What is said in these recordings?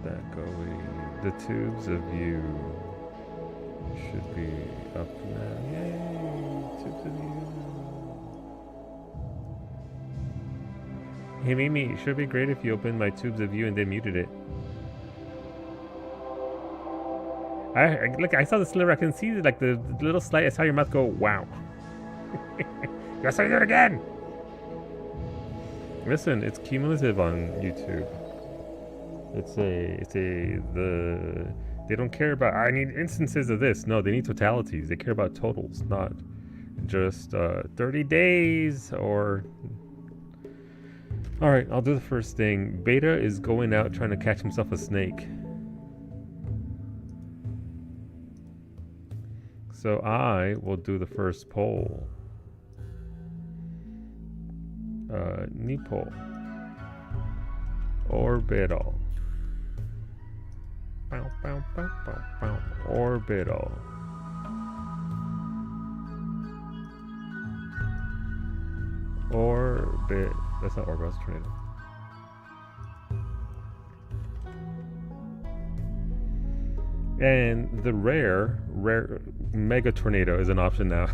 that going. The tubes of you should be up now. Yay! Tubes of you. Hey Mimi, it should be great if you opened my tubes of you and then muted it. Look, I saw the sliver. I can see like the little slight. I saw your mouth go, wow. Yes, I did it again. Listen, it's cumulative on YouTube. They don't care about, I need instances of this. No, they need totalities. They care about totals, not just 30 days or... Alright, I'll do the first thing. Beta is going out trying to catch himself a snake. So I will do the first poll. Nipple. Orbital. Bow, bow, bow, bow, bow. Orbital. Orbit. That's not orbital, that's tornado. And the rare mega tornado is an option now.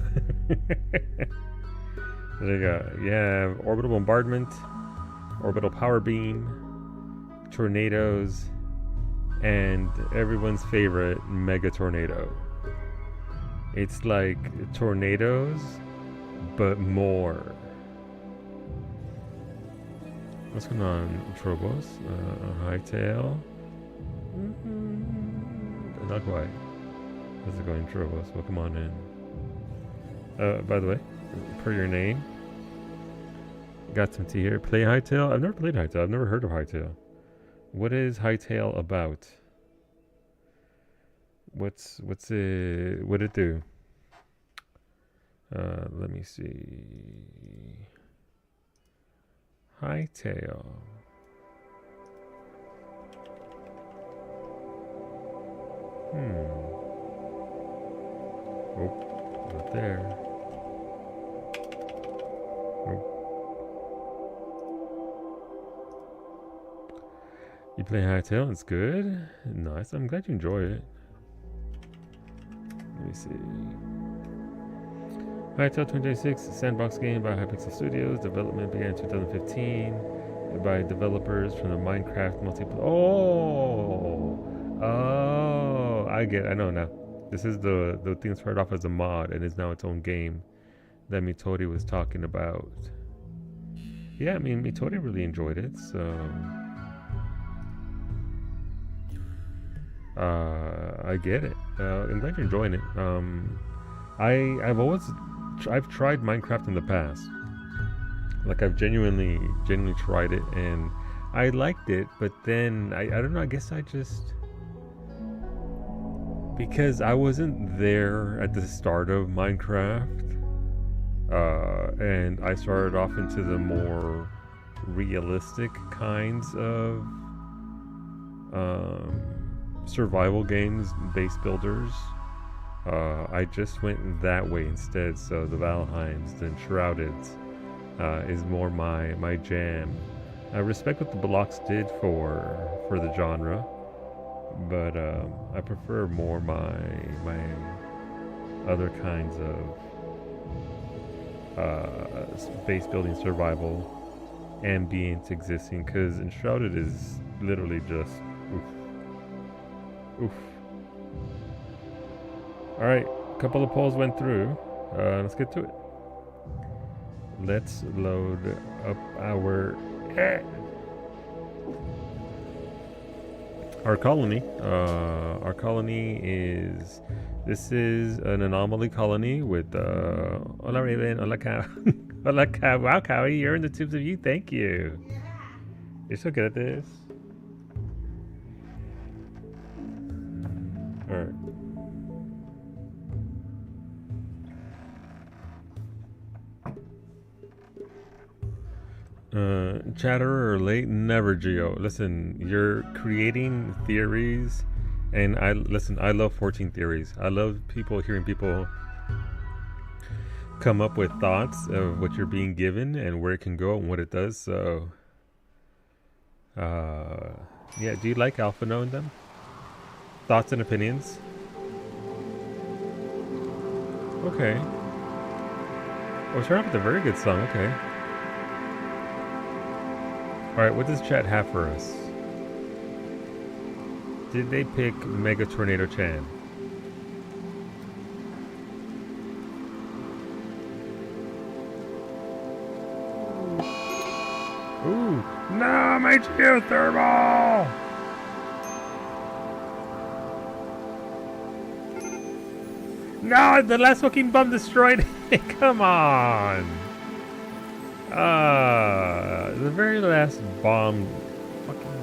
There you go. Yeah, orbital bombardment, orbital power beam, tornadoes, and everyone's favorite mega tornado. It's like tornadoes, but more. What's going on, Trobos? Hightail. Not quite. How's it going, Trobos? Welcome on in. By the way, per your name, got some tea here. Play Hightail? I've never played Hightail. I've never heard of Hightail. What is Hightail about? What's it? What'd it do? Let me see. Hightail. Oh, not there. Oh. You play Hightail? It's good. Nice. I'm glad you enjoy it. Let me see. Hightail 2026, sandbox game by Hypixel Studios. Development began in 2015 by developers from the Minecraft multiplayer. Oh, I get it. I know now. This is the thing that started off as a mod and is now its own game that Mitori was talking about. Yeah, I mean, Mitori really enjoyed it, so... I get it. I'm glad you're enjoying it. I've tried Minecraft in the past. Like, I've genuinely tried it, and I liked it, but then, I don't know, I guess I just... Because I wasn't there at the start of Minecraft, and I started off into the more realistic kinds of survival games, base builders. I just went that way instead, so the Valheims, the Enshroudeds is more my jam. I respect what the blocks did for the genre, but I prefer more my other kinds of base building survival ambient existing, because Enshrouded is literally just oof. Alright, a couple of polls went through. Let's get to it. Let's load up our colony. Our colony is... This is an anomaly colony with... Hola Raven, hola Cow. Hola Cow. Wow, Cowie, you're in the tubes of you. Thank you. You're so good at this. Alright. Chatterer or late? Never, Geo. Listen, you're creating theories, and I love 14 theories. I love hearing people come up with thoughts of what you're being given and where it can go and what it does. So, Yeah, do you like Alpha knowing them? Thoughts and opinions? Okay. Oh, turn off with a very good song, okay. Alright, what does chat have for us? Did they pick Mega Tornado Chan? Ooh, no, my geothermal! No, the last fucking bomb destroyed it. Come on. The very last bomb. Fucking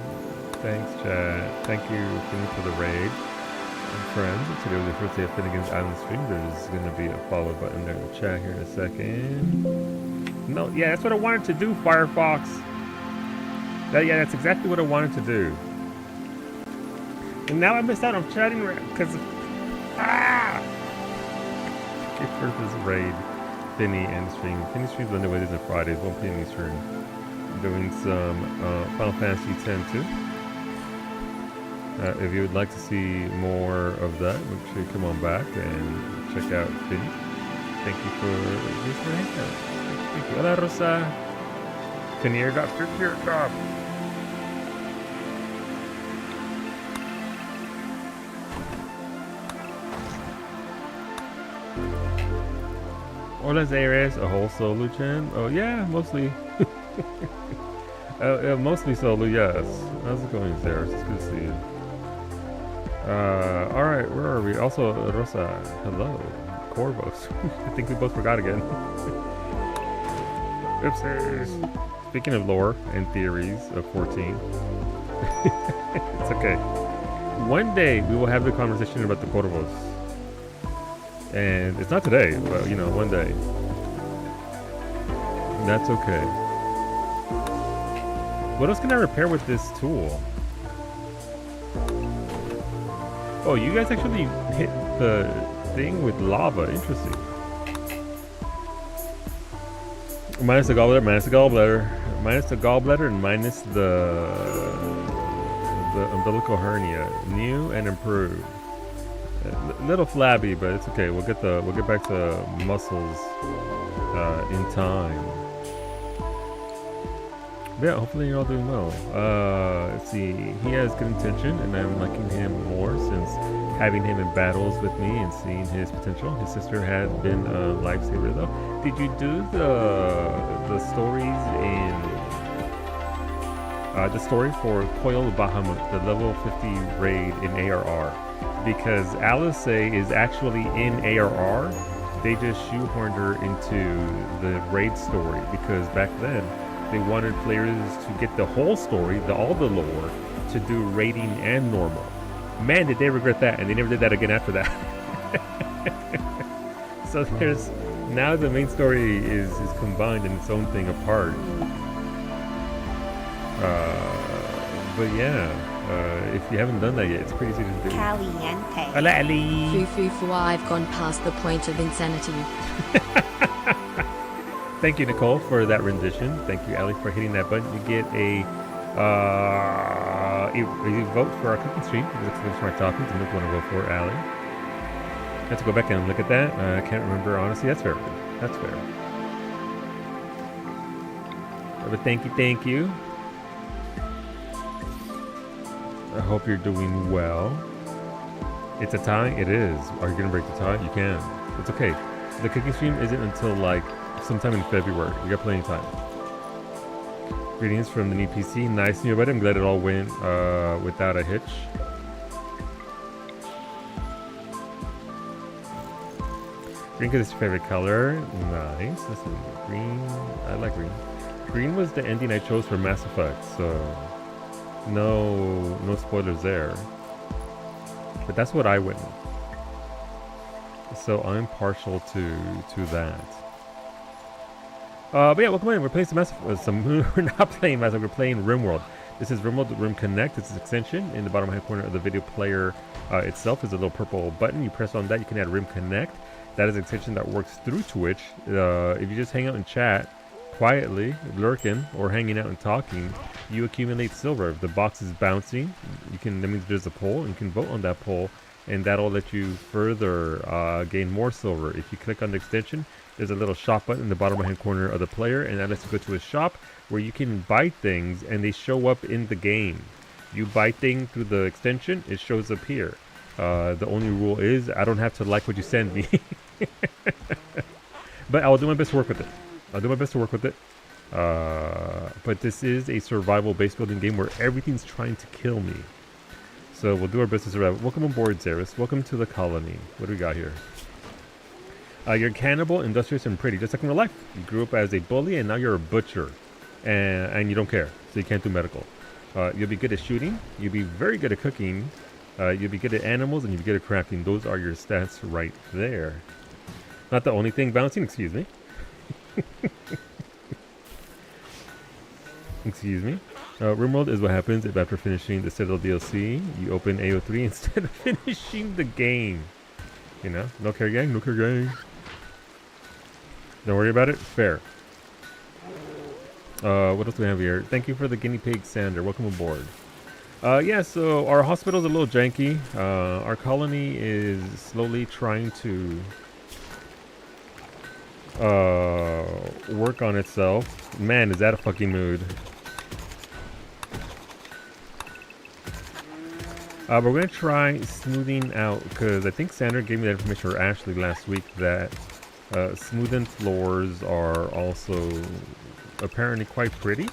thanks, chat. Thank you, Finny, for the raid. And friends, today was the first day of Finnegan's Island stream. There's gonna be a follow button there in the chat here in a second. No, yeah, that's what I wanted to do, Firefox. Yeah, that's exactly what I wanted to do. And now I missed out on chatting because for this raid, Finny and stream. Finny streams Monday, Wednesdays, and Fridays, 1 p.m. Eastern. Doing some Final Fantasy X too. If you would like to see more of that, make sure you come on back and check out Finny. Thank you for this hangout. Thank you. Hola, Rosa. Finny airdrop, airdrop. Hola, Zaires, a whole solo chan? Oh yeah, mostly. Mostly solo, yes. How's it going, Zaires? It's good to see you. Alright, where are we? Also, Rosa, hello. Corvos. I think we both forgot again. Oopsies. Speaking of lore and theories of 14. It's okay. One day we will have the conversation about the Corvos. And it's not today, but you know, one day. That's okay. What else can I repair with this tool? Oh, you guys actually hit the thing with lava. Interesting. Minus the gallbladder, minus the gallbladder, minus the gallbladder, and minus the umbilical hernia. New and improved. A little flabby, but it's okay. We'll get back to muscles in time. But yeah, hopefully you're all doing well. Let's see. He has good intention, and I'm liking him more since having him in battles with me and seeing his potential. His sister had been a lifesaver though. Did you do the stories in the story for Coil Bahamut, the level 50 raid in ARR? Because Alice is actually in ARR. They just shoehorned her into the raid story because back then they wanted players to get the whole story, all the lore, to do raiding and normal. Man, did they regret that, and they never did that again after that. So there's now the main story is combined in its own thing apart. But yeah. If you haven't done that yet, it's pretty easy to do. Caliente. Hola, Ali. Foo, I've gone past the point of insanity. Thank you, Nicole, for that rendition. Thank you, Ali, for hitting that button. You get a vote for our cooking stream. It looks like smart toppings and look what I vote for, Ali. I have to go back and look at that. I can't remember, honestly. That's fair. That's fair. But thank you. I hope you're doing well. It's a tie? It is. Are you going to break the tie? You can. It's okay. The cooking stream isn't until like sometime in February. We got plenty of time. Greetings from the new PC. Nice new buddy. I'm glad it all went without a hitch. Green is your favorite color. Nice. This is green. I like green. Green was the ending I chose for Mass Effect, so no spoilers there. But that's what I went with. So I'm partial to that. But yeah, welcome in. We're playing we're not playing Mass Effect, we're playing RimWorld. This is RimWorld RimConnect. It's an extension. In the bottom right corner of the video player itself is a little purple button. You press on that, you can add RimConnect. That is an extension that works through Twitch. If you just hang out and chat quietly lurking or hanging out and talking, you accumulate silver. If the box is bouncing, that means there's a pole, and you can vote on that pole, and that'll let you further gain more silver. If you click on the extension, there's a little shop button in the bottom right hand corner of the player, and that lets you go to a shop where you can buy things and they show up in the game. You buy things through the extension, it shows up here. The only rule is I don't have to like what you send me. But I'll do my best to work with it. But this is a survival base building game where everything's trying to kill me. So we'll do our best to survive. Welcome aboard, Zaris. Welcome to the colony. What do we got here? You're cannibal, industrious, and pretty, just like in real life. You grew up as a bully, and now you're a butcher. And you don't care, so you can't do medical. You'll be good at shooting. You'll be very good at cooking. You'll be good at animals, and you'll be good at crafting. Those are your stats right there. Not the only thing bouncing, excuse me. Excuse me. RimWorld is what happens if after finishing the Citadel DLC, you open AO3 instead of finishing the game. You know, no care gang, no care gang. Don't worry about it. Fair. What else do we have here? Thank you for the guinea pig, Sander. Welcome aboard. Yeah, so our hospital's a little janky. Our colony is slowly trying to work on itself. Man, is that a fucking mood. But we're going to try smoothing out, because I think Sander gave me that information, or Ashley, last week, that smoothing floors are also apparently quite pretty.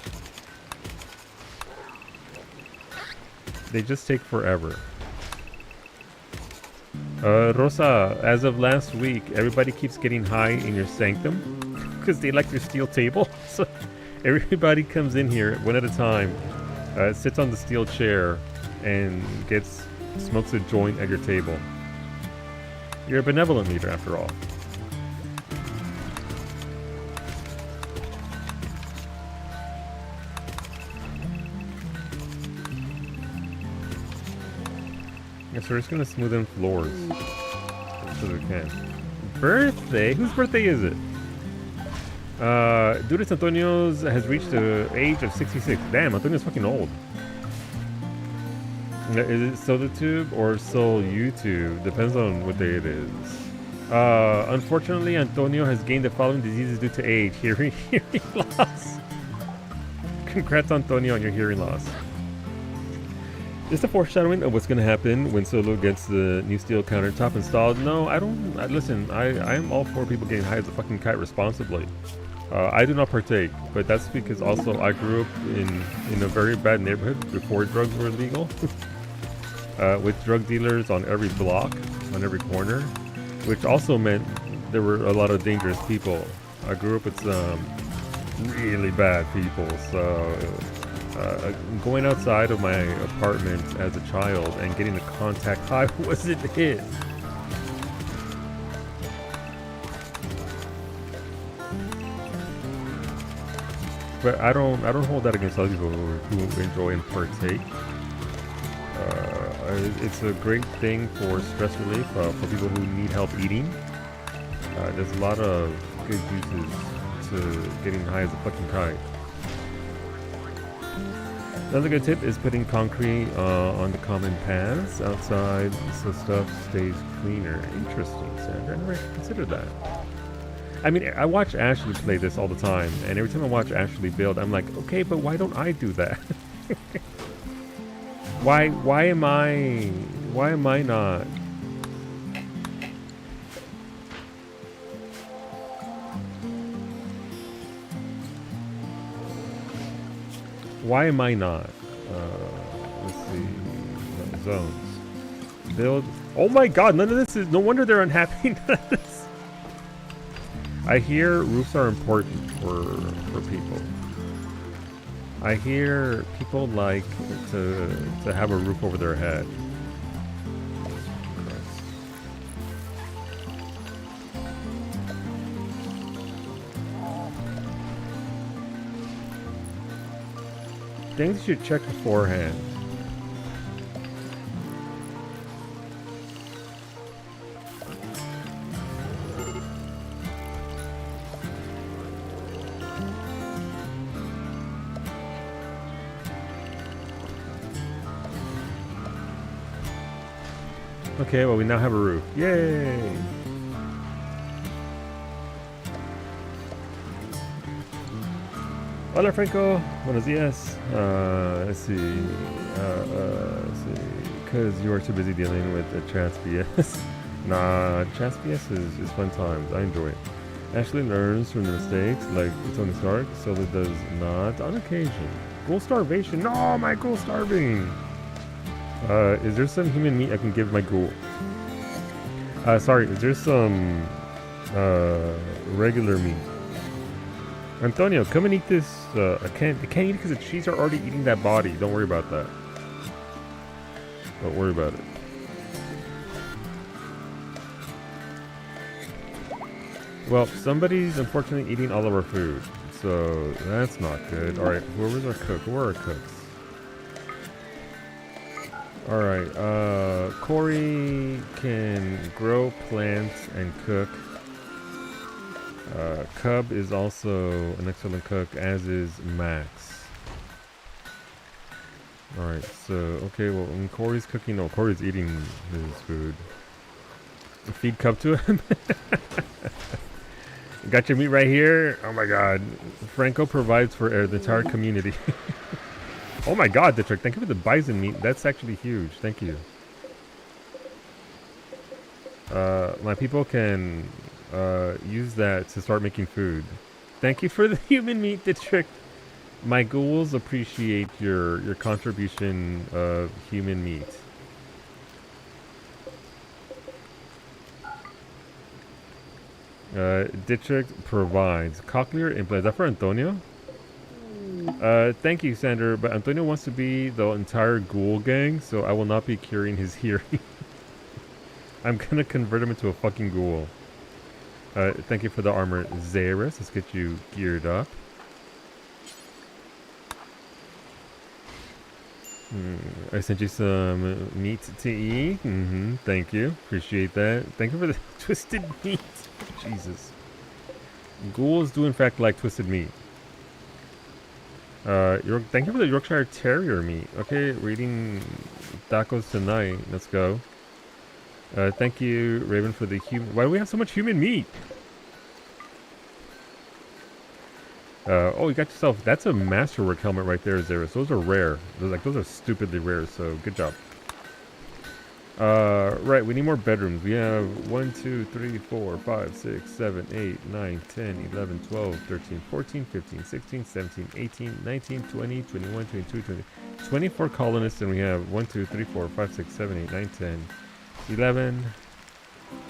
They just take forever. Rosa, as of last week, everybody keeps getting high in your sanctum because they like your steel table. So everybody comes in here one at a time, sits on the steel chair, and smokes a joint at your table. You're a benevolent leader, after all. Yeah, so we're just gonna smooth in floors as soon as we can. Birthday? Whose birthday is it? Dudes Antonio's has reached the age of 66. Damn, Antonio's fucking old. Is it SodaTube or Soul YouTube? Depends on what day it is. Unfortunately, Antonio has gained the following diseases due to age. Hearing loss. Congrats, Antonio, on your hearing loss. Just a foreshadowing of what's going to happen when Solo gets the new steel countertop installed. No, I don't. Listen, I am all for people getting high as a fucking kite responsibly. I do not partake, but that's because also I grew up in a very bad neighborhood before drugs were legal. With drug dealers on every block, on every corner, which also meant there were a lot of dangerous people. I grew up with some really bad people, so going outside of my apartment as a child and getting a contact high wasn't it. But I don't hold that against other people who enjoy and partake. It's a great thing for stress relief for people who need help eating. There's a lot of good uses to getting high as a fucking kite. Another good tip is putting concrete on the common paths outside so stuff stays cleaner. Interesting, Sandra. I never considered that. I mean, I watch Ashley play this all the time, and every time I watch Ashley build, I'm like, okay, but why don't I do that? Why am I not? Why am I not? Let's see. Zones. Build. Oh my god, none of this is. No wonder they're unhappy. I hear roofs are important for people. I hear people like to have a roof over their head. Things you should check beforehand. Okay, well we now have a roof. Yay! Hola Franco, buenos dias. Let's see. Let's see. Because you are too busy dealing with the Trans BS. Nah, Trans BS is fun times. I enjoy it. Ashley learns from the mistakes, like Tony Stark. Solo does not on occasion. Ghoul starvation. No, my ghoul starving. Is there some human meat I can give my ghoul? Sorry, is there some regular meat? Antonio, come and eat this. I can't eat it because the cheese are already eating that body. Don't worry about that. Don't worry about it. Well, somebody's unfortunately eating all of our food, so that's not good. All right, whoever's our cook? Where are our cooks? All right, Corey can grow plants and cook. Cub is also an excellent cook, as is Max. Alright, so, okay, well, when Corey's cooking, no, Corey's eating his food. Feed Cub to him? Got your meat right here? Oh my god. Franco provides for the entire community. Oh my god, Dietrich, thank you for the bison meat. That's actually huge. Thank you. My people can use that to start making food. Thank you for the human meat, Dietrich. My ghouls appreciate your contribution of human meat. Dietrich provides cochlear implants. Is that for Antonio? Thank you, Sander, but Antonio wants to be the entire ghoul gang, so I will not be curing his hearing. I'm gonna convert him into a fucking ghoul. Thank you for the armor, Zaris. Let's get you geared up. I sent you some meat to eat. Thank you. Appreciate that. Thank you for the twisted meat. Jesus. Ghouls do in fact like twisted meat. Thank you for the Yorkshire Terrier meat. Okay, we're eating tacos tonight. Let's go. Thank you, Raven, for the human... Why do we have so much human meat? Oh, you got yourself... That's a masterwork helmet right there, Zeris. Those are rare. Those are stupidly rare, so good job. Right, we need more bedrooms. We have 1, 2, 3, 4, 5, 6, 7, 8, 9, 10, 11, 12, 13, 14, 15, 16, 17, 18, 19, 20, 21, 22, 20... 24 colonists, and we have 1, 2, 3, 4, 5, 6, 7, 8, 9, 10... 11,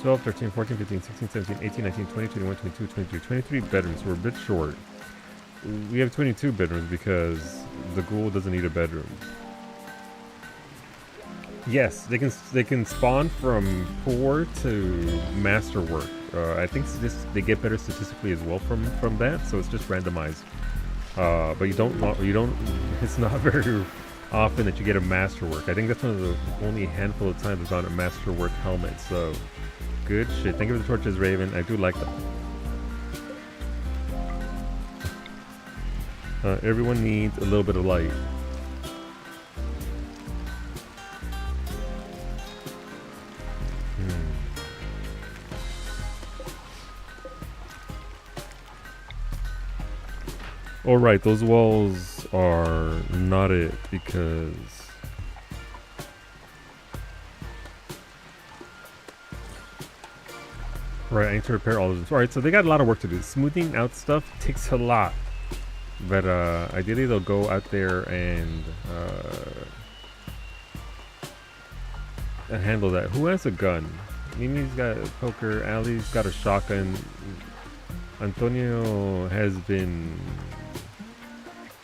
12, 13, 14, 15, 16, 17, 18, 19, 20, 21, 22, 23, 23 bedrooms. We're a bit short. We have 22 bedrooms because the ghoul doesn't need a bedroom. Yes, they can spawn from poor to masterwork. I think they get better statistically as well from that, so it's just randomized. But you don't. It's not very often that you get a masterwork. I think that's one of the only handful of times I've gotten a masterwork helmet. So good shit. Thank you for the torches, Raven. I do like them. Everyone needs a little bit of light. All right, those walls are not it because right, I need to repair all of this. All right, so they got a lot of work to do. Smoothing out stuff takes a lot, but ideally they'll go out there and handle that. Who has a gun? Mimi's got a poker. Ali's got a shotgun. Antonio has been...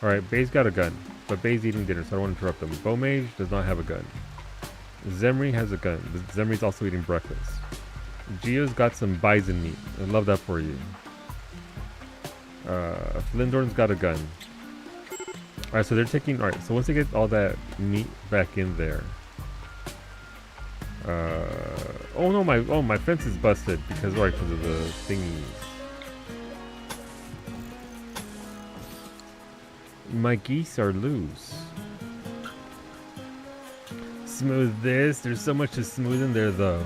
Alright, Bay's got a gun, but Bay's eating dinner, so I don't want to interrupt him. Bomage does not have a gun. Zemri has a gun, but Zemri's also eating breakfast. Gio's got some bison meat. I love that for you. Flindorn's got a gun. Alright, so they're taking... Alright, so once they get all that meat back in there... oh no, my fence is busted because of the thingies. My geese are loose. smooth this. There's so much to smooth in there, though.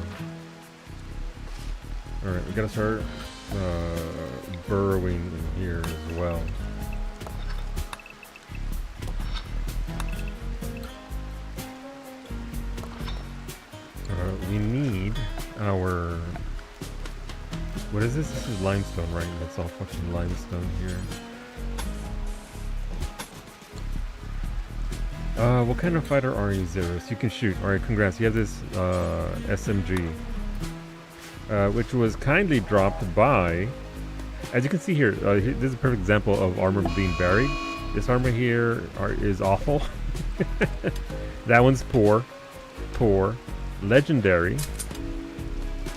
All right, we gotta start burrowing in here as well. We need our... What is this? This is limestone, right? That's all fucking limestone here. What kind of fighter are you, Zeros? You can shoot. Alright, congrats. You have this SMG. Which was kindly dropped by... As you can see here, this is a perfect example of armor being buried. This armor here is awful. That one's poor. Poor. Legendary.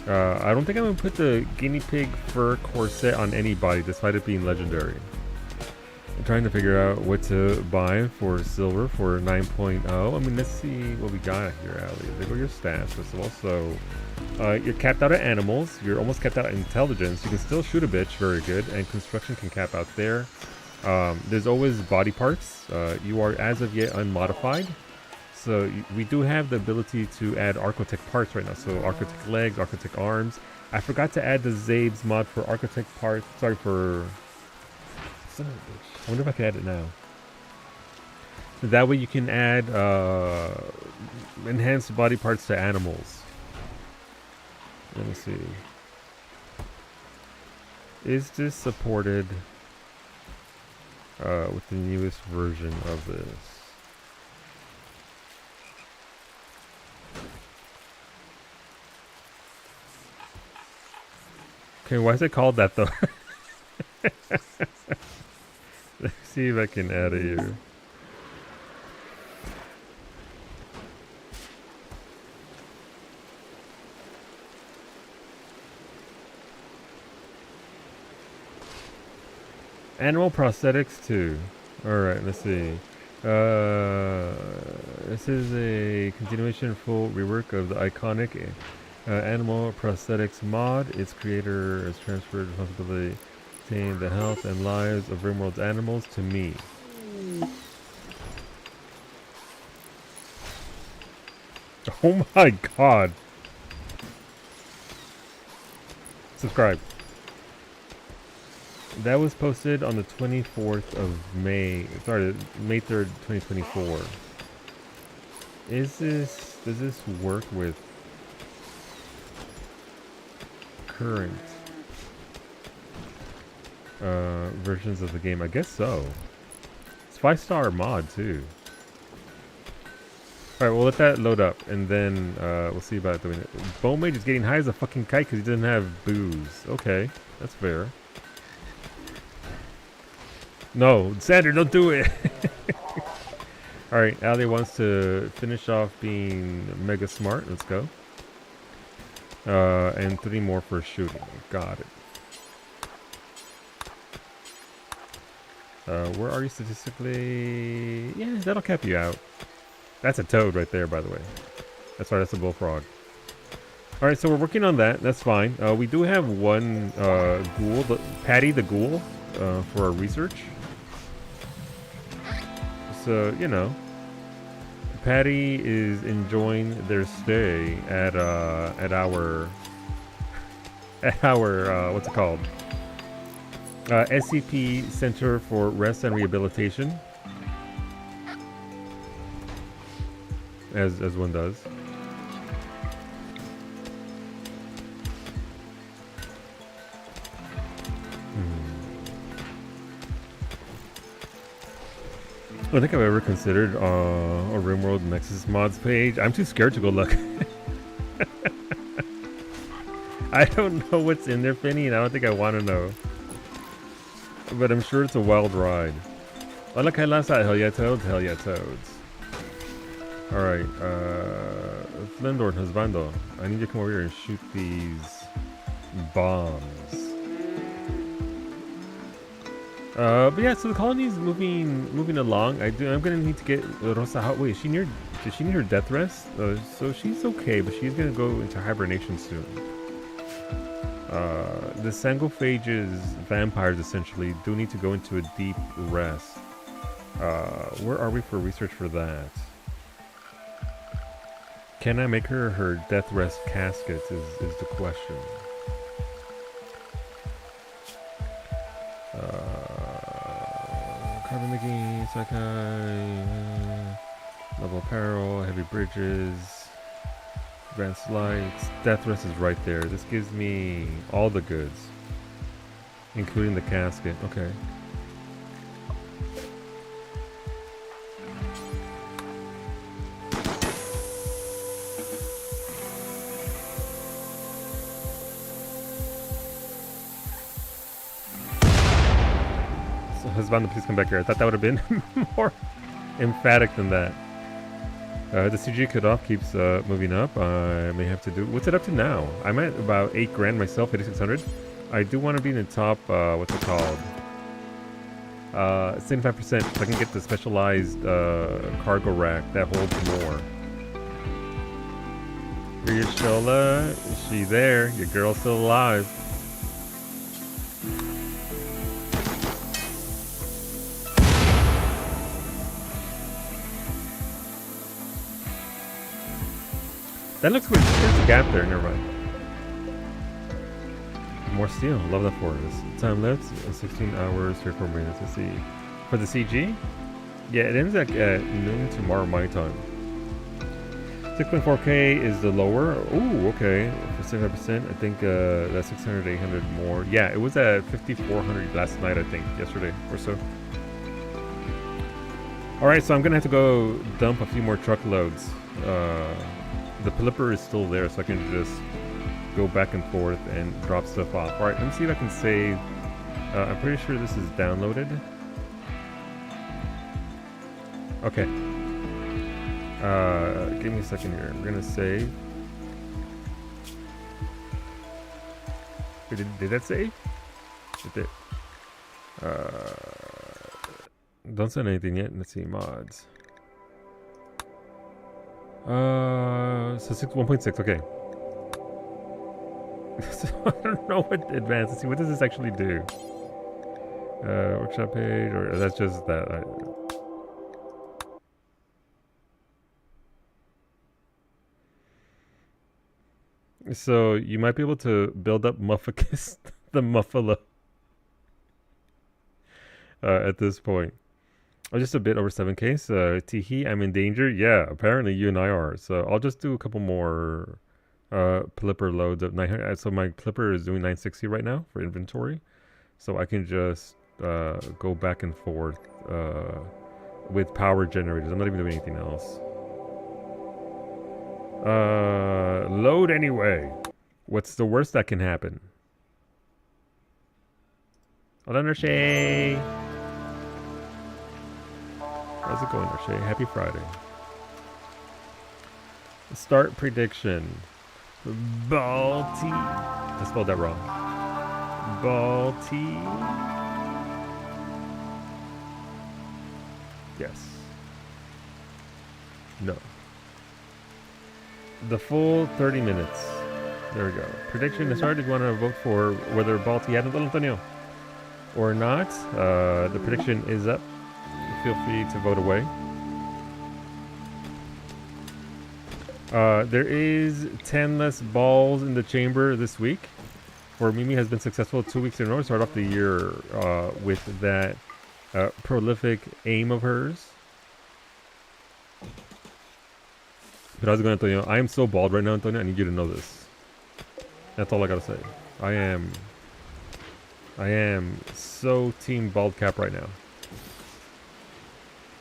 I don't think I'm going to put the guinea pig fur corset on anybody, despite it being legendary. I'm trying to figure out what to buy for silver for 9.0. I mean, let's see what we got here, Ali. There go your stats. First of all, so you're capped out at animals. You're almost capped out at intelligence. You can still shoot a bitch, very good. And construction can cap out there. There's always body parts. You are, as of yet, unmodified. So we do have the ability to add Architect parts right now. So Architect legs, Architect arms. I forgot to add the Zabes mod for Architect parts. Sorry for... Son of a bitch. I wonder if I can add it now. That way you can add enhanced body parts to animals. Let me see. Is this supported with the newest version of this? Okay, why is it called that though? Let's see if I can add it here. Animal prosthetics too. Alright, let's see. This is a continuation full rework of the iconic animal prosthetics mod. Its creator has transferred responsibility to maintain the health and lives of RimWorld's animals to me. Oh my god. Subscribe. That was posted on the 24th of May. Sorry, May 3rd, 2024. Does this work with current versions of the game? I guess so. It's 5-star mod too. Alright, we'll let that load up and then we'll see about doing it. Bone Mage is getting high as a fucking kite because he doesn't have booze. Okay, that's fair. No, Sander, don't do it! Alright, Ali wants to finish off being mega smart. Let's go. And 3 more for shooting. Got it. Where are you statistically? Yeah, that'll cap you out. That's a toad right there, by the way. That's right, that's a bullfrog. Alright, so we're working on that. That's fine. We do have one ghoul, Patty the ghoul, for our research. So, you know, Patty is enjoying their stay at our what's it called? SCP Center for Rest and Rehabilitation, as one does. I don't think I've ever considered a RimWorld Nexus mods page. I'm too scared to go look. I don't know what's in there, Finny, and I don't think I want to know. But I'm sure it's a wild ride. Hola, Kailasa. Hell yeah, toads. Hell yeah, toads. Alright, Flindor and Husbando, I need you to come over here and shoot these bombs. But yeah, so the colony's moving along. I'm gonna need to get Rosa out. Wait, does she need her death rest? So she's okay, but she's gonna go into hibernation soon. The Sangophages, vampires essentially, do need to go into a deep rest. Where are we for research for that? Can I make her death rest caskets is the question. Carbon making, Sakai, level apparel, heavy bridges, advanced lights. Death rest is right there. This gives me all the goods, including the casket. Okay. Husband, please come back here. I thought that would have been more emphatic than that. The CG cutoff keeps moving up. I may have to do... What's it up to now? I'm at about 8 grand myself, 8600. I do want to be in the top, what's it called? 75%, so I can get the specialized cargo rack that holds more. Shola, is she there? Your girl's still alive. That looks weird. There's a gap there. Never mind. More steel. Love that for us. Time left 16 hours, 34 minutes. Let's see. For the CG? Yeah, it ends at noon tomorrow my time. 6.4K is the lower. Ooh, okay. For 75%, I think that's 600, 800 more. Yeah, it was at 5,400 last night, I think. Yesterday or so. Alright, so I'm going to have to go dump a few more truckloads. The flipper is still there, so I can just go back and forth and drop stuff off. Alright, let me see if I can save. I'm pretty sure this is downloaded. Okay. Give me a second here. We're gonna save. Wait, did that save? It did. Don't send anything yet. Let's see, mods. So 1.6, okay. So I don't know what advanced. Let's see, what does this actually do? Workshop page, or that's just that. So you might be able to build up Mufficus, the Muffalo, at this point. Oh, just a bit over 7K. So Teehee, I'm in danger. Yeah, apparently you and I are. So I'll just do a couple more Plipper loads of 900. So my Plipper is doing 960 right now for inventory. So I can just go back and forth with power generators. I'm not even doing anything else. Load anyway. What's the worst that can happen? Hold on, Shay. How's it going, Shay? Happy Friday. Start prediction. Balti. I spelled that wrong. Balti. Yes. No. The full 30 minutes. There we go. Prediction is started. If you want to vote for whether Balti had Antonio or not, the prediction is up. Feel free to vote away. There is 10 less balls in the chamber this week. For Mimi has been successful 2 weeks in a row. Start off the year with that prolific aim of hers. But how's it going, Antonio? I am so bald right now, Antonio. I need you to know this. That's all I gotta say. I am so team bald cap right now.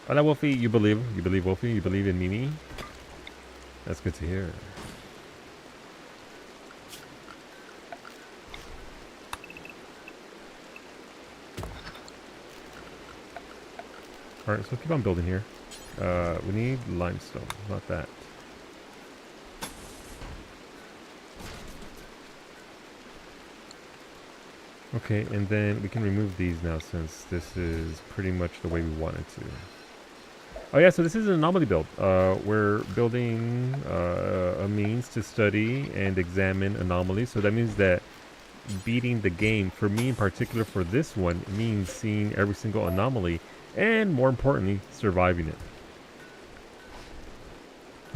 Hola, Wolfie. You believe Wolfie? You believe in Mimi? That's good to hear. Alright, so keep on building here. We need limestone, not that. Okay, and then we can remove these now since this is pretty much the way we want it to. Oh yeah, so this is an anomaly build. We're building a means to study and examine anomalies. So that means that beating the game, for me in particular for this one, means seeing every single anomaly and, more importantly, surviving it.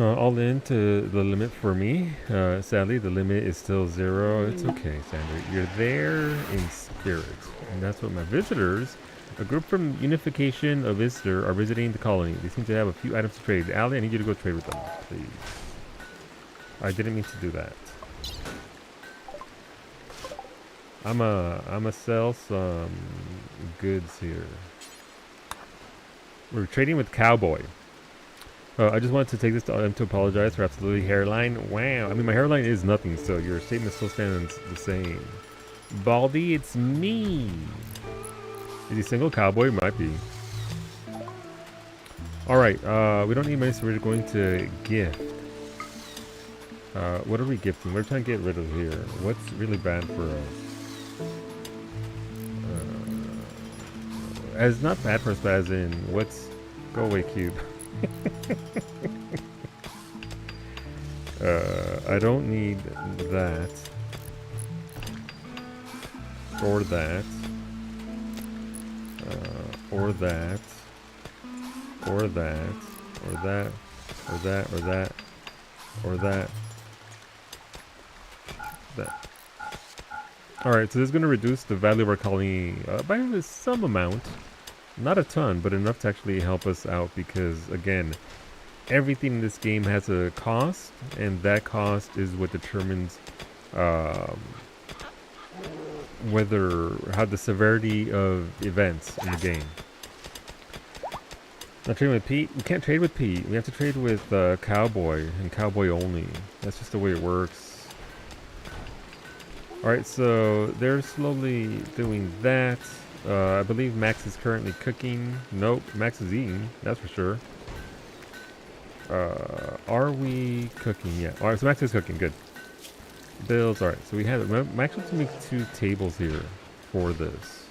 All in to the limit for me. Sadly, the limit is still 0. It's okay, Sandra. You're there in spirit. And that's what my visitors, a group from Unification of Ister, are visiting the colony. They seem to have a few items to trade. Allie, I need you to go trade with them, please. I didn't mean to do that. I'ma sell some goods here. We're trading with Cowboy. I just wanted to take this time to apologize for absolutely hairline. Wow, I mean my hairline is nothing, so your statement still stands the same. Baldy, it's me. Is he single? Cowboy might be. All right, we don't need money, so we're going to gift. What are we gifting? We're trying to get rid of here. What's really bad for us? As not bad for us, but as in what's go away cube. I don't need that or that or that or that or that or that or that or that. That. All right, so this is going to reduce the value of our colony by some amount. Not a ton, but enough to actually help us out because, again, everything in this game has a cost, and that cost is what determines how the severity of events in the game. Not trading with Pete? We can't trade with Pete. We have to trade with Cowboy, and Cowboy only. That's just the way it works. Alright, so they're slowly doing that. I believe Max is currently cooking. Nope, Max is eating, that's for sure. Are we cooking yet? Alright, so Max is cooking, good. Bills, alright, so we have it. Max wants to make 2 tables here for this.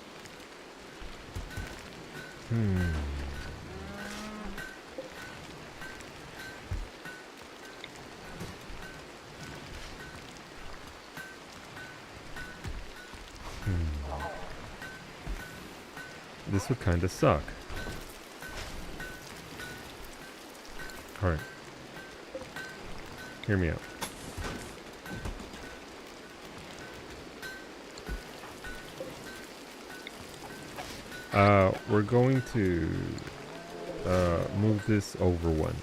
This would kind of suck. Alright. Hear me out. We're going to move this over 1.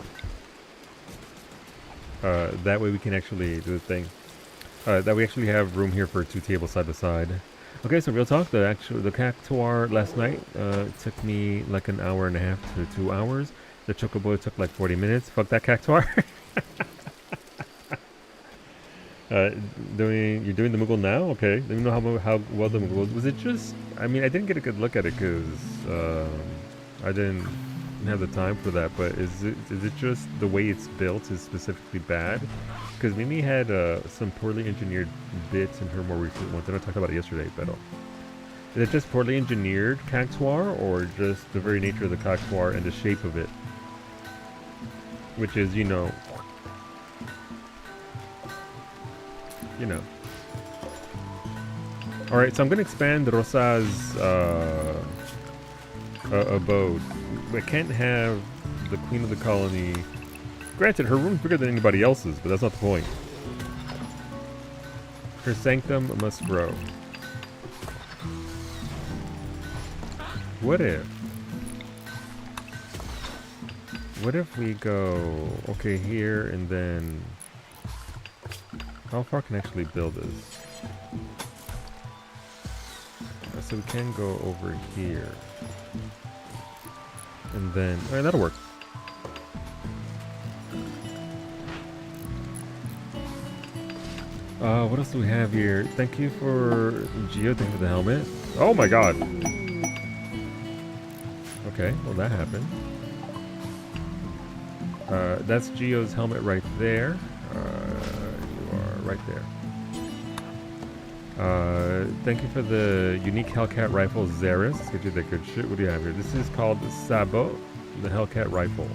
That way we can actually do the thing. That we actually have room here for 2 tables side by side. Okay, so real talk, the cactuar last night took me like an hour and a half to 2 hours. The chocobo took like 40 minutes. Fuck that cactuar. You're doing the Moogle now? Okay, let me know how well the Moogle was. Was it just, I mean, I didn't get a good look at it because I didn't have the time for that, but is it just the way it's built is specifically bad? Because Mimi had some poorly engineered bits in her more recent ones, and I talked about it yesterday, but is it just poorly engineered cactuar, or just the very nature of the cactuar and the shape of it? Which is, you know. Alright, so I'm going to expand Rosa's abode. I can't have the queen of the colony. Granted, her room's bigger than anybody else's, but that's not the point. Her sanctum must grow. What if we go, okay, here and then, how far can I actually build this? So we can go over here. And then, alright, that'll work. What else do we have here? Thank you for Geo, thank you for the helmet. Oh my god! Okay, well that happened. That's Geo's helmet right there. You are right there. Thank you for the unique Hellcat rifle, Zeris. Let's get you that good shit. What do you have here? This is called Sabo, the Hellcat rifle.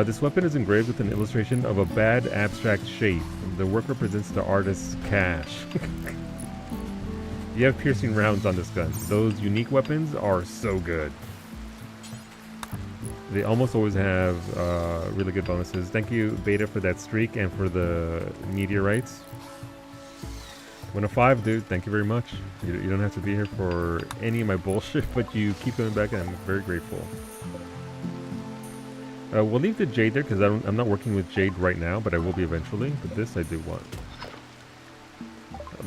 This weapon is engraved with an illustration of a bad abstract shape. The work represents the artist's cash. You have piercing rounds on this gun. Those unique weapons are so good. They almost always have really good bonuses. Thank you, Beta, for that streak and for the meteorites. 1 of 5, dude. Thank you very much. You don't have to be here for any of my bullshit, but you keep coming back, and I'm very grateful. We'll leave the jade there because I'm not working with jade right now, but I will be eventually. But this I do want.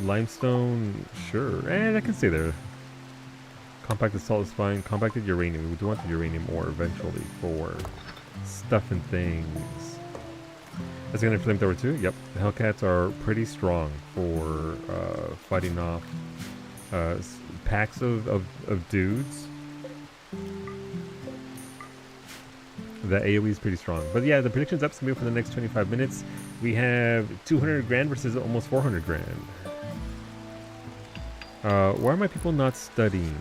Limestone, sure. And I can stay there. Compacted salt is fine. Compacted uranium. We do want the uranium ore eventually for stuff and things. That's gonna flamethrower too. Yep. The Hellcats are pretty strong for fighting off packs of dudes. The AoE is pretty strong. But yeah, the prediction's up for the next 25 minutes. We have 200 grand versus almost 400 grand. Why are my people not studying?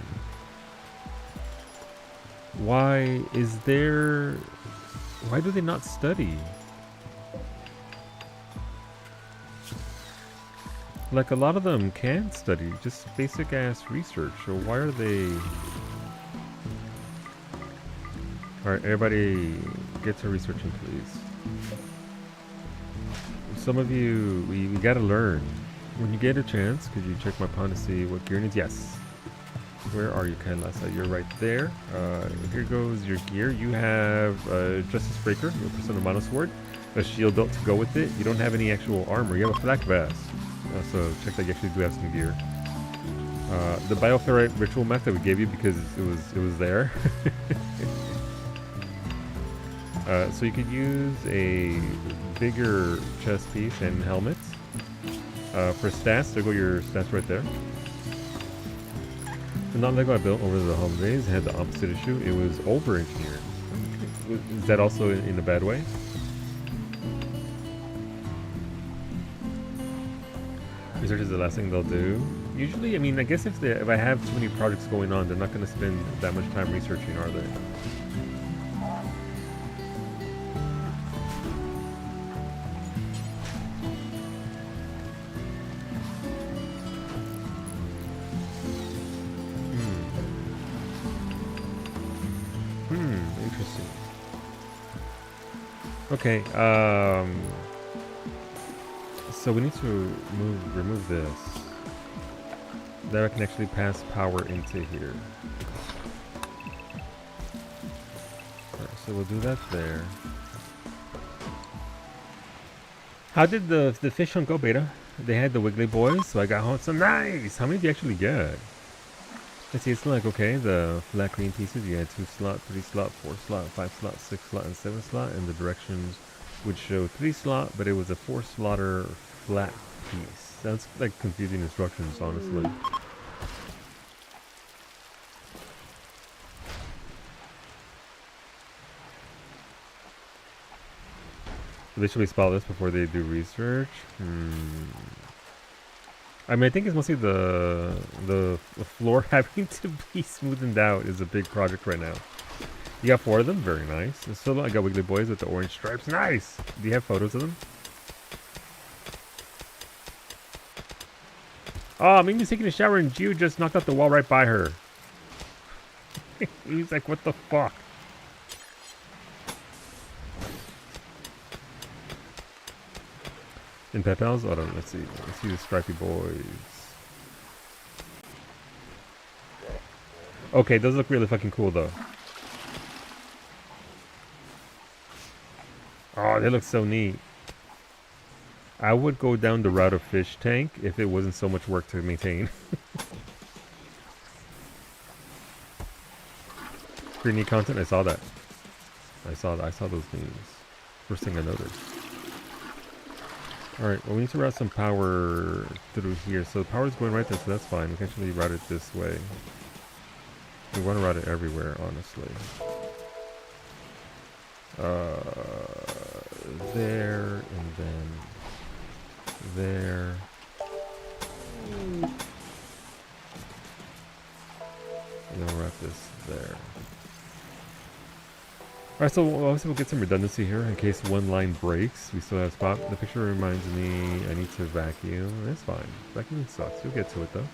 Why do they not study? Like, a lot of them can study, just basic ass research. So why are they... Alright, everybody get to researching, please. Some of you, we gotta learn. When you get a chance, could you check my pawn to see what gear needs? Yes. Where are you, Kailasa? You're right there. Here goes your gear. You have Justice Breaker, your Persona Mono Sword, a shield belt to go with it. You don't have any actual armor. You have a flak vest. So check that you actually do have some gear. The Bioferrite ritual mech that we gave you because it was there. So you could use a bigger chest piece and helmets. For stats, there go your stats right there. The non-Lego I built over the holidays had the opposite issue. It was over-engineered. Is that also in a bad way? Research is the last thing they'll do. Usually, I mean, I guess if I have too many projects going on, they're not going to spend that much time researching, are they? Interesting. Okay, so we need to remove this. That I can actually pass power into here. Alright, so we'll do that there. How did the fish hunt go, Beta? They had the Wiggly Boys, so I got home. So nice! How many did you actually get? Let's see, it's like, okay, the flat green pieces, you had 2 slot, 3 slot, 4 slot, 5 slot, 6 slot, and 7 slot, and the directions would show 3 slot, but it was a 4 slotter flat piece. Sounds like confusing instructions, honestly. They should be spotless before they do research. I mean, I think it's mostly the floor having to be smoothened out is a big project right now. You got 4 of them, very nice. So I got Wiggly Boys with the orange stripes, nice. Do you have photos of them? Oh, Mimi's taking a shower and Gio just knocked out the wall right by her. He's like, what the fuck? In Pepels? Oh, let's see. Let's see the stripy boys. Okay, those look really fucking cool though. Oh, they look so neat. I would go down the route of fish tank if it wasn't so much work to maintain. Pretty neat content. I saw that. I saw those memes. First thing I noticed. Alright, well we need to route some power through here. So the power's going right there, so that's fine. We can actually route it this way. We want to route it everywhere, honestly. There, and then there. And then we'll route this there. Alright, so obviously we'll get some redundancy here in case one line breaks. We still have spot. The picture reminds me I need to vacuum. That's fine. Vacuuming sucks. You'll get to it though.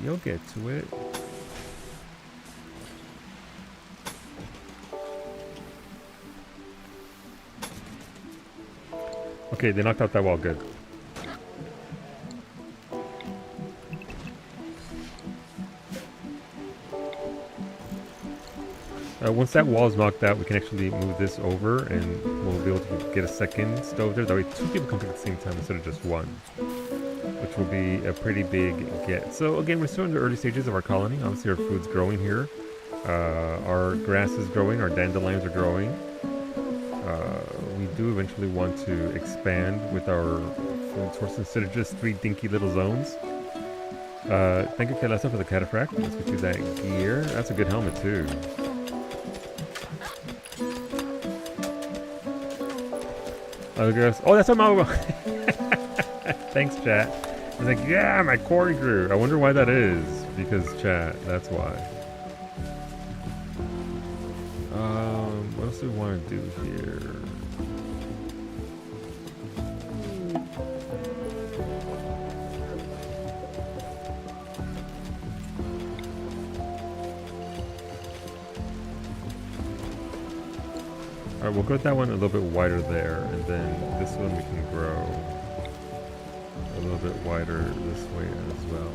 You'll get to it. Okay, they knocked out that wall. Good. Once that wall is knocked out, we can actually move this over, and we'll be able to get a second stove there. That way, 2 people can cook at the same time instead of just 1, which will be a pretty big get. So again, we're still in the early stages of our colony. Obviously, our food's growing here. Our grass is growing. Our dandelions are growing. We do eventually want to expand with our food source instead of just 3 dinky little zones. Thank you, Kalesa, for the cataphract. Let's get you that gear. That's a good helmet, too. Oh, that's a Mo. Thanks, chat. He's like, yeah, my quarry grew. I wonder why that is. Because, chat, that's why. What else do we want to do here? Alright, we'll go with that one a little bit wider there, and then this one we can grow a little bit wider this way as well.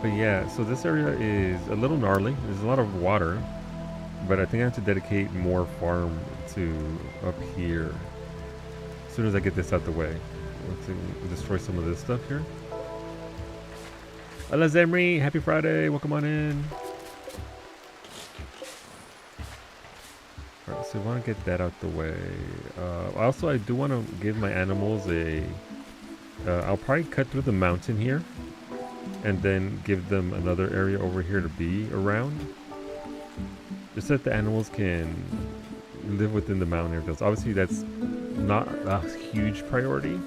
But yeah, so this area is a little gnarly. There's a lot of water, but I think I have to dedicate more farm to up here as soon as I get this out the way. Let's destroy some of this stuff here. Hello Zemri, happy Friday, welcome on in. Alright, so we want to get that out the way. Also, I do want to give my animals a... I'll probably cut through the mountain here, and then give them another area over here to be around. Just so that the animals can live within the mountain area. Because obviously that's not a huge priority.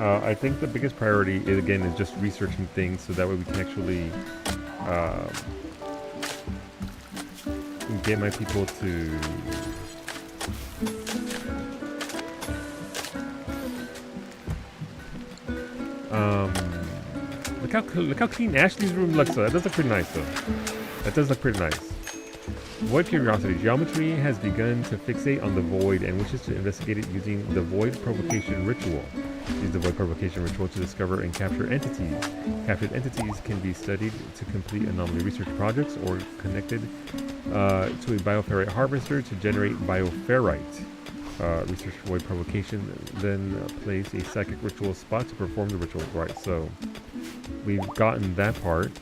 I think the biggest priority is, again, is just researching things so that way we can actually get my people to look how clean Ashley's room looks. That does look pretty nice though. That does look pretty nice. Void Curiosity. Geometry has begun to fixate on the void and wishes to investigate it using the Void Provocation Ritual. Use the Void Provocation Ritual to discover and capture entities. Captured entities can be studied to complete anomaly research projects or connected to a bioferrite harvester to generate bioferrite. Research Void Provocation, then place a psychic ritual spot to perform the ritual. Right, so we've gotten that part.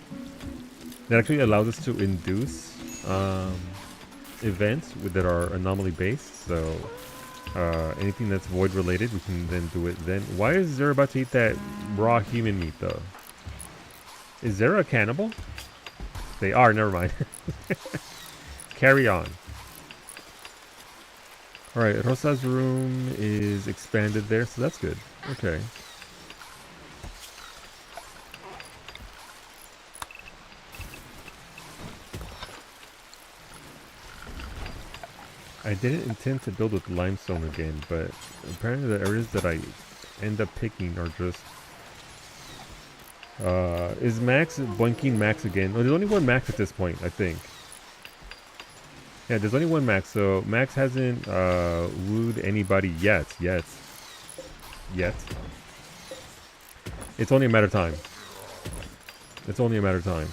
That actually allows us to induce events that are anomaly based. So anything that's void related, we can then do it then. Why is Zara about to eat that raw human meat though? Is Zara a cannibal? They are, never mind. Carry on. Alright, Rosa's room is expanded there, so that's good. Okay. I didn't intend to build with limestone again, but apparently the areas that I end up picking are just... is Max blinking Max again? Oh, there's only one Max at this point, I think. Yeah, there's only one Max, so Max hasn't wooed anybody yet. Yet. It's only a matter of time. It's only a matter of time.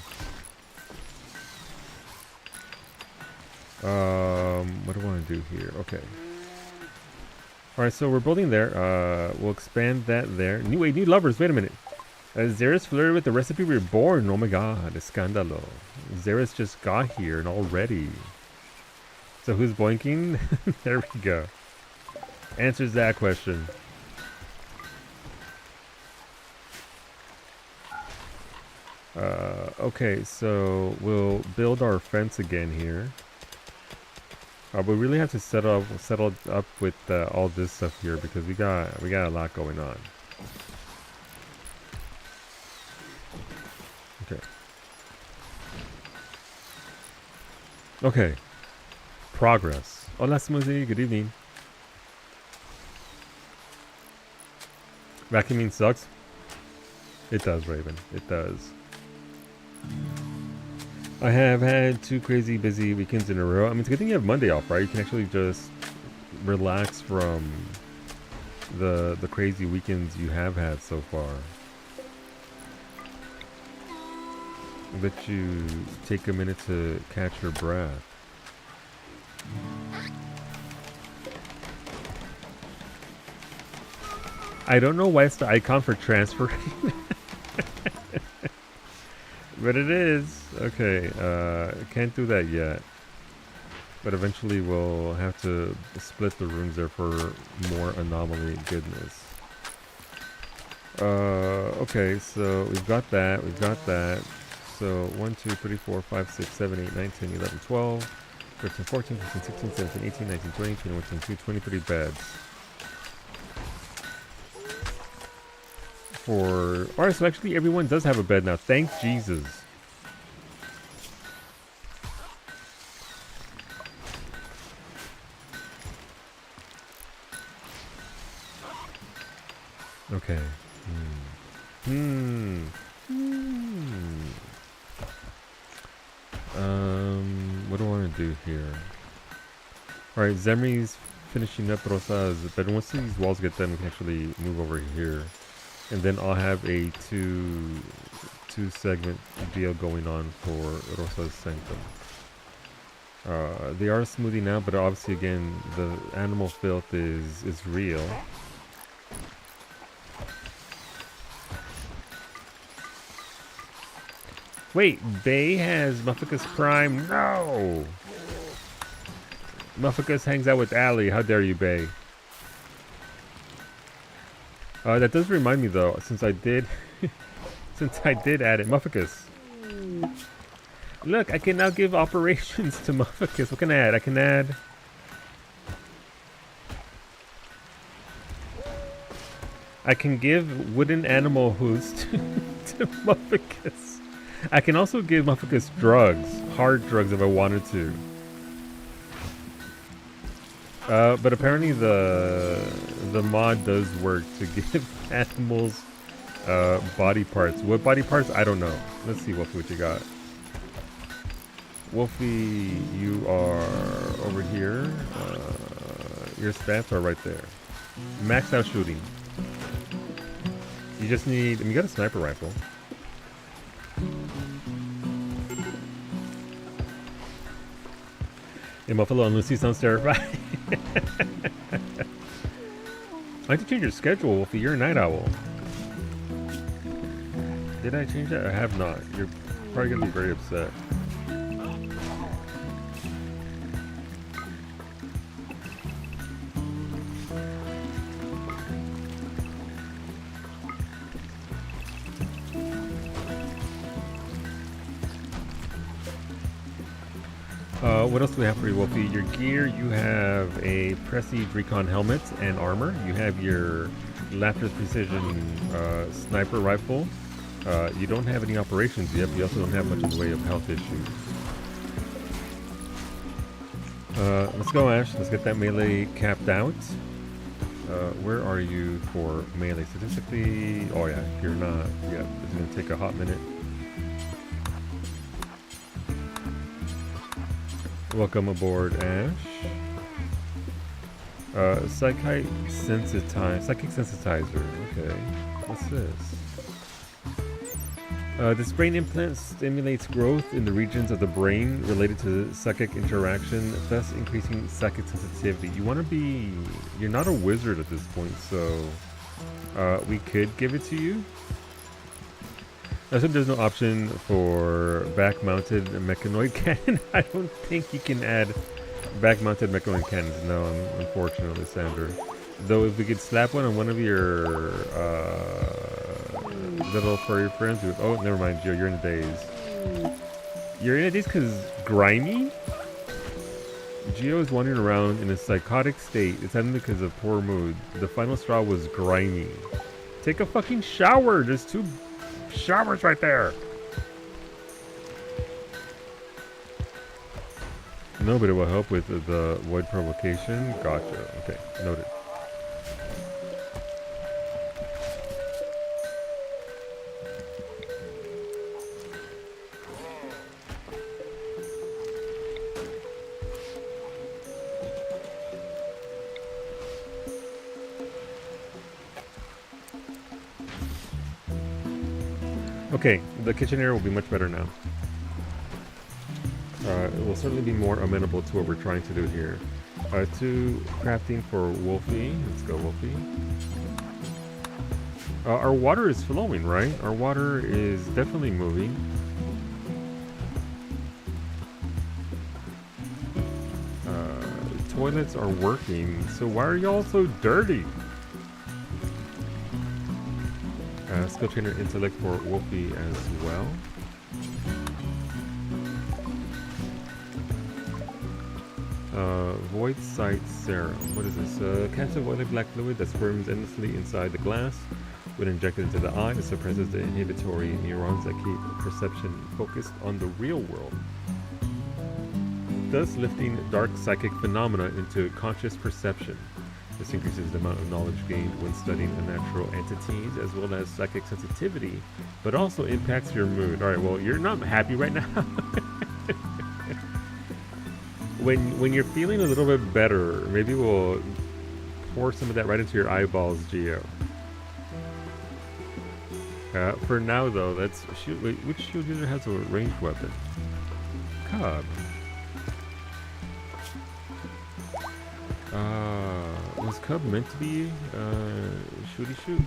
What do I want to do here? Okay. Alright, so we're building there. We'll expand that there. New lovers, wait a minute. Xeris flirted with the recipe reborn. Oh my god, escandalo. Xeris just got here and already. So who's boinking? There we go. Answers that question. Okay, so we'll build our fence again here. We really have to settle up with all this stuff here because we got a lot going on. Okay. Progress. Hola Smoothie, good evening. Vacuuming sucks. It does, Raven. It does. I have had 2 crazy busy weekends in a row. I mean, it's a good thing you have Monday off, right? You can actually just relax from the crazy weekends you have had so far. Let you take a minute to catch your breath. I don't know why it's the icon for transferring. But it is. Okay, can't do that yet. But eventually we'll have to split the rooms there for more anomaly goodness. Okay, so we've got that, So 1, 2, 3, 4, 5, 6, 7, 8, 9, 10, 11, 12, 13, 14, 15, 16, 17, 18, 19, 20, 21, 22, 23 beds. Alright, so actually everyone does have a bed now. Thank Jesus. Okay. What do I want to do here? Alright, Zemri's finishing up Rosa's, but once these walls get done, we can actually move over here. And then I'll have a two segment deal going on for Rosa's Sanctum. They are smoothing out, but obviously again, the animal filth is real. Wait, Bay has Mufficus Prime? No! Mufficus hangs out with Allie. How dare you, Bay? That does remind me though, since I did add it, Mufficus. Look, I can now give operations to Mufficus. What can I add? I can add... I can give wooden animal hooves to Mufficus. I can also give Mufficus drugs, hard drugs if I wanted to. But apparently the mod does work to give animals body parts. What body parts? I don't know. Let's see, Wolfie, what you got. Wolfie, you are over here. Your stats are right there. Maxed out shooting. You just need... I mean, you got a sniper rifle. And Buffalo and Lucy sounds terrified. I have to change your schedule, Wolfie. You're a night owl. Did I change that? I have not. You're probably going to be very upset. What else do we have for you, Wolfie? Your gear, you have a Prestige Recon helmet and armor. You have your Lapis Precision sniper rifle. You don't have any operations yet, but you also don't have much in the way of health issues. Let's go, Ash. Let's get that melee capped out. Where are you for melee? Statistically, oh yeah, you're not. Yeah, it's going to take a hot minute. Welcome aboard, Ash. Psychic sensitizer. Okay. What's this? This brain implant stimulates growth in the regions of the brain related to psychic interaction, thus increasing psychic sensitivity. You want to be... You're not a wizard at this point, so... we could give it to you. I said there's no option for back-mounted mechanoid cannon. I don't think you can add back-mounted mechanoid cannons. No, unfortunately, Sandra. Though if we could slap one on one of your little furry friends, oh, never mind, Gio, you're in a daze. You're in a daze because grimy? Gio is wandering around in a psychotic state. It's happening because of poor mood. The final straw was grimy. Take a fucking shower. There's 2 showers right there. No, but it will help with the void provocation. Gotcha. Okay, noted. Okay, the kitchen area will be much better now. It will certainly be more amenable to what we're trying to do here. 2 crafting for Wolfie. Let's go, Wolfie. Our water is flowing, right? Our water is definitely moving. Toilets are working, so why are y'all so dirty? Skill trainer intellect for Wolfie as well. Void sight serum. What is this? Cast a violet black fluid that squirms endlessly inside the glass. When injected into the eye, it suppresses the inhibitory neurons that keep perception focused on the real world, thus lifting dark psychic phenomena into conscious perception. This increases the amount of knowledge gained when studying unnatural entities, as well as psychic sensitivity, but also impacts your mood. Alright, well, you're not happy right now. When you're feeling a little bit better, maybe we'll pour some of that right into your eyeballs, Geo. For now, though, let's shoot. Wait, which shield user has a ranged weapon? Cub. Was Cub meant to be shooty shoot?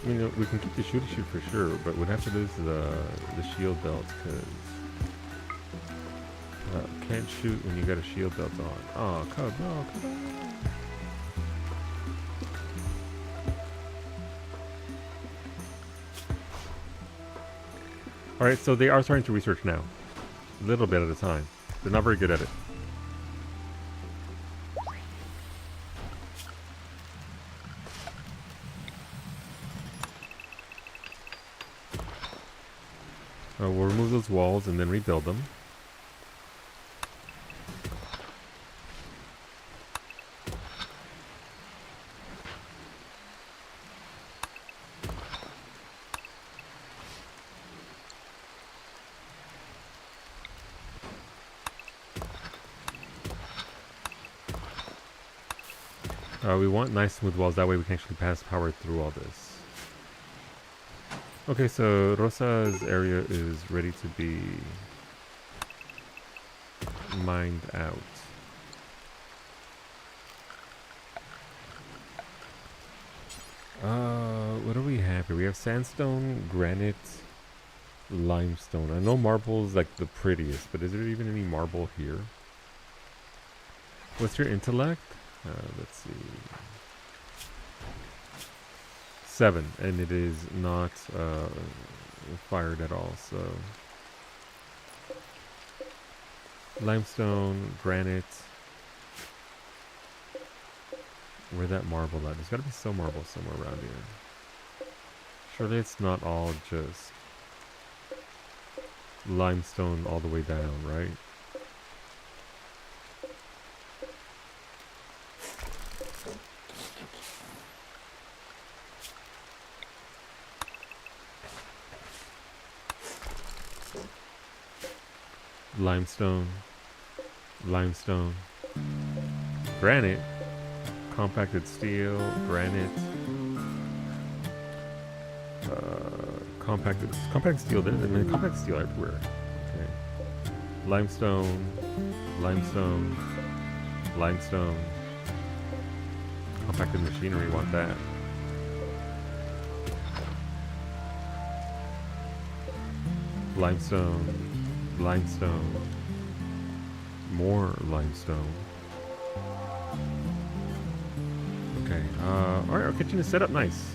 I mean, we can keep the shooty shoot for sure, but we'd have to lose the shield belt because can't shoot when you got a shield belt on. Oh, Cub, no, come on. Alright, so they are starting to research now. A little bit at a time. They're not very good at it. We'll remove those walls and then rebuild them. We want nice smooth walls, that way we can actually pass power through all this. Okay, so Rosa's area is ready to be mined out. What do we have here? We have sandstone, granite, limestone. I know marble's like the prettiest, but is there even any marble here? What's your intellect? Let's see. 7, and it is not fired at all, so limestone, granite. Where'd that marble at? There's gotta be some marble somewhere around here. Surely it's not all just limestone all the way down, right? Limestone, limestone, granite, compacted steel, granite, compacted steel. I mean, compacted steel everywhere. Okay, limestone, limestone, limestone, compacted machinery. Want that? Limestone. Limestone, more limestone. Okay, alright, our kitchen is set up nice.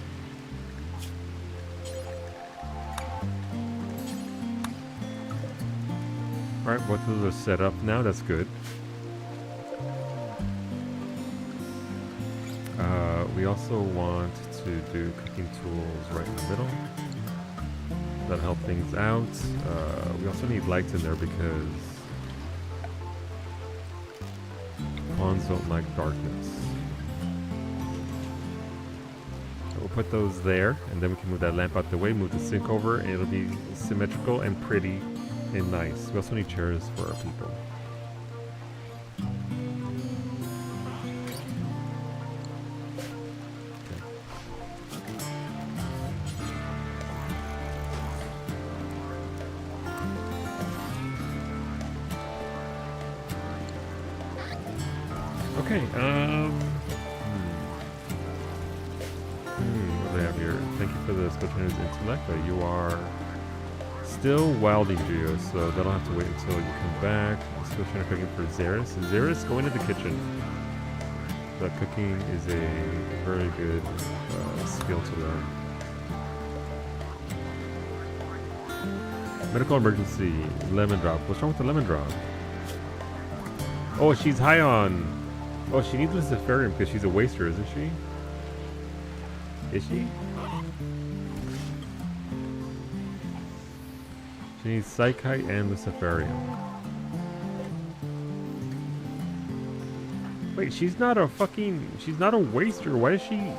Alright, both of those are set up now, that's good. We also want to do cooking tools right in the middle. That'll help things out. We also need lights in there because pawns don't like darkness. So we'll put those there, and then we can move that lamp out the way, move the sink over, and it'll be symmetrical and pretty and nice. We also need chairs for our people. Okay, what do they have here? Thank you for the special intellect, but you are still wilding, Geo, so that'll have to wait until you come back. I'm still trying to cooking for Zaris. Zaris, go into the kitchen. But cooking is a very good skill to learn. Medical emergency, lemon drop. What's wrong with the lemon drop? Oh, she's high on... Oh, she needs Luciferium because she's a waster, isn't she? Is she? She needs Psychite and Luciferium. Wait, she's not a fucking... She's not a waster. Why is she... Okay,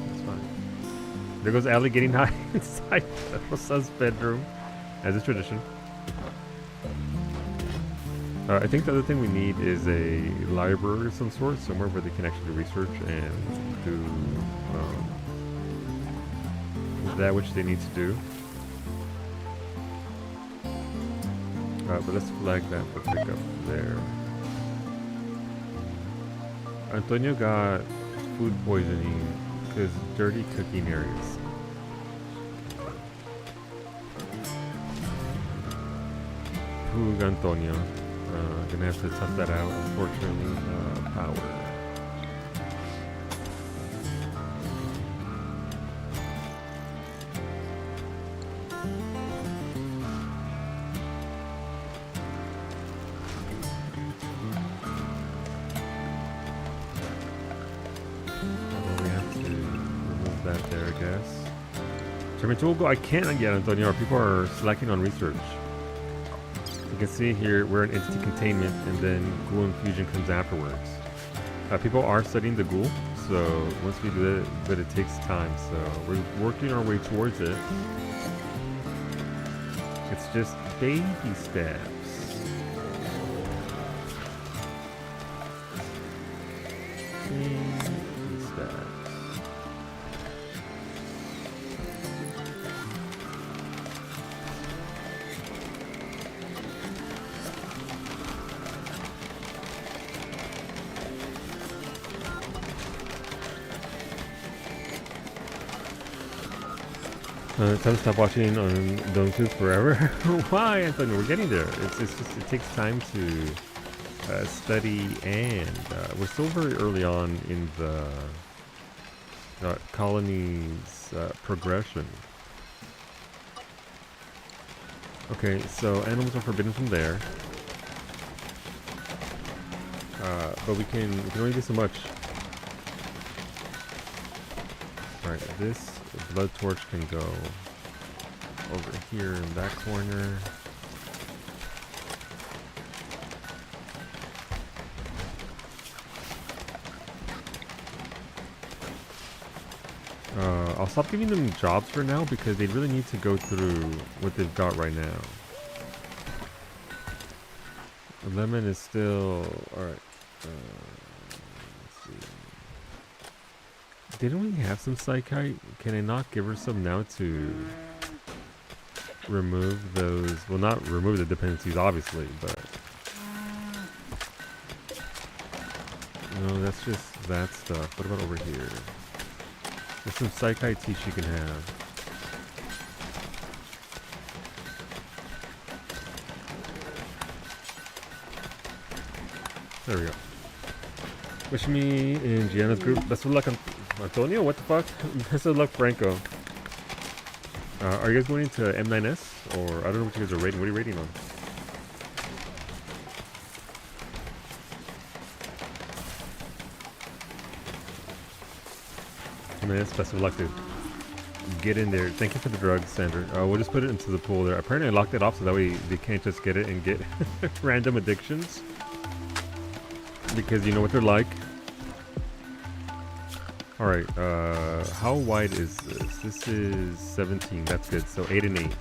that's fine. There goes Allie getting high inside Rosa's bedroom, as is tradition. I think the other thing we need is a library of some sort, somewhere where they can actually research and do that which they need to do. But let's flag that for pickup there. Antonio got food poisoning because dirty cooking areas. Poog Antonio. Gonna have to tough that out, unfortunately. Power. Well, we have to remove that there, I guess. Termitogo, I can't yet, Antonio. People are slacking on research. You can see here we're in entity containment, and then ghoul infusion comes afterwards. People are studying the ghoul, so once we do it, but it takes time, so we're working our way towards it. It's just baby steps. Baby steps. Time to stop watching on Dome Tooth forever. Why, Anthony? We're getting there. It's just it takes time to study, and we're still very early on in the colony's progression. Okay, so animals are forbidden from there, but we can only do so much. All right, this blood torch can go over here in that corner. I'll stop giving them jobs for now because they really need to go through what they've got right now. The lemon is still... Alright. Let's see. Didn't we have some Psychite? Can I not give her some now to remove those? Well, not remove the dependencies, obviously, but... No, that's just that stuff. What about over here? There's some Psychite tea she can have. There we go. Wish me in Gianna's group. Best of luck, Antonio. What the fuck? Best of luck, Franco. Are you guys going into M9S? Or I don't know what you guys are rating. What are you rating on? M9S, best of luck, dude. Get in there. Thank you for the drugs, Sandra. We'll just put it into the pool there. Apparently I locked it off so that way they can't just get it and get random addictions. Because you know what they're like. Alright, how wide is this? This is 17, that's good. So 8 and 8.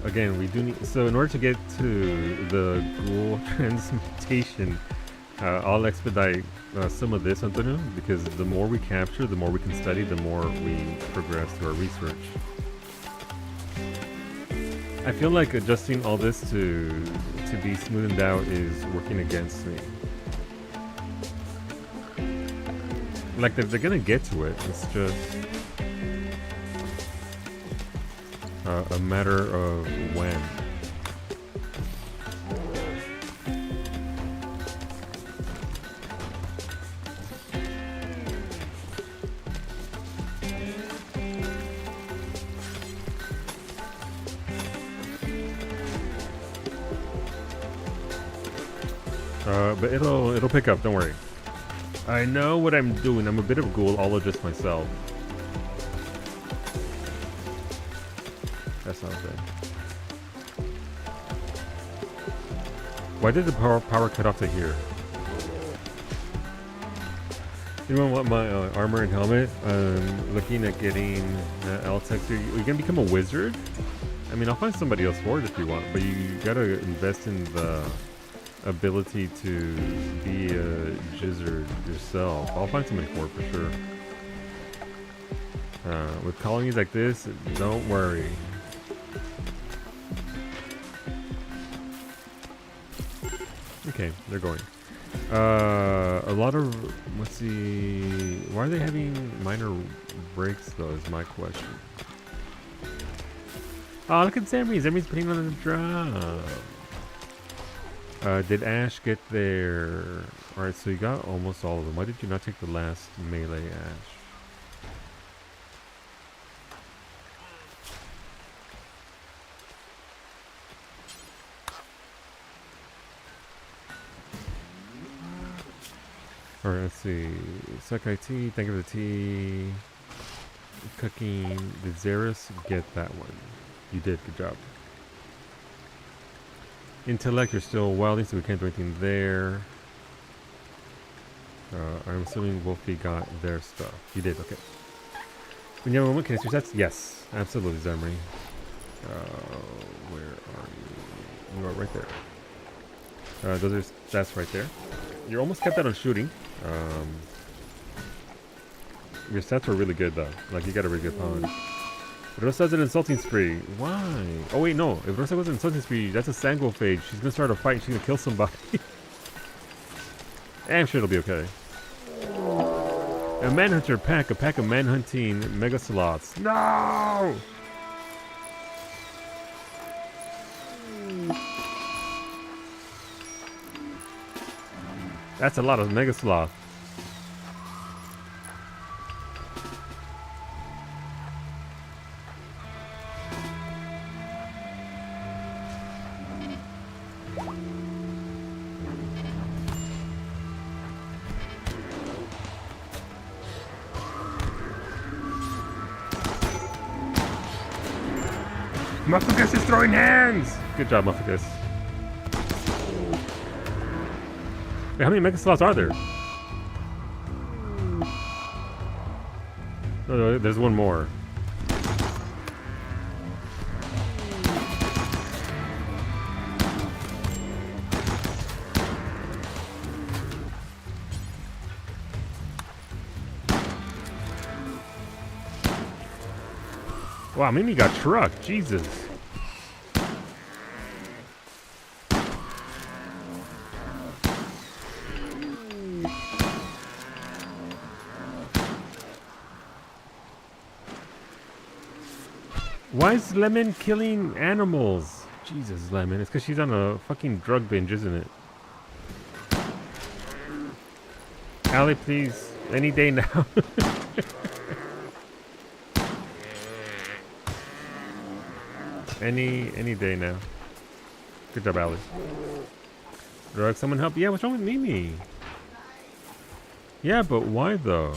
Again, we do need. So in order to get to the ghoul transmutation, I'll expedite some of this, Antonio, because the more we capture, the more we can study, the more we progress through our research. I feel like adjusting all this to be smoothed out is working against me. Like they're gonna get to it. It's just a matter of when. But it'll pick up, don't worry. I know what I'm doing. I'm a bit of a ghoul. I'll adjust myself. That's not bad. Why did the power cut off to here? You know what? My armor and helmet. Looking at getting L-Tex here. You're gonna become a wizard? I mean, I'll find somebody else for it if you want, but you gotta invest in the ability to be a jizzard yourself. I'll find somebody for it for sure. With colonies like this, don't worry. Okay, they're going. A lot of, let's see, why are they having minor breaks though is my question. Oh, look at Zemi. Zemi's putting on the drop. Did Ash get there? Alright, so you got almost all of them. Why did you not take the last melee, Ash? Alright, let's see. Sakai tea, thank you for the tea. Cooking. Did Xeris get that one? You did, good job. Intellect, you're still wilding, so we can't do anything there. I'm assuming Wolfie got their stuff. You did, okay. When you have a moment, can I switch sets? Yes, absolutely, Zemri. Where are you? You are right there. Those are stats right there. You're almost kept out on shooting. Your stats were really good, though. Like, you got a really good pawn. Rosa's an insulting spree. Why? Oh wait, no. If Rosa was an insulting spree, that's a Sangophage. She's gonna start a fight and she's gonna kill somebody. I'm sure it'll be okay. A manhunter pack. A pack of manhunting megasloths. No! That's a lot of megasloth. Muffucus is throwing hands! Good job, Muffucus. Wait, how many megasloths are there? No, there's one more. Wow, Mimi got trucked. Jesus. Why is Lemon killing animals? Jesus, Lemon. It's because she's on a fucking drug binge, isn't it? Allie, please. Any day now. Any day now. Good job, Allie. Drug, someone help? Yeah, what's wrong with Mimi? Yeah, but why though?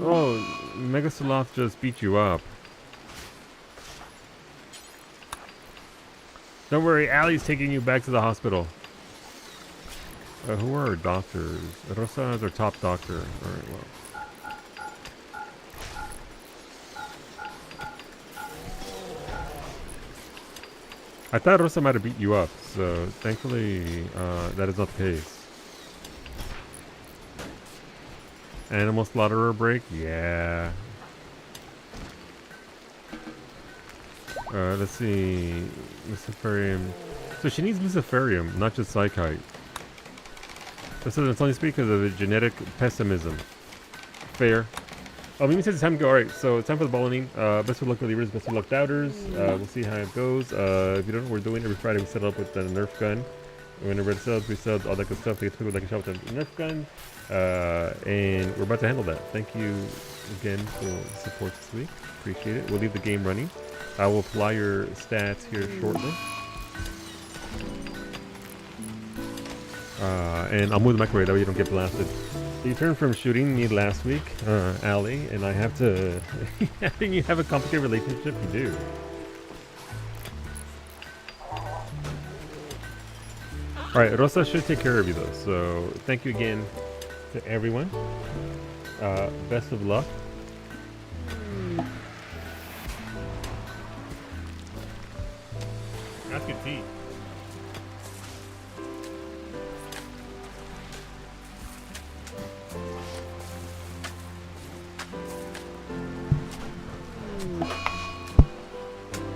Oh, Megasloth just beat you up. Don't worry, Allie's taking you back to the hospital. Who are our doctors? Rosa is our top doctor. Alright, well. I thought Rosa might have beat you up, so thankfully that is not the case. Animal slaughterer break? Yeah. Let's see. Luciferium. So she needs Luciferium, not just Psychite. This is only because of the genetic pessimism. Fair. Oh, Mimi says it's time to go. Alright, so it's time for the bowling. Best of luck, believers. Best of luck, doubters. We'll see how it goes. If you don't know what we're doing, every Friday we set up with the Nerf gun. Whenever it sells, we sell all that good stuff. They get to pick like a shop with the Nerf gun. And we're about to handle that. Thank you again for the support this week. Appreciate it. We'll leave the game running. I will apply your stats here shortly. And I'll move the microwave, that way you don't get blasted. You turned from shooting me last week, Ali, and I have to... I think you have a complicated relationship, you do. Alright, Rosa should take care of you though, so thank you again to everyone. Best of luck. That's good tea.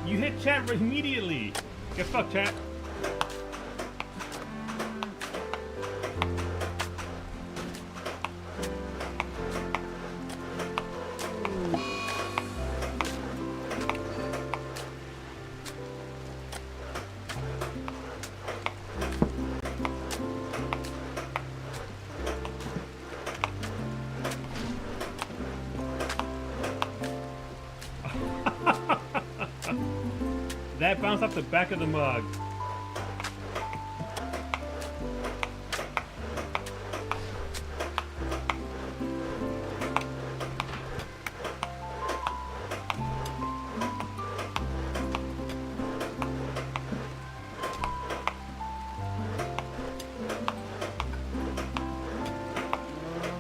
You hit chat immediately. Get fucked, chat. That bounced off the back of the mug.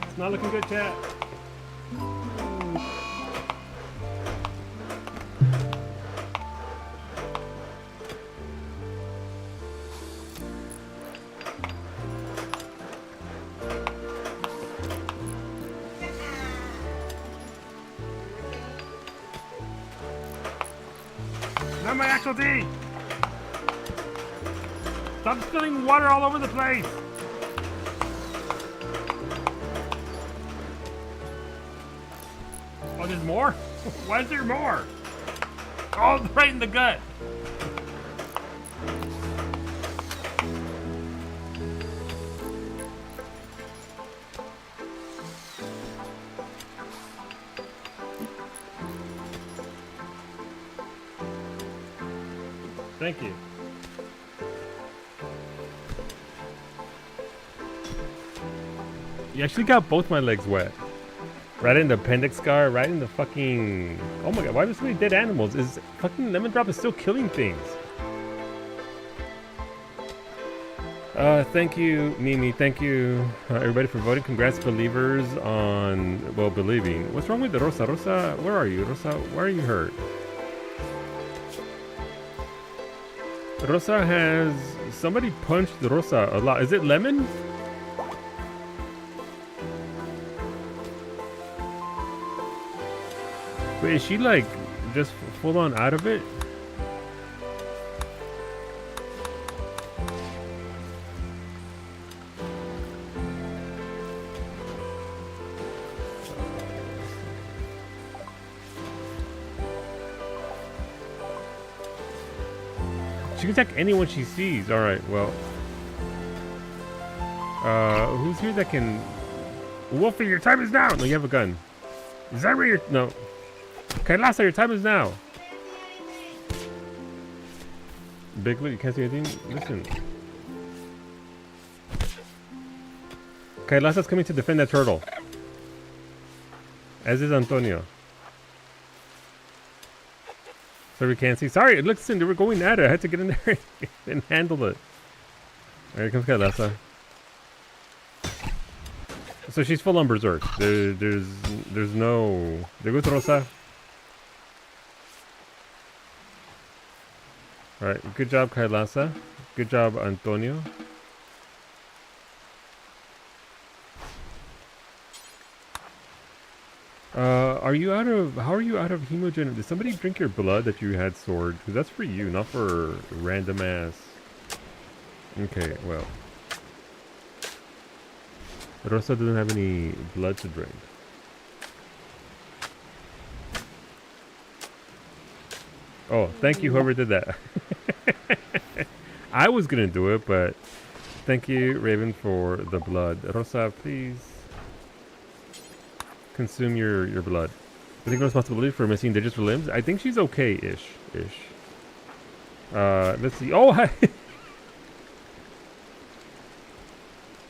It's not looking good, chat. Not my actual tea! Stop spilling water all over the place! Oh, there's more? Why is there more? Oh, it's right in the gut! Thank you. You actually got both my legs wet. Right in the appendix scar, right in the fucking... Oh my god, why are there so many dead animals? Is fucking Lemon Drop is still killing things. Thank you, Mimi. Thank you, everybody, for voting. Congrats, believers, on, well, believing. What's wrong with the Rosa? Rosa, where are you? Rosa, why are you hurt? Rosa has... Somebody punched Rosa a lot. Is it Lemon? Wait, is she like just full on out of it? She can attack anyone she sees. Alright, well. Who's here that can... Wolfie, your time is now! No, you have a gun. Is that where you're... No. Kailasa, your time is now! Biglet, you can't see anything? Listen. Kailasa's coming to defend that turtle. As is Antonio. So we can't see. Sorry, listen, they were going at it. I had to get in there and handle it. Alright, here comes Kailasa. So she's full on berserk. There's no... There goes Rosa. Alright, good job, Kailasa. Good job, Antonio. Are you out of... How are you out of hemogen? Did somebody drink your blood that you had stored? Because that's for you, not for random ass. Okay, well. Rosa doesn't have any blood to drink. Oh, thank you whoever did that. I was gonna do it, but thank you, Raven, for the blood. Rosa, please consume your blood. I think responsibility for missing digits or limbs. I think she's okay-ish. Let's see. Oh, hi.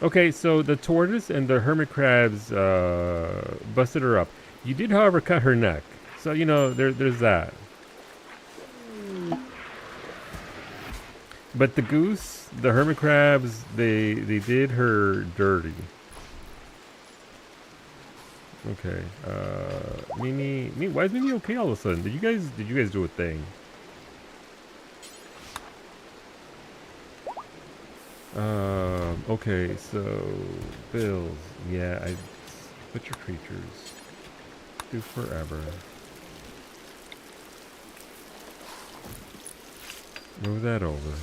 Okay, so the tortoise and the hermit crabs busted her up. You did, however, cut her neck. So, you know, there's that. But the goose, the hermit crabs, they did her dirty. Okay. Mimi, why is Mimi okay all of a sudden? Did you guys do a thing? Okay, so bills. Yeah, butcher creatures do forever. Move that over.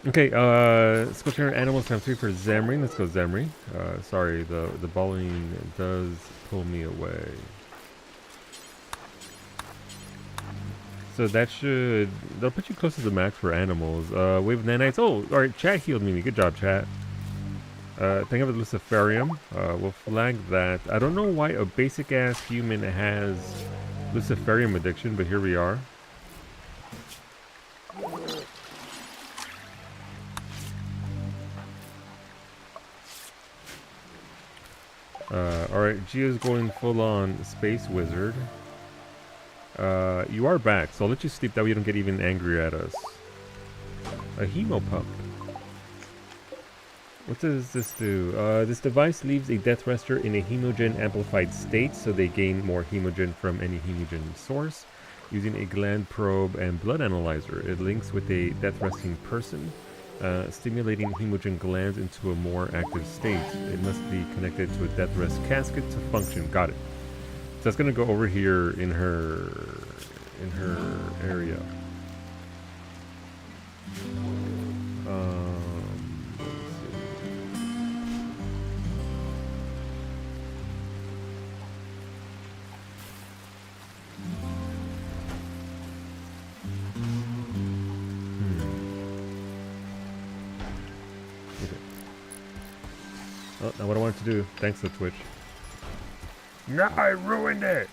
Okay, let's go turn animals times 3 for Zemry. Let's go Zemry. Sorry, the balling does pull me away. So that that'll put you close to the max for animals. Wave of nanites. Oh, alright, chat healed me. Good job, chat. Think of the Luciferium. We'll flag that. I don't know why a basic ass human has Luciferium addiction, but here we are. Alright, Gio's going full on space wizard. You are back, so I'll let you sleep, that way you don't get even angrier at us. A hemo pump. What does this do? This device leaves a death rester in a hemogen amplified state, so they gain more hemogen from any hemogen source. Using a gland probe and blood analyzer, it links with a death resting person, stimulating hemogen glands into a more active state. It must be connected to a death rest casket to function. Got it. So that's gonna go over here in her area. Oh, not what I wanted to do. Thanks to Twitch. No, I ruined it!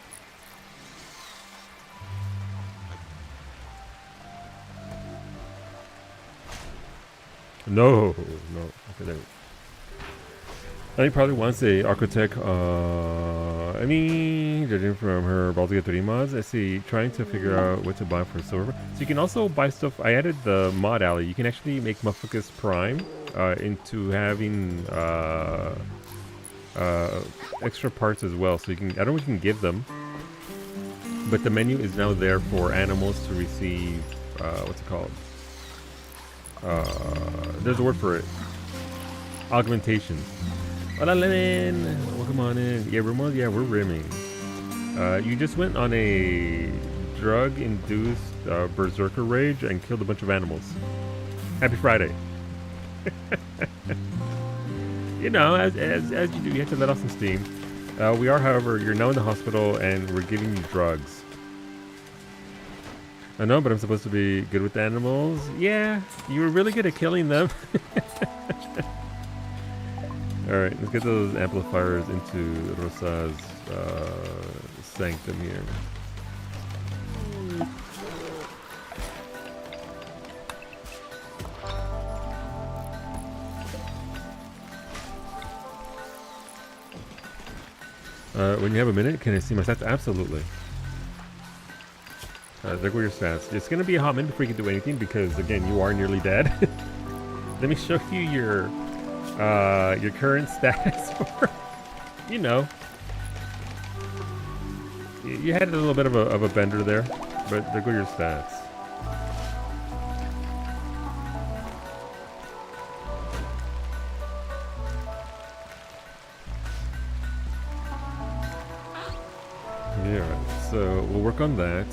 No. Okay, there. I think probably wants a architect. I mean, judging from her Baldur's Gate 3 mods, I see trying to figure out what to buy for silver. So you can also buy stuff. I added the mod alley. You can actually make Mufficus Prime into having extra parts as well. So you can. I don't know if you can give them, but the menu is now there for animals to receive. What's it called? There's a word for it. Augmentation. Hola, Lemon! Welcome on in. Yeah, RimWorld? Yeah, we're rimming. You just went on a drug-induced berserker rage and killed a bunch of animals. Happy Friday. You know, as you do, you have to let off some steam. We are, however, you're now in the hospital and we're giving you drugs. I know, but I'm supposed to be good with animals. Yeah, you were really good at killing them. Alright, let's get those amplifiers into Rosa's sanctum here. When you have a minute, can I see my stats? Absolutely. There go your stats. It's going to be a hot minute before you can do anything because, again, you are nearly dead. Let me show you your current status. You know, you had a little bit of a bender there. But there go your stats. Yeah, so we'll work on that.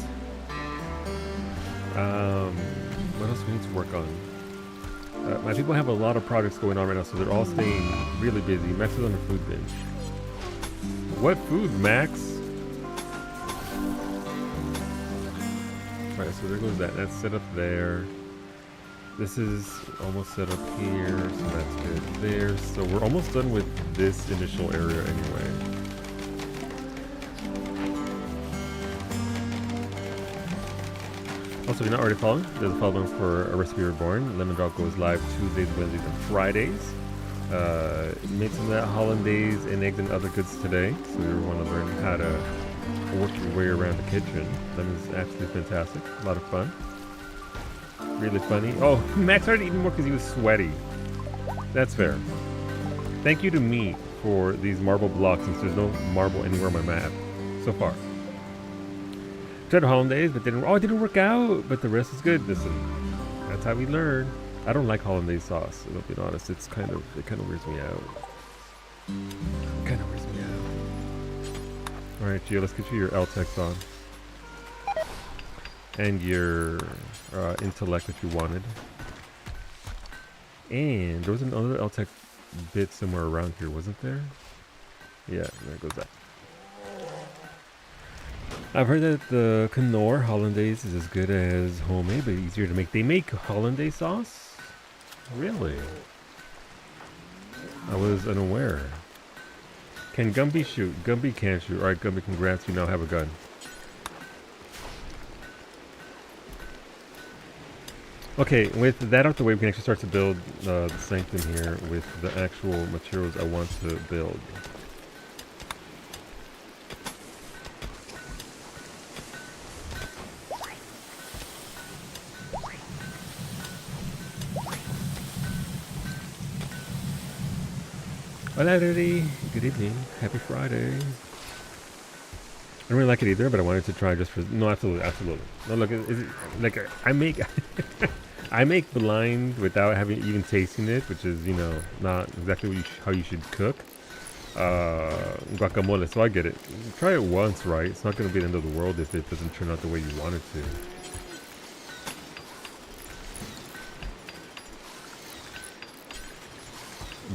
What else we need to work on? My people have a lot of projects going on right now, so they're all staying really busy. Max is on a food binge. What food, Max? Alright, so there goes that. That's set up there. This is almost set up here, so that's good there. So we're almost done with this initial area anyway. Also, if you're not already following, there's a follow for A Recipe Reborn. Lemon Drop goes live Tuesdays, Wednesdays, and Fridays. Made some of that hollandaise and eggs and other goods today. So you want to learn how to work your way around the kitchen. Lemon's absolutely fantastic. A lot of fun. Really funny. Oh, Max started eating more because he was sweaty. That's fair. Thank you to me for these marble blocks, since there's no marble anywhere on my map so far. Tried hollandaise, but it didn't work out. But the rest is good. Listen, that's how we learn. I don't like hollandaise sauce. I'll be honest. It kind of weirds me out. All right, Gio, let's get you your LTEX on, and your intellect if you wanted. And there was another LTEC bit somewhere around here, wasn't there? Yeah, there goes that. I've heard that the Knorr hollandaise is as good as homemade, but easier to make. They make hollandaise sauce? Really? I was unaware. Can Gumby shoot? Gumby can't shoot. Alright, Gumby, congrats, you now have a gun. Okay, with that out the way, we can actually start to build the sanctum here with the actual materials I want to build. Hola, Rudy. Good evening. Happy Friday. I don't really like it either, but I wanted to try just for... No, absolutely, absolutely. No, look, is it, like, I make... I make blind without having even tasting it, which is, you know, not exactly what how you should cook. Guacamole, so I get it. Try it once, right? It's not going to be the end of the world if it doesn't turn out the way you want it to.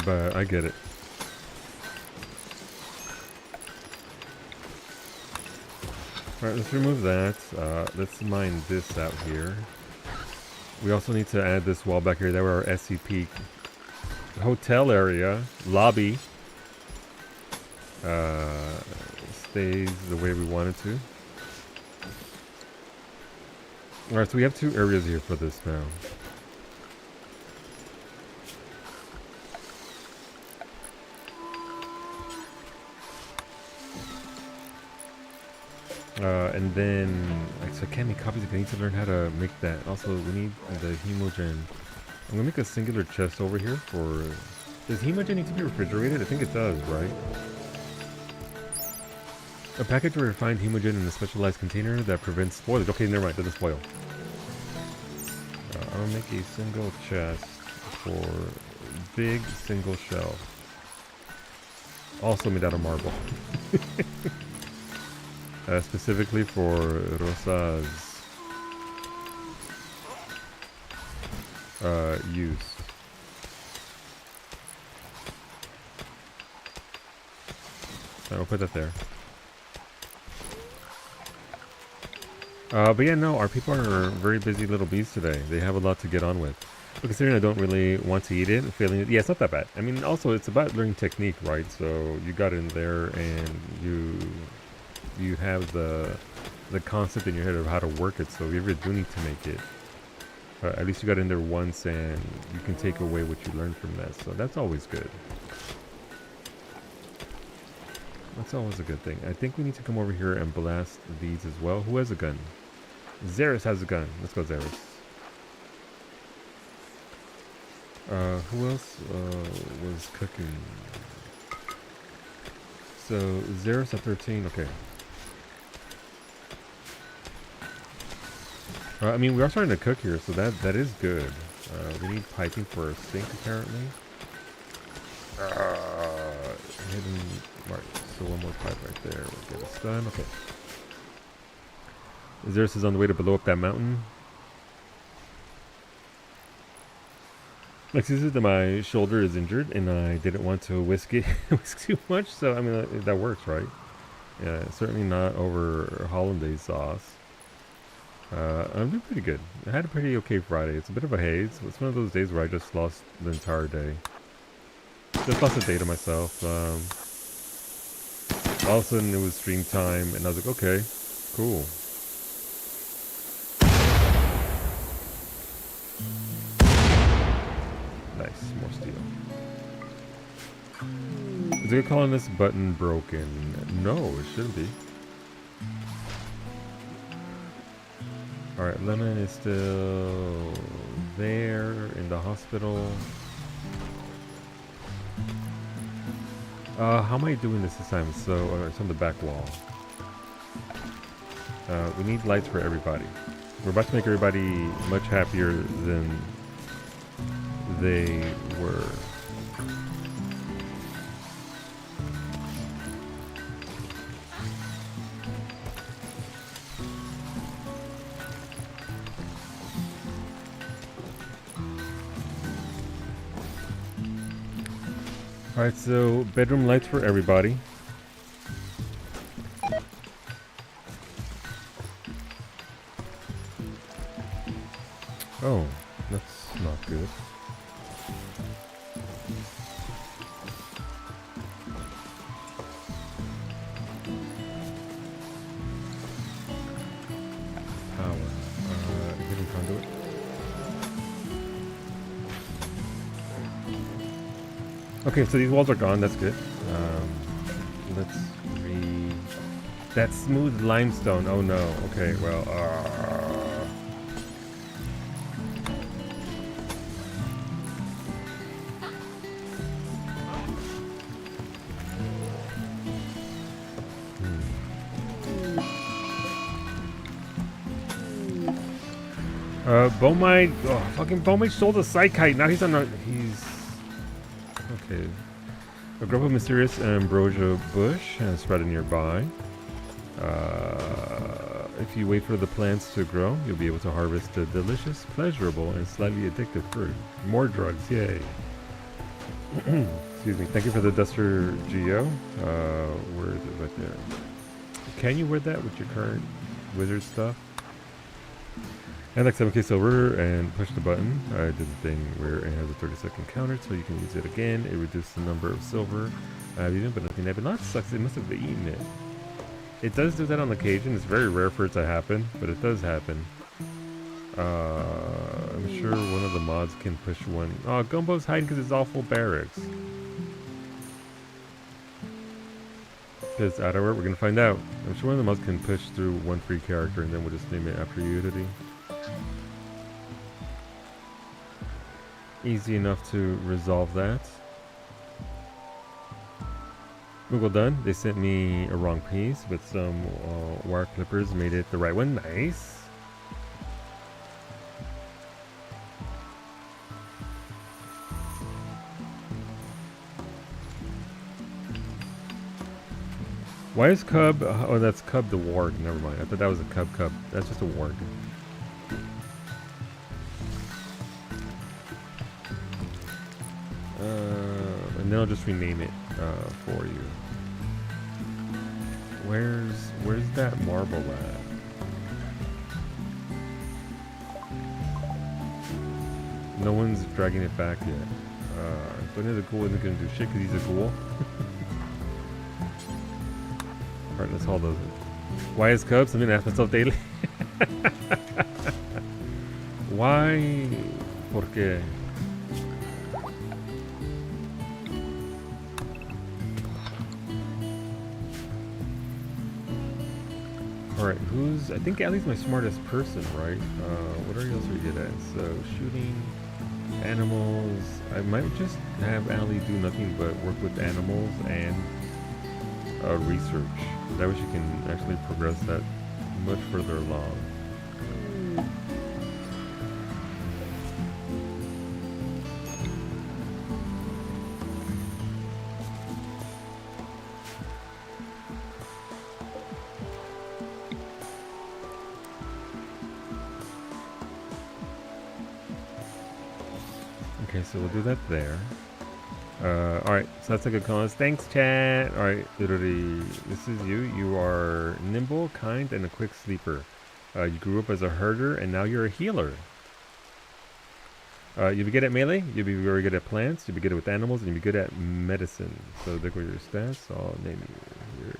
But I get it. Alright, let's remove that. Let's mine this out here. We also need to add this wall back here. That were our SCP hotel area, lobby. Stays the way we want it to. Alright, so we have two areas here for this now. And then, so I can't make copies if I need to learn how to make that. Also, we need the hemogen. I'm gonna make a singular chest over here for... Does hemogen need to be refrigerated? I think it does, right? A package of refined hemogen in a specialized container that prevents spoilage. Okay, never mind, doesn't spoil. I'll make a single chest for big single shell. Also made out of marble. Specifically for Rosa's use. I'll put that there. But yeah, no, our people are very busy little bees today. They have a lot to get on with. But considering I don't really want to eat it, failing it, yeah, it's not that bad. I mean, also, it's about learning technique, right? So you got in there and you have the concept in your head of how to work it, so if you ever do need to make it, at least you got in there once and you can take away what you learned from that, so that's always good. That's always a good thing. I think we need to come over here and blast these as well. Who has a gun? Xeris has a gun. Let's go, Xeris. Who else was cooking? So Xeris at 13, okay. I mean, we are starting to cook here, so that is good. We need piping for a sink, apparently. Hidden. Right, so one more pipe right there. We'll get us done. Okay. Xerxes is on the way to blow up that mountain. Like, this my shoulder is injured, and I didn't want to whisk too much. So I mean, that works, right? Yeah, certainly not over hollandaise sauce. I'm doing pretty good. I had a pretty okay Friday. It's a bit of a haze. It's one of those days where I just lost the entire day. Just lost a day to myself. All of a sudden it was stream time, and I was like, okay, cool. Nice, more steel. Is it calling this button broken? No, it shouldn't be. Alright, Lemon is still there in the hospital. How am I doing this time? So, it's on the back wall. We need lights for everybody. We're about to make everybody much happier than they were. Alright, so bedroom lights for everybody. Oh, that's not good. Power. Hidden conduit. Okay, so these walls are gone. That's good. Let's read that smooth limestone. Oh no. Okay, well. Bomite. Oh, fucking Bomite stole the Psychite. Now he's on a. He's. Okay. A grove of mysterious ambrosia bush spread nearby. If you wait for the plants to grow, you'll be able to harvest a delicious, pleasurable, and slightly addictive fruit. More drugs, yay. Excuse me. Thank you for the Duster Geo. Where is it? Right there. Can you wear that with your current wizard stuff? And like 7k silver and push the button. I did the thing where it has a 30-second counter so you can use it again. It reduced the number of silver I've eaten, but nothing happened. That sucks. It must have eaten it. It does do that on occasion. It's very rare for it to happen, but it does happen. I'm sure one of the mods can push one. Oh, Gumbo's hiding because it's awful barracks. Because Outerwear, we're going to find out. I'm sure one of the mods can push through one free character and then we'll just name it after Unity. Easy enough to resolve that. Google done. They sent me a wrong piece, but some wire clippers made it the right one. Nice. Why is Cub? Oh, that's Cub the warg. Never mind. I thought that was a Cub. That's just a warg. And then I'll just rename it for you. Where's that marble at? No one's dragging it back yet. Antonio the Ghoul isn't gonna do shit because he's a ghoul. Alright, let's haul those in. Why is Cubs? I'm gonna ask myself daily. Why? ¿Por qué? Alright, I think Allie's my smartest person, right? What else are you good at? So, shooting, animals. I might just have Allie do nothing but work with animals and research. That way she can actually progress that much further along. Okay, so we'll do that there. Alright, so that's a good cause. Thanks, chat. Alright, literally, this is you. You are nimble, kind, and a quick sleeper. You grew up as a herder, and now you're a healer. You'll be good at melee, you'll be very good at plants, you'll be good with animals, and you'll be good at medicine. So look at your stats. I'll name you here.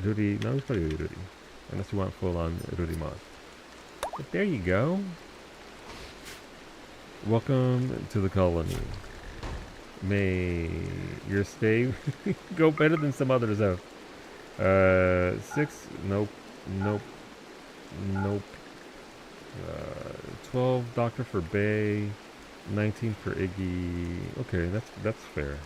Rudy. No, it's probably Rudy. Unless you want full-on Rudy mod. But there you go. Welcome to the colony. May your stay go better than some others have. 6, nope, nope, nope. 12 Doctor for Bay, 19 for Iggy. Okay, that's fair.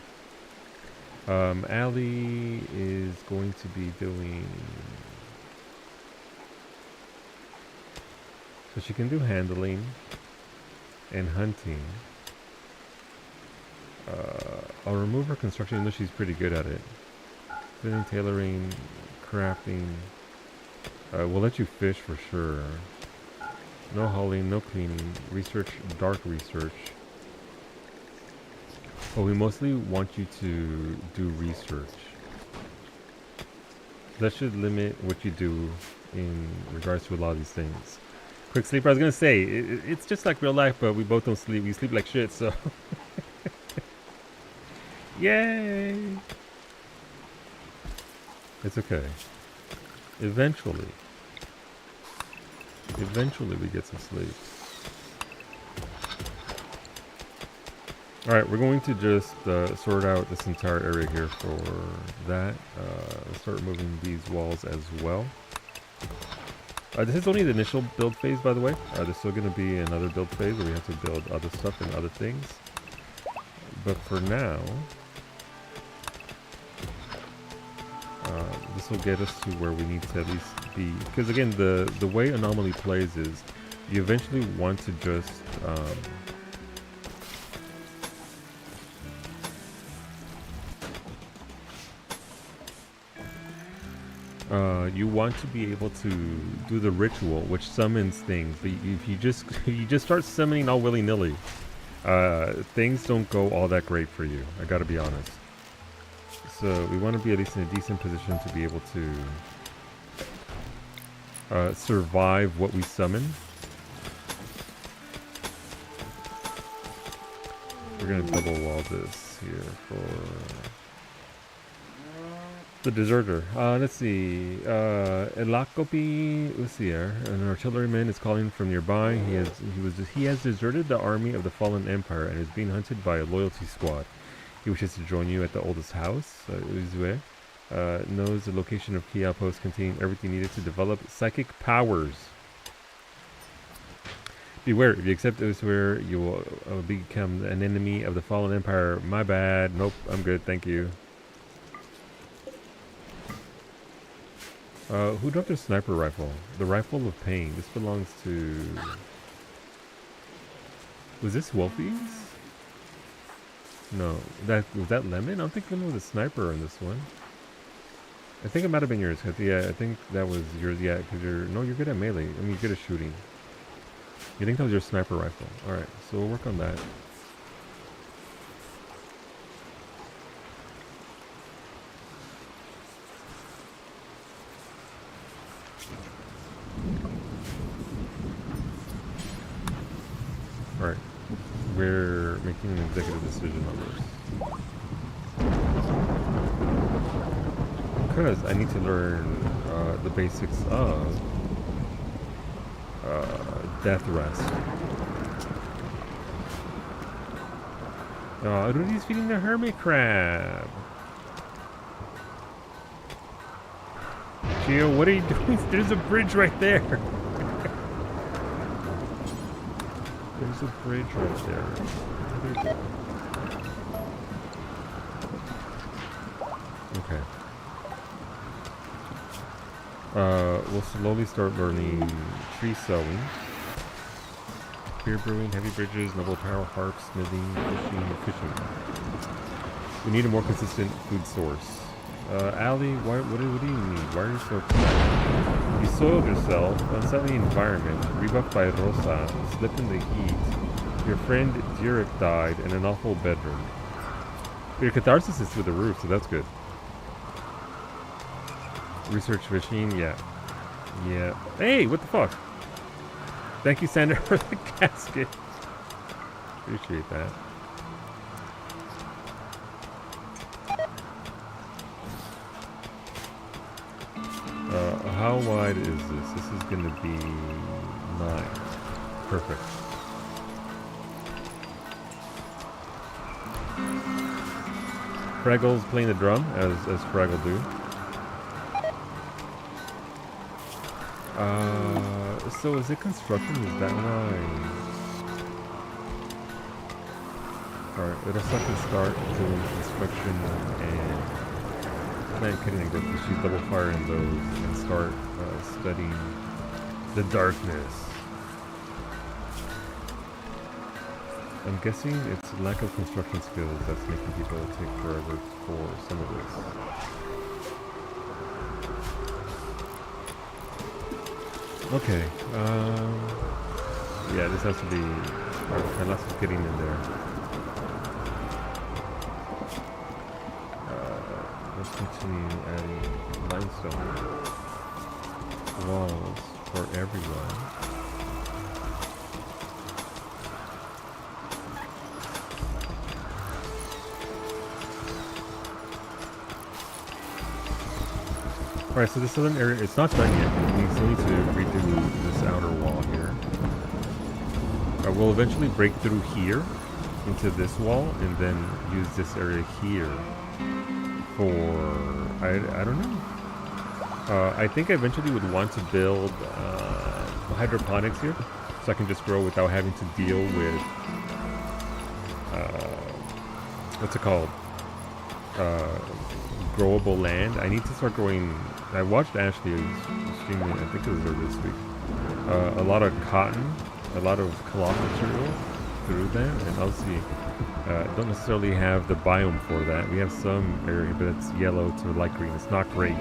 Allie is going to be doing. So she can do handling and hunting. I'll remove her construction, even though she's pretty good at it. Fitting, tailoring, crafting. We'll let you fish for sure. No hauling, no cleaning. Research, dark research. But we mostly want you to do research. That should limit what you do in regards to a lot of these things. Quick sleeper, I was gonna say, it's just like real life, but we both don't sleep. We sleep like shit, so. Yay! It's okay. Eventually we get some sleep. Alright, we're going to just sort out this entire area here for that. Start removing these walls as well. This is only the initial build phase, by the way. There's still going to be another build phase where we have to build other stuff and other things. But for now, this will get us to where we need to at least be. Because again, the way Anomaly plays is you eventually want to just you want to be able to do the ritual, which summons things. But if you just start summoning all willy-nilly, things don't go all that great for you. I gotta be honest. So we want to be at least in a decent position to be able to survive what we summon. We're gonna double wall this here for the deserter. Let's see. Elakopi Usier, an artilleryman, is calling from nearby. He has deserted the army of the fallen empire and is being hunted by a loyalty squad. He wishes to join you at the oldest house, Uzue. Knows the location of key outposts containing everything needed to develop psychic powers. Beware, if you accept Uzue, you will become an enemy of the fallen empire. My bad. Nope, I'm good, thank you. Who dropped a sniper rifle? The Rifle of Pain. This belongs to... Was this Wolfie's? No. Was that Lemon? I don't think Lemon was a sniper in this one. I think it might have been yours. Yeah, I think that was yours. Yeah, because you're good at melee. I mean, you're good at shooting. You think that was your sniper rifle. Alright, so we'll work on that. Alright, we're making an executive decision on this. Because I need to learn the basics of death rest. Oh, Rudy's feeding the hermit crab. Gio, what are you doing? There's a bridge right there. There's a bridge right there. Okay. We'll slowly start learning tree sewing, beer brewing, heavy bridges, noble power, harp, smithing, fishing. We need a more consistent food source. Allie, what do you need? Why are you so upset? You soiled yourself, unsettling environment, rebuffed by Rosa, slipped in the heat. Your friend Jurek died in an awful bedroom. Your catharsis is through the roof, so that's good. Research machine, yeah. Yeah. Hey, what the fuck? Thank you, Sander, for the casket. Appreciate that. How wide is this? This is going to be 9. Perfect. Fraggle's playing the drum, as Fraggle do. So is it construction? Is that why? Alright, let us fucking start doing construction and plant kidding and go push double fire in those and start studying the darkness. I'm guessing it's lack of construction skills that's making people take forever for some of this. Okay, yeah, this has to be, and lots of getting in there. Let's continue adding limestone walls for everyone. Alright, so the southern area, it's not done yet. We still need to redo this outer wall here. We'll eventually break through here into this wall and then use this area here for, I don't know. I think I eventually would want to build hydroponics here so I can just grow without having to deal with, what's it called? Growable land. I need to start growing. I watched Ashley streaming, I think it was earlier this week, a lot of cotton, a lot of cloth material through that, and obviously don't necessarily have the biome for that. We have some area, but it's yellow to light green. It's not great.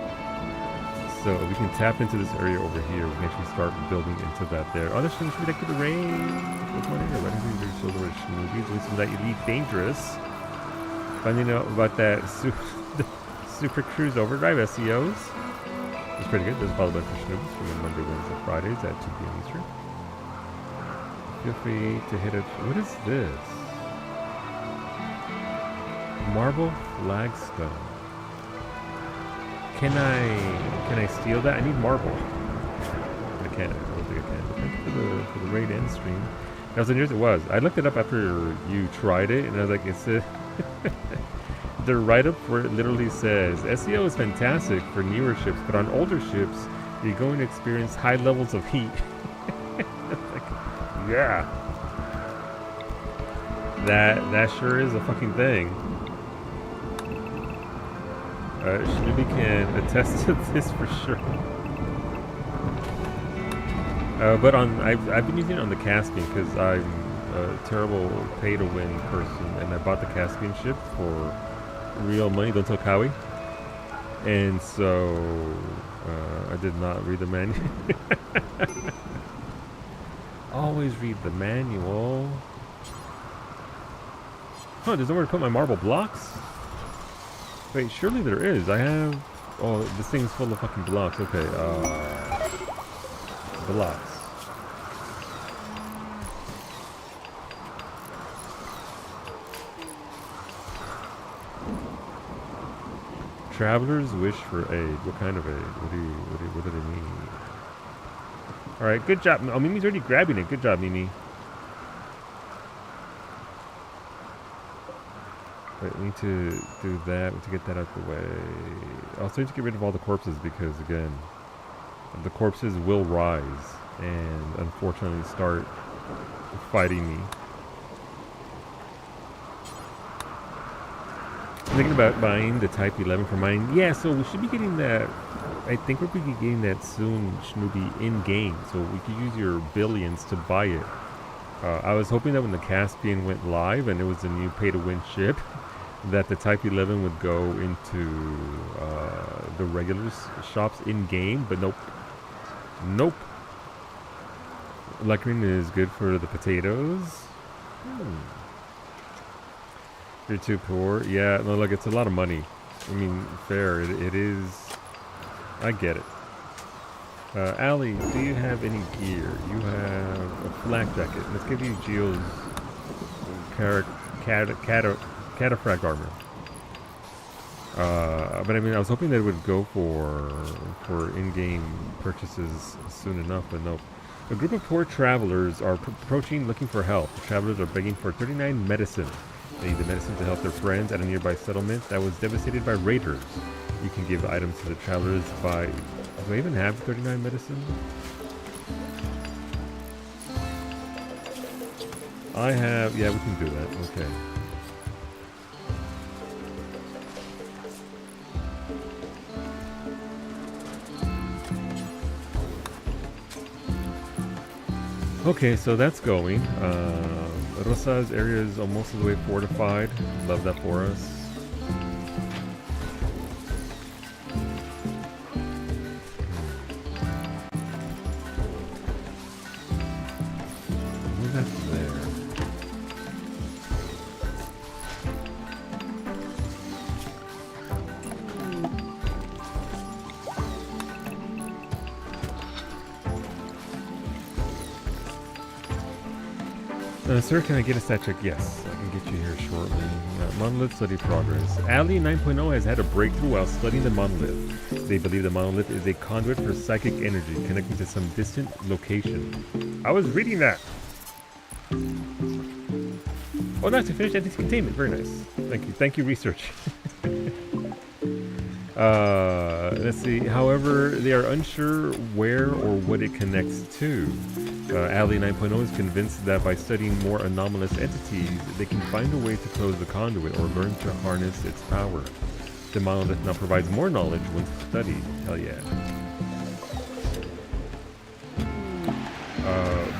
So we can tap into this area over here. We can actually start building into that there. Oh, there's some ridiculous rain. Good morning, everybody. There's so much movies. Doing some of that Elite Dangerous. Finding out about that Super Cruise Overdrive SEOs. It's pretty good. There's a bunch of snoops from Monday, Wednesday, Fridays at 2 p.m. Eastern. Feel free to hit it. What is this? Marble flagstone. Can I steal that? I need marble. I can't. I don't think I can. But thank you for the raid end stream. That was the news. It was. I looked it up after you tried it, and I was like, it's a the write-up where it literally says SEO is fantastic for newer ships, but on older ships you're going to experience high levels of heat. Like, yeah, that sure is a fucking thing. Shinobi can attest to this for sure. But I've been using it on the Caspian because I'm a terrible pay-to-win person, and I bought the Caspian ship for real money, don't tell Kawi. And so I did not read the manual. Always read the manual. Huh, there's nowhere to put my marble blocks? Wait, surely there is. I have... Oh, this thing's full of fucking blocks. Okay, blocks. Travelers wish for aid. What kind of aid? What do they mean? Alright, good job. Oh, Mimi's already grabbing it. Good job, Mimi. Wait, we need to do that. We need to get that out of the way. Also need to get rid of all the corpses because, again, the corpses will rise and unfortunately start fighting me. Thinking about buying the Type 11 for mine. Yeah, so we should be getting that. I think we'll be getting that soon, Shnoopy, in game. So we could use your billions to buy it. I was hoping that when the Caspian went live and it was a new pay-to-win ship, that the Type 11 would go into the regular shops in game, but nope. Nope. Light green is good for the potatoes. You're too poor? Yeah, no, look, it's a lot of money. I mean, fair, it is. I get it. Allie, do you have any gear? You have a flak jacket. Let's give you Geo's cataphract armor. But I mean, I was hoping that it would go for in-game purchases soon enough, but nope. A group of poor travelers are approaching looking for help. The travelers are begging for 39 medicine. They need the medicine to help their friends at a nearby settlement that was devastated by raiders. You can give items to the travelers by... Do I even have 39 medicine? I have... Yeah, we can do that. Okay. Okay, so that's going. Rosa's area is almost all the way fortified. Love that for us. What's that there? Sir, can I get a stat check? Yes, I can get you here shortly. Monolith study progress. Ali 9.0 has had a breakthrough while studying the monolith. They believe the monolith is a conduit for psychic energy connecting to some distant location. I was reading that. Oh, nice, to finish anti-containment. Very nice. Thank you. Thank you, research. Let's see. However, they are unsure where or what it connects to. Ali 9.0 is convinced that by studying more anomalous entities, they can find a way to close the conduit or learn to harness its power. The monolith now provides more knowledge once studied. Hell yeah.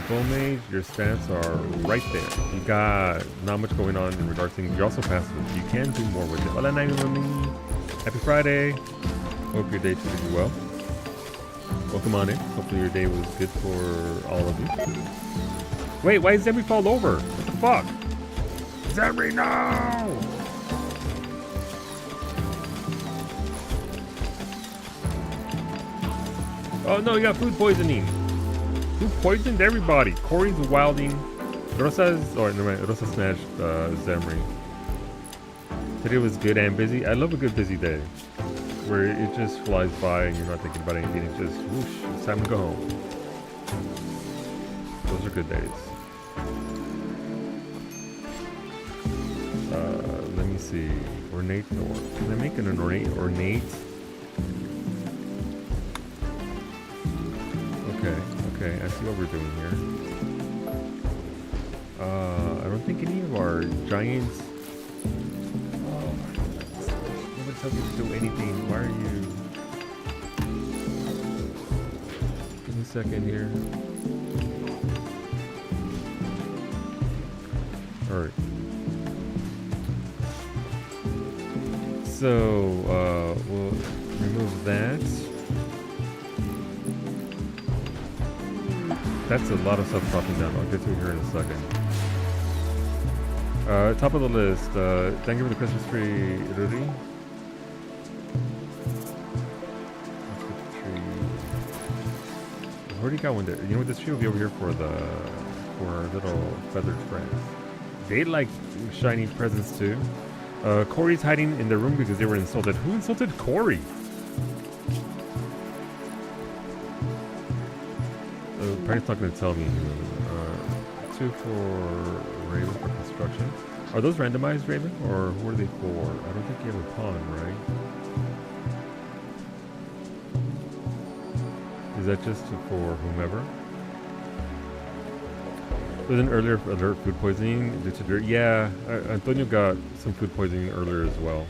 Bowmage, your stats are right there. You got not much going on in regards to things. You're also passive. You can do more with it. Hola, Naomi. Happy Friday. Hope your day treated you well. Welcome on in. Hopefully your day was good for all of you. Wait, why did Zebri fall over? What the fuck? Zebri, no! Oh no, you got food poisoning. Who poisoned everybody? Corey's wilding. Rosa's, or never mind, Rosa snatched Zemri. Today was good and busy. I love a good busy day. Where it just flies by and you're not thinking about anything. It's just, whoosh, it's time to go home. Those are good days. Let me see. Ornate door. Can I make an ornate? Okay, I see what we're doing here. I don't think any of our giants... Nobody tells me to do anything. Why are you... Give me a second here. Alright. So, we'll remove that. That's a lot of stuff dropping down. I'll get to it here in a second. Top of the list. Thank you for the Christmas tree, Ruri. I've already got one there. You know what? This tree will be over here for our little feathered friends. They like shiny presents too. Corey's hiding in the room because they were insulted. Who insulted Corey? Parents not going to tell me. 2 for Raven for construction. Are those randomized, Raven, or who are they for? I don't think you have a pawn, right? Is that just for whomever? There's an earlier alert food poisoning due to dirt. Yeah, Antonio got some food poisoning earlier as well.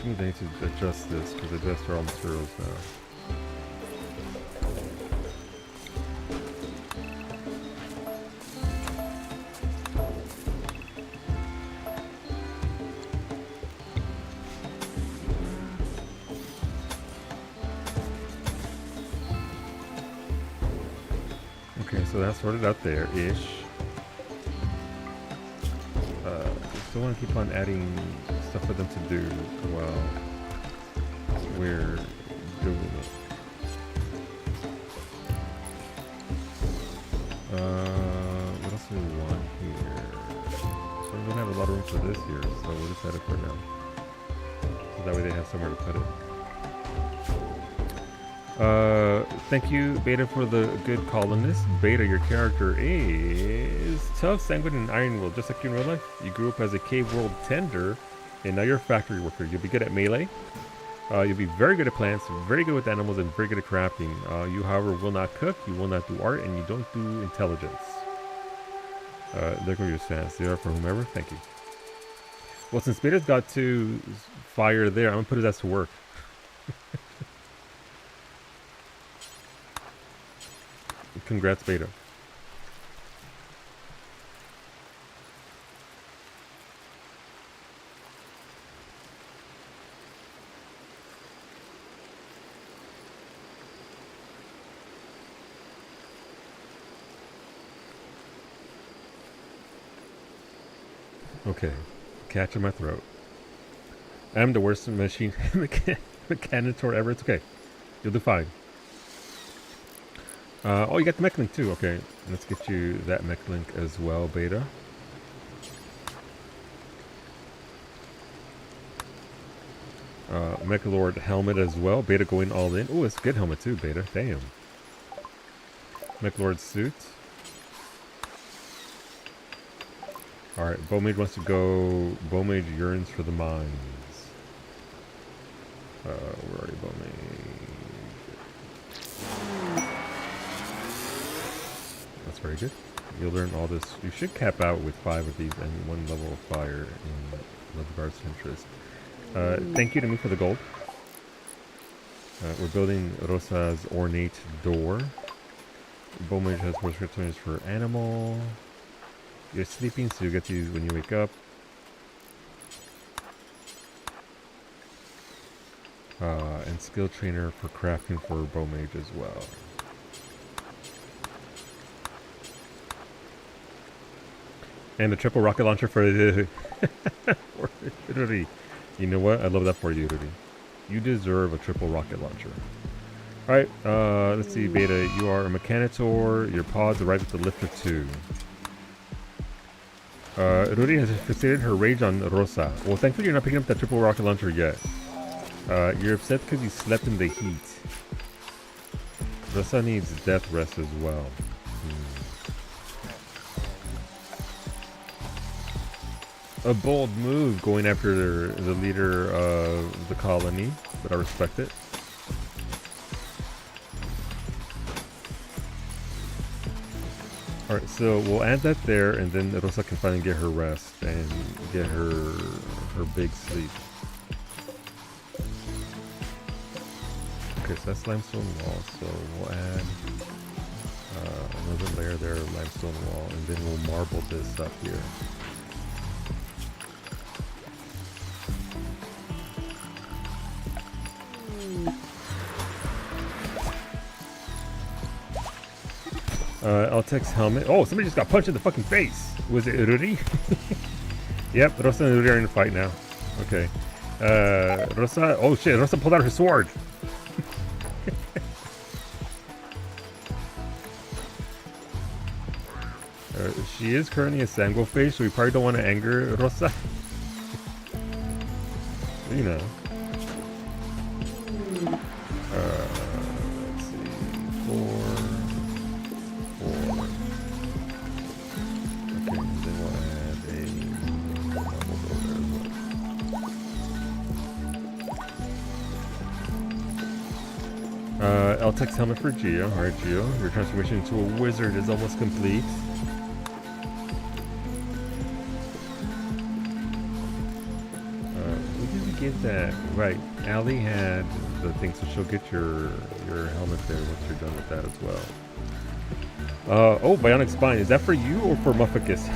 I need to adjust this because I adjust our all materials now. so that's sorted out there-ish. Still want to keep on adding stuff for them to do while we're doing it. What else do we want here? So we don't have a lot of room for this here, so we'll just add it for now. So that way they have somewhere to put it. Thank you, Beta, for the good columnist. Beta, your character is tough, sanguine, and iron will, just like you in real life. You grew up as a cave world tender, and now you're a factory worker. You'll be good at melee. You'll be very good at plants, very good with animals, and very good at crafting. You, however, will not cook, you will not do art, and you don't do intelligence. There go your stats. They are for whomever. Thank you. Well, since Beta's got to fire there, I'm going to put his ass to work. Congrats, Beta. Okay, catch in my throat. I'm the worst machine mechanitor ever. It's okay. You'll do fine. Oh, you got the mech link too. Okay, let's get you that mech link as well, Beta. Mechalord helmet as well. Beta going all in. Oh, it's a good helmet too, Beta. Damn. Mechalord suit. Alright, Bowmage wants to go. Bowmage yearns for the mines. Where are you, Bowmage? That's very good. You'll learn all this. You should cap out with 5 of these and 1 level of fire in Leatherguard's interest. Thank you to me for the gold. We're building Rosa's ornate door. Bowmage has horse returns for animal. You're sleeping, so you get these when you wake up. And skill trainer for crafting for Bowmage as well. And a triple rocket launcher for Rudy. You know what? I love that for you, Rudy. You deserve a triple rocket launcher. Alright, let's see, Beta. You are a Mechanitor. Your pods arrive at the lifter 2. Rudy has fixated her rage on Rosa. Well, thankfully you're not picking up that triple rocket launcher yet. You're upset because you slept in the heat. Rosa needs death rest as well. A bold move going after the leader of the colony, but I respect it. Alright, so we'll add that there, and then Rosa can finally get her rest and get her big sleep. Okay, so that's limestone wall, so we'll add another layer there of limestone wall, and then we'll marble this up here. Altek's helmet. Oh, somebody just got punched in the fucking face. Was it Rudy? Yep, Rosa and Rudy are in a fight now. Okay. Rosa. Oh shit, Rosa pulled out her sword. She is currently a Sanguifish, so we probably don't want to anger Rosa. You know. Let's see. 4. Okay, and then we'll add a marble door there as well. Altek's helmet for Geo. Alright, Geo. Your transformation into a wizard is almost complete. Get that right. Allie had the thing, so she'll get your helmet there once you're done with that as well. Oh, bionic spine. Is that for you or for Mufficus?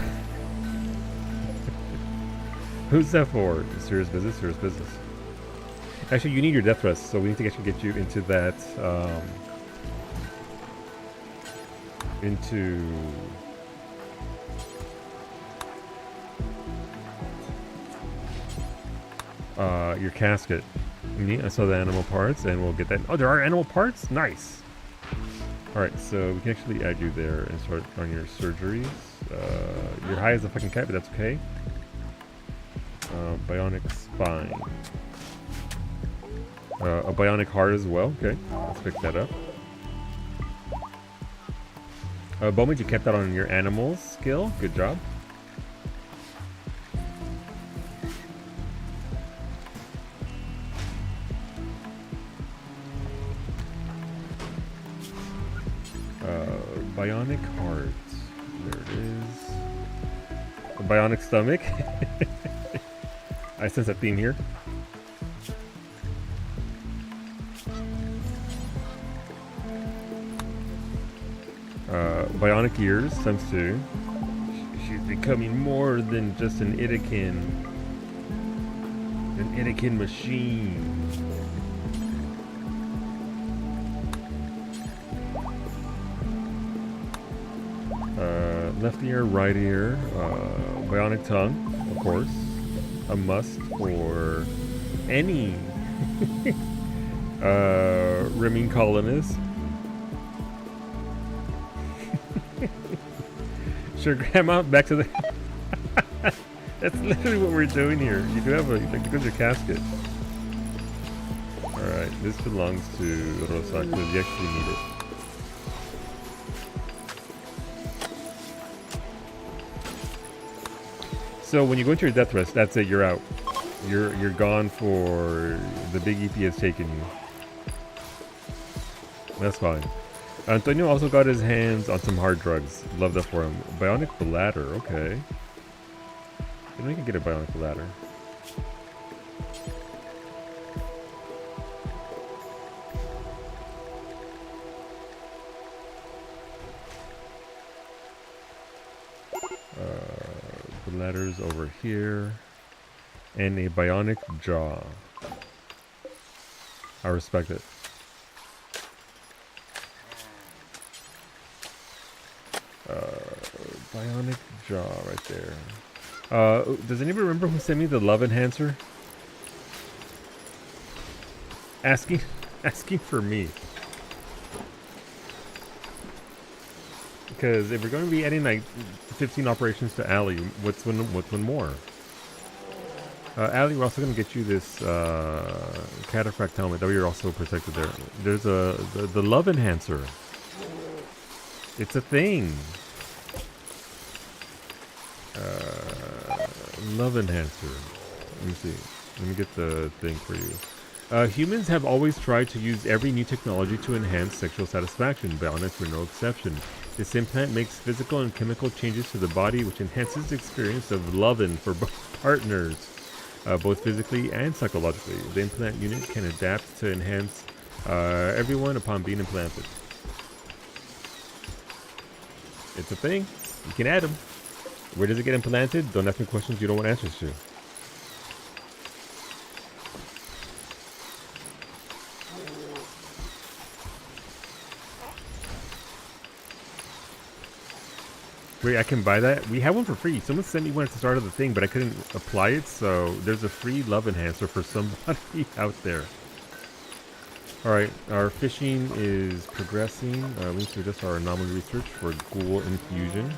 Who's that for? Serious business. Serious business. Actually, you need your death rest, so we need to actually get you into that. into your casket. So the animal parts, and we'll get that. Oh, there are animal parts? Nice. Alright, so we can actually add you there and start on your surgeries. You're high as a fucking cat, but that's okay. Bionic spine. A bionic heart as well. Okay, let's pick that up. Bowman, you kept that on your animals skill. Good job. Bionic heart. There it is. A bionic stomach. I sense a theme here. Bionic ears times 2. She's becoming more than just an Itakin. An Itakin machine. Left ear, right ear, bionic tongue, of course, a must for any rimming colonist. Sure, Grandma, back to the. That's literally what we're doing here. You could have your casket. All right, this belongs to Rosa because you actually need it. So when you go into your death rest, that's it. You're out. You're gone for the big EP has taken you. That's fine. Antonio also got his hands on some hard drugs. Love that for him. Bionic bladder. Okay. Then we can get a bionic bladder. Bladders over here. And a bionic jaw. I respect it. Bionic jaw right there. Does anybody remember who sent me the love enhancer? Asking for me. Because if we're going to be adding like 15 operations to Allie, what's one more? Allie, we're also going to get you this cataphract helmet. That way you're also protected there. There's the love enhancer. It's a thing. Love enhancer. Let me see. Let me get the thing for you. Humans have always tried to use every new technology to enhance sexual satisfaction. Bionics were no exception. This implant makes physical and chemical changes to the body, which enhances the experience of loving for both partners, both physically and psychologically. The implant unit can adapt to enhance everyone upon being implanted. It's a thing. You can add them. Where does it get implanted? Don't ask me questions you don't want answers to. Wait, I can buy that? We have one for free. Someone sent me one at the start of the thing, but I couldn't apply it, so there's a free love enhancer for somebody out there. Alright, our fishing is progressing. We need to adjust our anomaly research for ghoul infusion.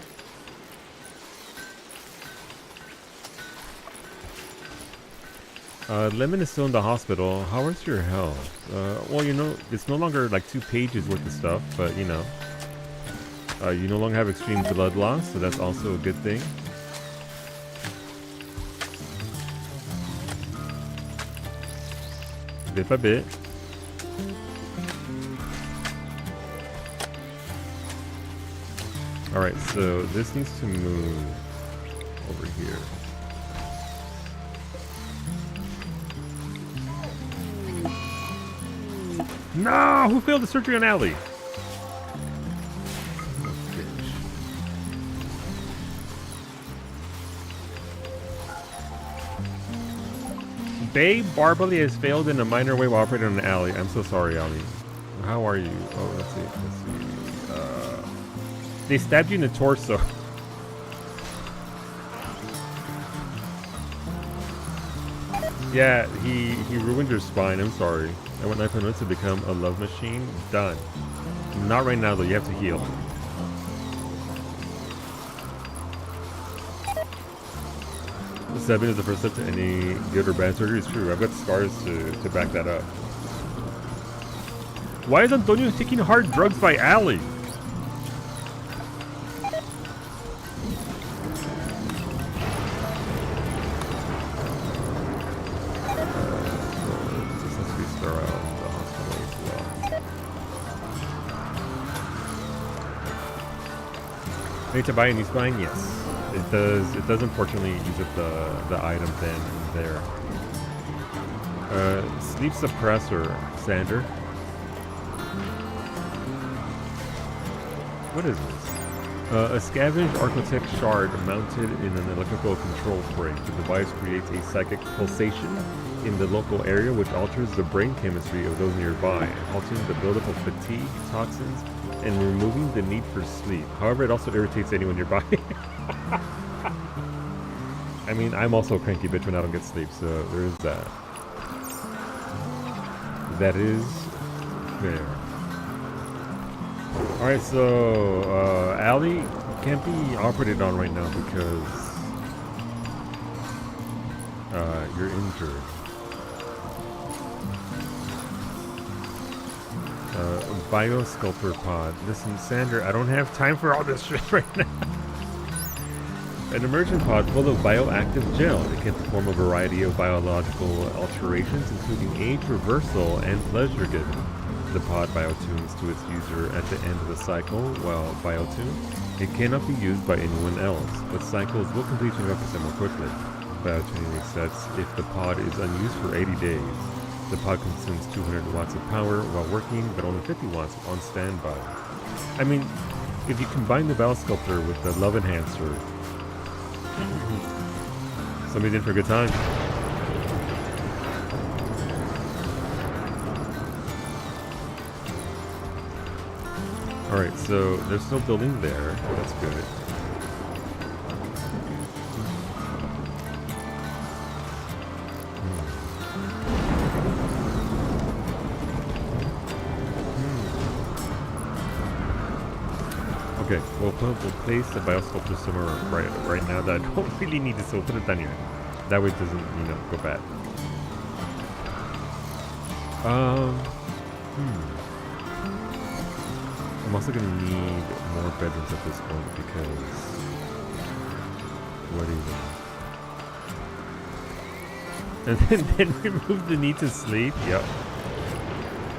Lemon is still in the hospital. How is your health? Well, you know, it's no longer like 2 pages worth of stuff, but you know. You no longer have extreme blood loss, so that's also a good thing. Bit by bit. Alright, so this needs to move over here. No! Who failed the surgery on Allie? Babe Barbally has failed in a minor way while operating on an alley. I'm so sorry, Allie. How are you? Oh, let's see. They stabbed you in the torso. Yeah, he ruined your spine. I'm sorry. I want 9 minutes to become a love machine. Done. Not right now though. You have to heal. Stabbing is the first step to any good or bad surgery. It's true. I've got scars to back that up. Why is Antonio taking hard drugs by Ali? This has to be sterile in the hospital as well. Need to buy a new spine? Yes. It does. It does unfortunately use up the item then and there. Sleep suppressor, Sander. What is this? A scavenged architect shard mounted in an electrical control frame. The device creates a psychic pulsation in the local area, which alters the brain chemistry of those nearby, halting the buildup of fatigue, toxins, and removing the need for sleep. However, it also irritates anyone nearby. I mean, I'm also a cranky bitch when I don't get sleep, so there is that. That is fair. Alright, so, Ali can't be operated on right now because you're injured. Biosculptor pod. Listen, Sander, I don't have time for all this shit right now. An immersion pod full of bioactive gel. It can perform a variety of biological alterations, including age reversal and pleasure giving. The pod biotunes to its user at the end of the cycle. While biotuned, it cannot be used by anyone else, but cycles will complete 25% more quickly. Biotuning resets if the pod is unused for 80 days. The pod consumes 200 watts of power while working, but only 50 watts on standby. I mean, if you combine the Biosculptor with the Love Enhancer, somebody's in for a good time. Alright, so they're still building there. That's good. Okay, we'll place the Biosculptor somewhere right now that I don't really need this, so we'll put it down here. That way it doesn't, go bad. I'm also gonna need more bedrooms at this point because what even? And then remove the need to sleep. Yep.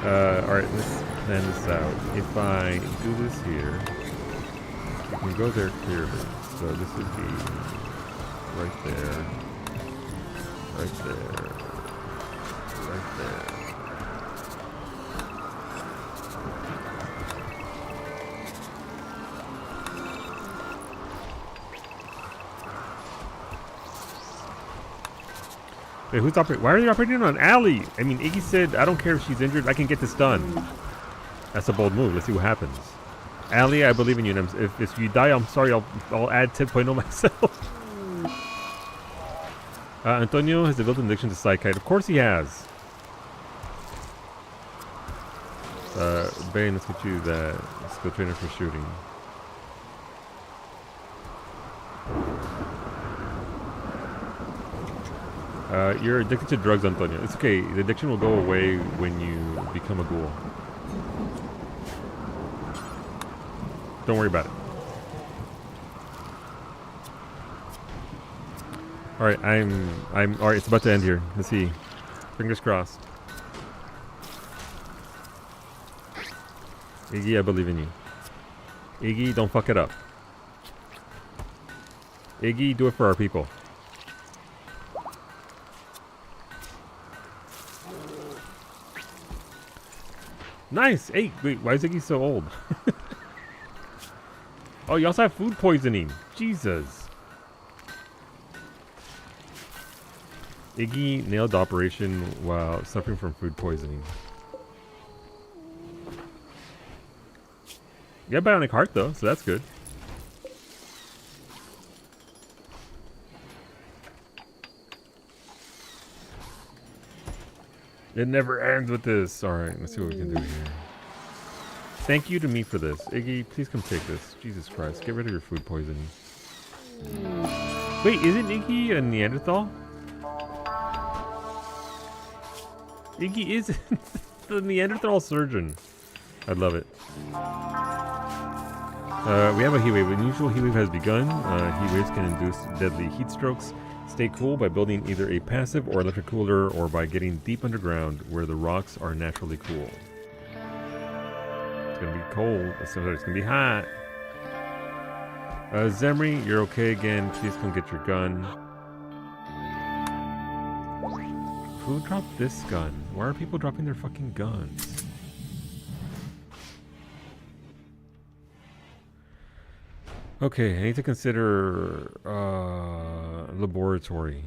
Alright, let's plan this out. If I do this here, we can go there clearly. So this would be right there, right there, right there. Wait, who's operating? Why are they operating on Ali? I mean, Iggy said, I don't care if she's injured, I can get this done. That's a bold move. Let's see what happens. Ali, I believe in you. And if you die, I'm sorry, I'll add 10.0 myself. Antonio has developed an addiction to Psychite. Of course he has. Bane, let's get you that skill trainer for shooting. You're addicted to drugs, Antonio. It's okay. The addiction will go away when you become a ghoul. Don't worry about it. Alright, alright, it's about to end here. Let's see. Fingers crossed. Iggy, I believe in you. Iggy, don't fuck it up. Iggy, do it for our people. Nice! Hey, wait, why is Iggy so old? Oh, you also have food poisoning. Jesus. Iggy nailed the operation while suffering from food poisoning. You have bionic heart though, so that's good. It never ends with this. Alright, let's see what we can do here. Thank you to me for this. Iggy, please come take this. Jesus Christ, get rid of your food poisoning. Wait, isn't Iggy a Neanderthal? Iggy is the Neanderthal surgeon. I love it. We have a heat wave. Unusual heat wave has begun. Heat waves can induce deadly heat strokes. Stay cool by building either a passive or electric cooler or by getting deep underground where the rocks are naturally cool. It's gonna be cold. It's gonna be hot. Zemri, you're okay again. Please come get your gun. Who dropped this gun? Why are people dropping their fucking guns? Okay, I need to consider laboratory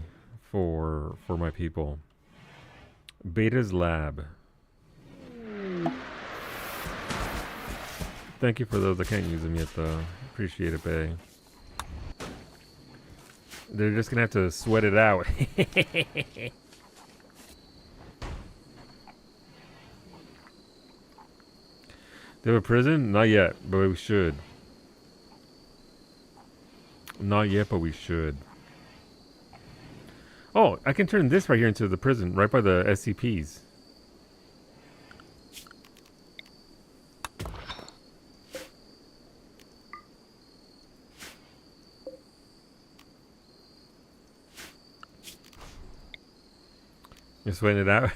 for my people. Beta's lab. Thank you for those. I can't use them yet though. Appreciate it, Bay. They're just gonna have to sweat it out. They have a prison? Not yet, but we should. Not yet, but we should. Oh, I can turn this right here into the prison, right by the SCPs. You're sweating it out?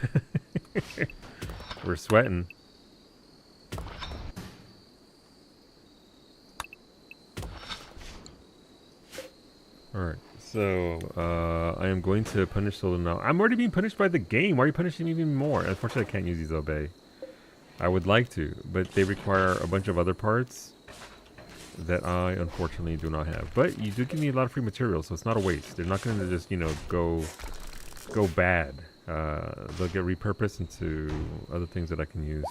We're sweating. Alright, so I am going to punish Solo now. I'm already being punished by the game. Why are you punishing me even more? Unfortunately, I can't use these obey. I would like to, but they require a bunch of other parts that I unfortunately do not have. But you do give me a lot of free material, so it's not a waste. They're not going to just, you know, go bad. They'll get repurposed into other things that I can use.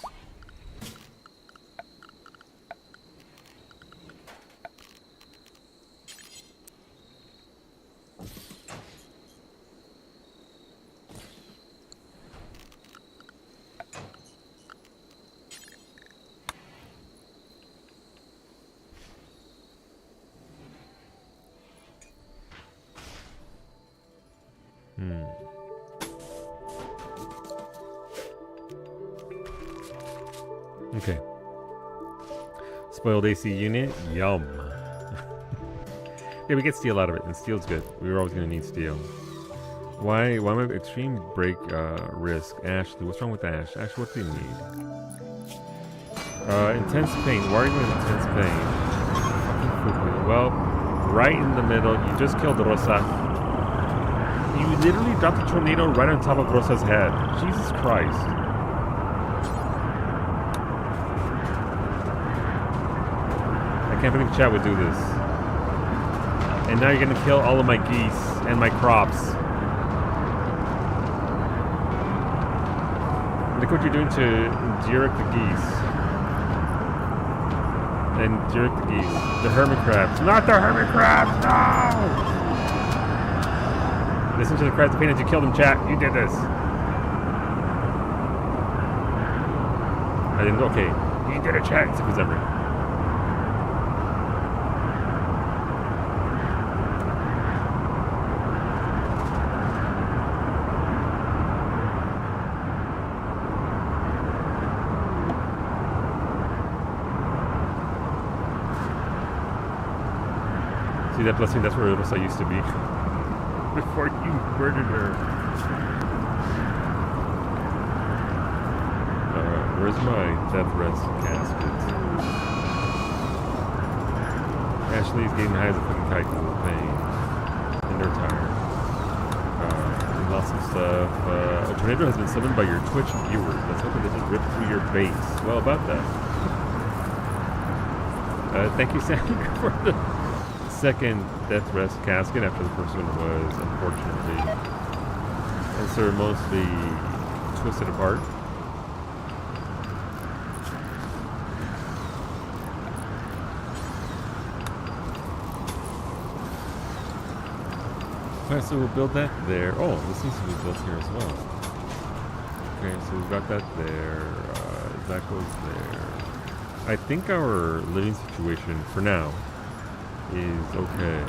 Okay. Spoiled AC unit. Yum. Yeah, we get steel out of it, and steel's good. We were always going to need steel. Why am I extreme break risk? Ashley, what's wrong with Ash? Ash, what do you need? Intense pain. Why are you doing intense pain? Well, right in the middle. You just killed Rosa. You literally dropped a tornado right on top of Rosa's head. Jesus Christ. I can't believe chat would do this. And now you're gonna kill all of my geese and my crops. Look what you're doing to Dirk the geese. And Dirk the geese. The hermit crabs. Not the hermit crabs! No! Listen to the cries of pain as you killed them, chat. You did this. I didn't. Okay. You did a chat. If it's ever. See that blessing? That's where Rosa used to be. Before you murdered her. Where's my death rest casket? Ashley's getting high as a fucking kite with pain. And they're tired. Lots of stuff. A tornado has been summoned by your Twitch viewers. Let's hope it doesn't rip through your base. Well, about that. Thank you, Sandra, for the second death rest casket after the first one was unfortunately unceremoniously twisted apart. Alright, so we'll build that there. Oh, this needs to be built here as well. Okay, so we've got that there. That goes there. I think our living situation for now is okay.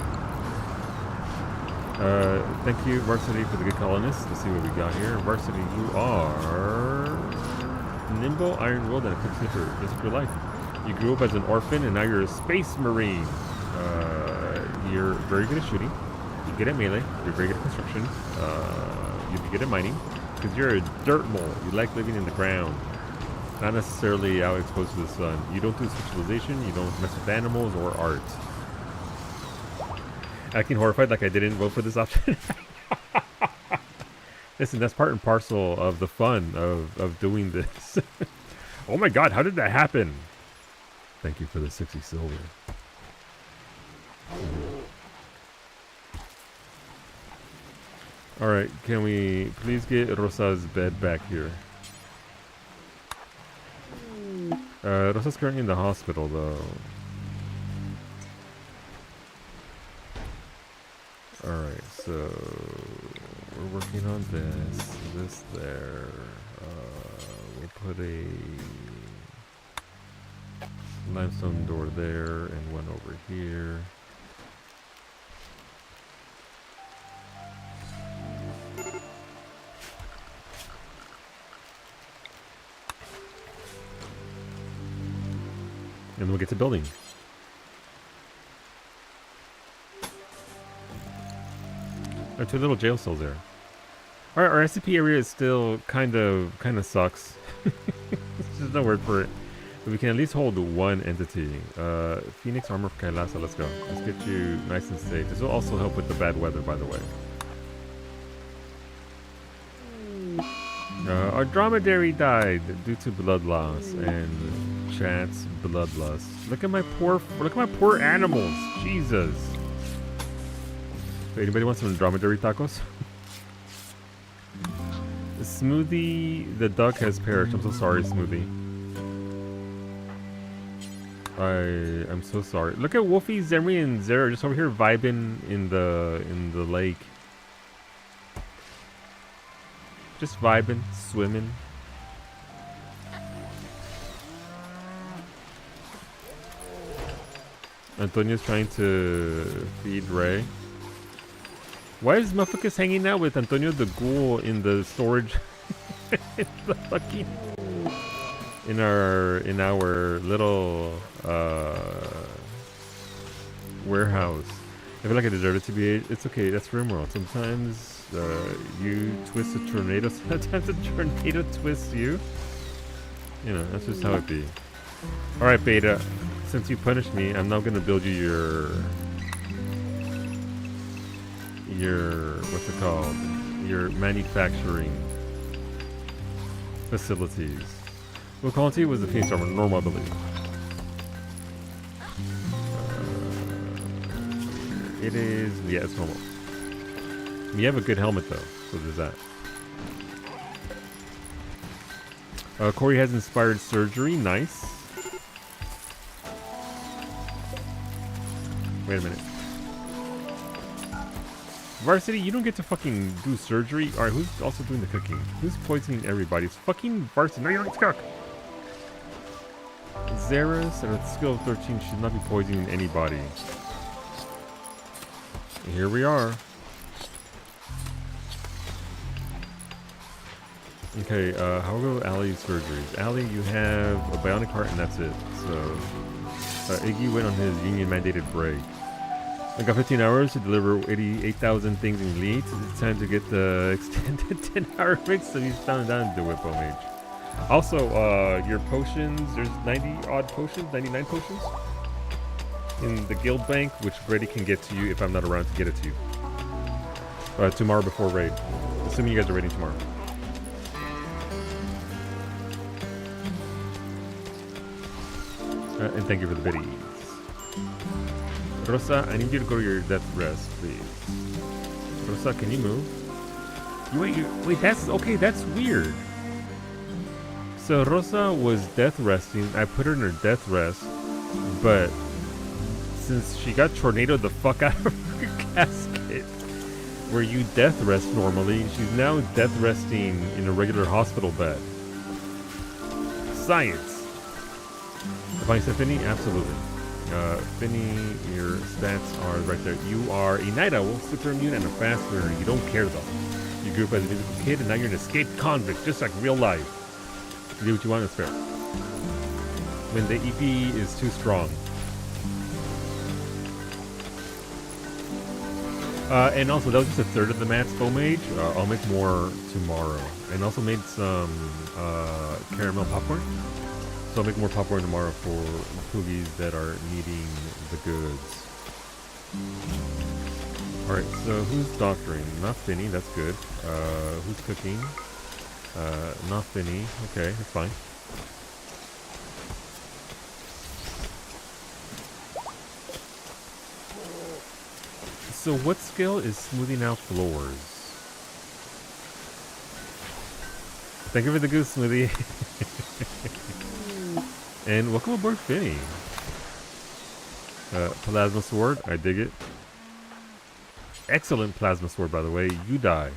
Thank you, Varsity, for the good colonists. Let's see what we got here. Varsity, you are nimble, iron-willed, and a quick sleeper. This is your life. You grew up as an orphan, and now you're a space marine. You're very good at shooting. You're good at melee. You're very good at construction. You'd be good at mining. Because you're a dirt mole. You like living in the ground. Not necessarily out exposed to the sun. You don't do socialization. You don't mess with animals or art. Acting horrified like I didn't vote for this option. Listen, that's part and parcel of the fun of doing this. Oh my god, how did that happen? Thank you for the 60 silver. Alright, can we please get Rosa's bed back here? Rosa's currently in the hospital though. Alright, so we're working on this there. We'll put a limestone door there and one over here. And we'll get to building. There are 2 little jail cells there. Alright, our SCP area is still kind of sucks. There's no word for it. But we can at least hold 1 entity. Phoenix armor for Kailasa, let's go. Let's get you nice and safe. This will also help with the bad weather, by the way. Our dromedary died due to blood loss and chat's bloodlust. Look at my poor animals. Jesus. Wait, anybody want some dromedary tacos? Smoothie, the duck has perished. I'm so sorry, Smoothie. I'm so sorry. Look at Wolfie, Zemri, and Zera just over here vibing in the lake. Just vibing, swimming. Antonio's trying to feed Ray. Why is Motherfuckers hanging out with Antonio the Ghoul in the storage? In the fucking... In our little warehouse. I feel like I deserve it to be. It's okay. That's RimWorld. Sometimes you twist a tornado. Sometimes a tornado twists you. You know, that's just how it be. All right, Beta. Since you punished me, I'm now gonna build you your what's it called? Your manufacturing facilities. What quality was the Phoenix armor? Normal, I believe. It is, yeah, it's normal. You have a good helmet though, so there's that. Corey has inspired surgery, nice. Wait a minute. Varsity, you don't get to fucking do surgery. Alright, who's also doing the cooking? Who's poisoning everybody? It's fucking Varsity. No, you don't cook! Zeras, at a skill of 13, should not be poisoning anybody. Here we are. Okay, how about Allie's surgeries? Allie, you have a bionic heart and that's it. So, Iggy went on his union-mandated break. I got 15 hours to deliver 88,000 things in Elite. It's time to get the extended 10-hour fix, so he's down to do it, Mage. Also, your potions, there's 90-odd potions, 99 potions in the guild bank, which Brady can get to you if I'm not around to get it to you. Tomorrow before raid. Assuming you guys are raiding tomorrow. And thank you for the biddies. Rosa, I need you to go to your death rest, please. Rosa, can you move? Wait, that's okay, that's weird. So Rosa was death resting. I put her in her death rest, but since she got tornadoed the fuck out of her casket, where you death rest normally, she's now death resting in a regular hospital bed. Science. If I said Finny, absolutely. Finny, your stats are right there. You are a night owl, super immune, and a fast learner. You don't care though. You grew up as a musical kid, and now you're an escaped convict, just like real life. You do what you want, it's fair. When the EP is too strong. And also, that was just a third of the Matt's Foam Age. I'll make more tomorrow. And also made some caramel popcorn. So I'll make more popcorn tomorrow for poogies that are needing the goods. Alright, so who's doctoring? Not Finny, that's good. Who's cooking? Not Finny. Okay, that's fine. So what skill is smoothing out floors? Thank you for the goose smoothie. And welcome aboard, Finny. Plasma sword, I dig it. Excellent plasma sword, by the way. You die.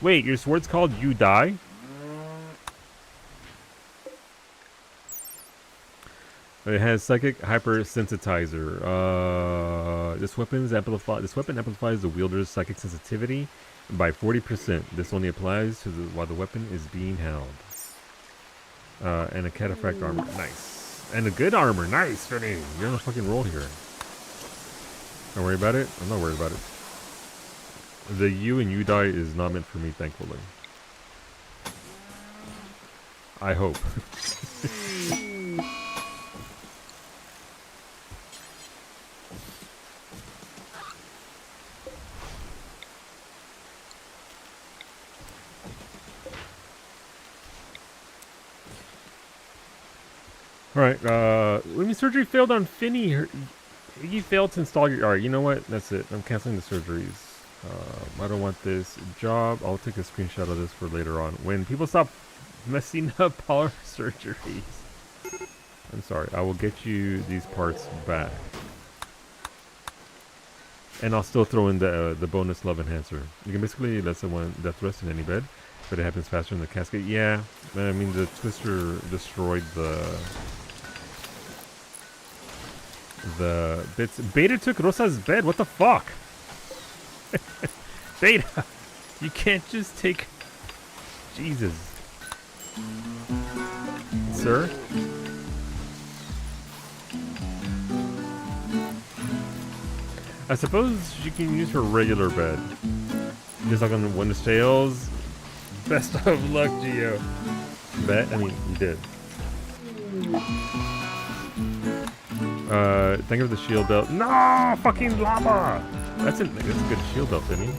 Wait, your sword's called You Die? It has psychic hypersensitizer. This weapon amplifies the wielder's psychic sensitivity by 40%. This only applies to while the weapon is being held. And a cataphract armor. Nice. And a good armor. Nice, Finny. You're on a fucking roll here. Don't worry about it. I'm not worried about it. The you and you die is not meant for me, thankfully. I hope. Alright, when your surgery failed on Finny, you failed to install your... Alright, you know what? That's it. I'm canceling the surgeries. I don't want this job. I'll take a screenshot of this for later on. When people stop messing up all our surgeries. I'm sorry. I will get you these parts back. And I'll still throw in the bonus love enhancer. You can basically let someone death rest in any bed, but it happens faster in the cascade. Yeah, I mean the twister destroyed the bits. Beta took Rosa's bed. What the fuck? Beta, you can't just take... Jesus. Sir? I suppose you can use her regular bed. Just like on Windows Tales. Best of luck, Geo. Bet? I mean, you did. Thank you for the shield belt. No! Fucking lava! That's a good shield belt, Vinny.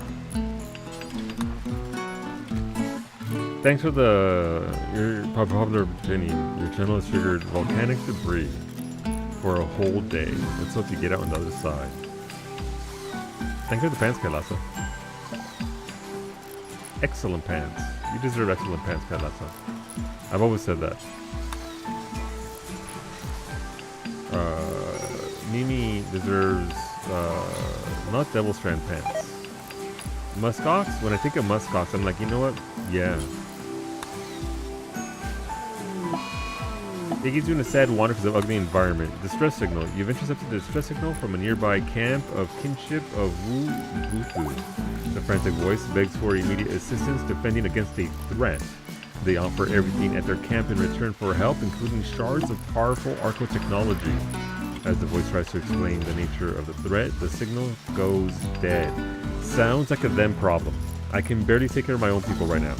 Thanks for your popular opinion. Your channel has triggered volcanic debris for a whole day. Let's hope you get out on the other side. Thank you for the pants, Kailasa. Excellent pants. You deserve excellent pants, Kailasa. I've always said that. Mimi deserves not Devil Strand pants. Muskox? When I think of muskox, I'm like, you know what? Yeah. Iggy's doing a sad wander because of ugly environment. Distress signal. You've intercepted the distress signal from a nearby camp of kinship of Wu Bufu. The frantic voice begs for immediate assistance defending against a threat. They offer everything at their camp in return for help, including shards of powerful arco technology. As the voice tries to explain the nature of the threat, the signal goes dead. Sounds like a them problem. I can barely take care of my own people right now.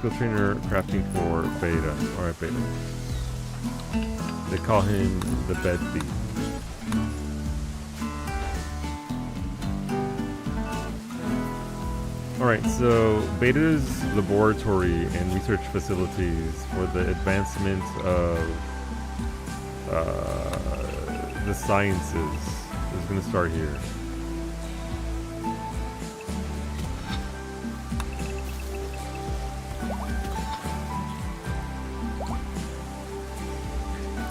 Skill trainer crafting for Beta. Alright, Beta. They call him the bed thief. Alright, so Beta's laboratory and research facilities for the advancement of the sciences is going to start here.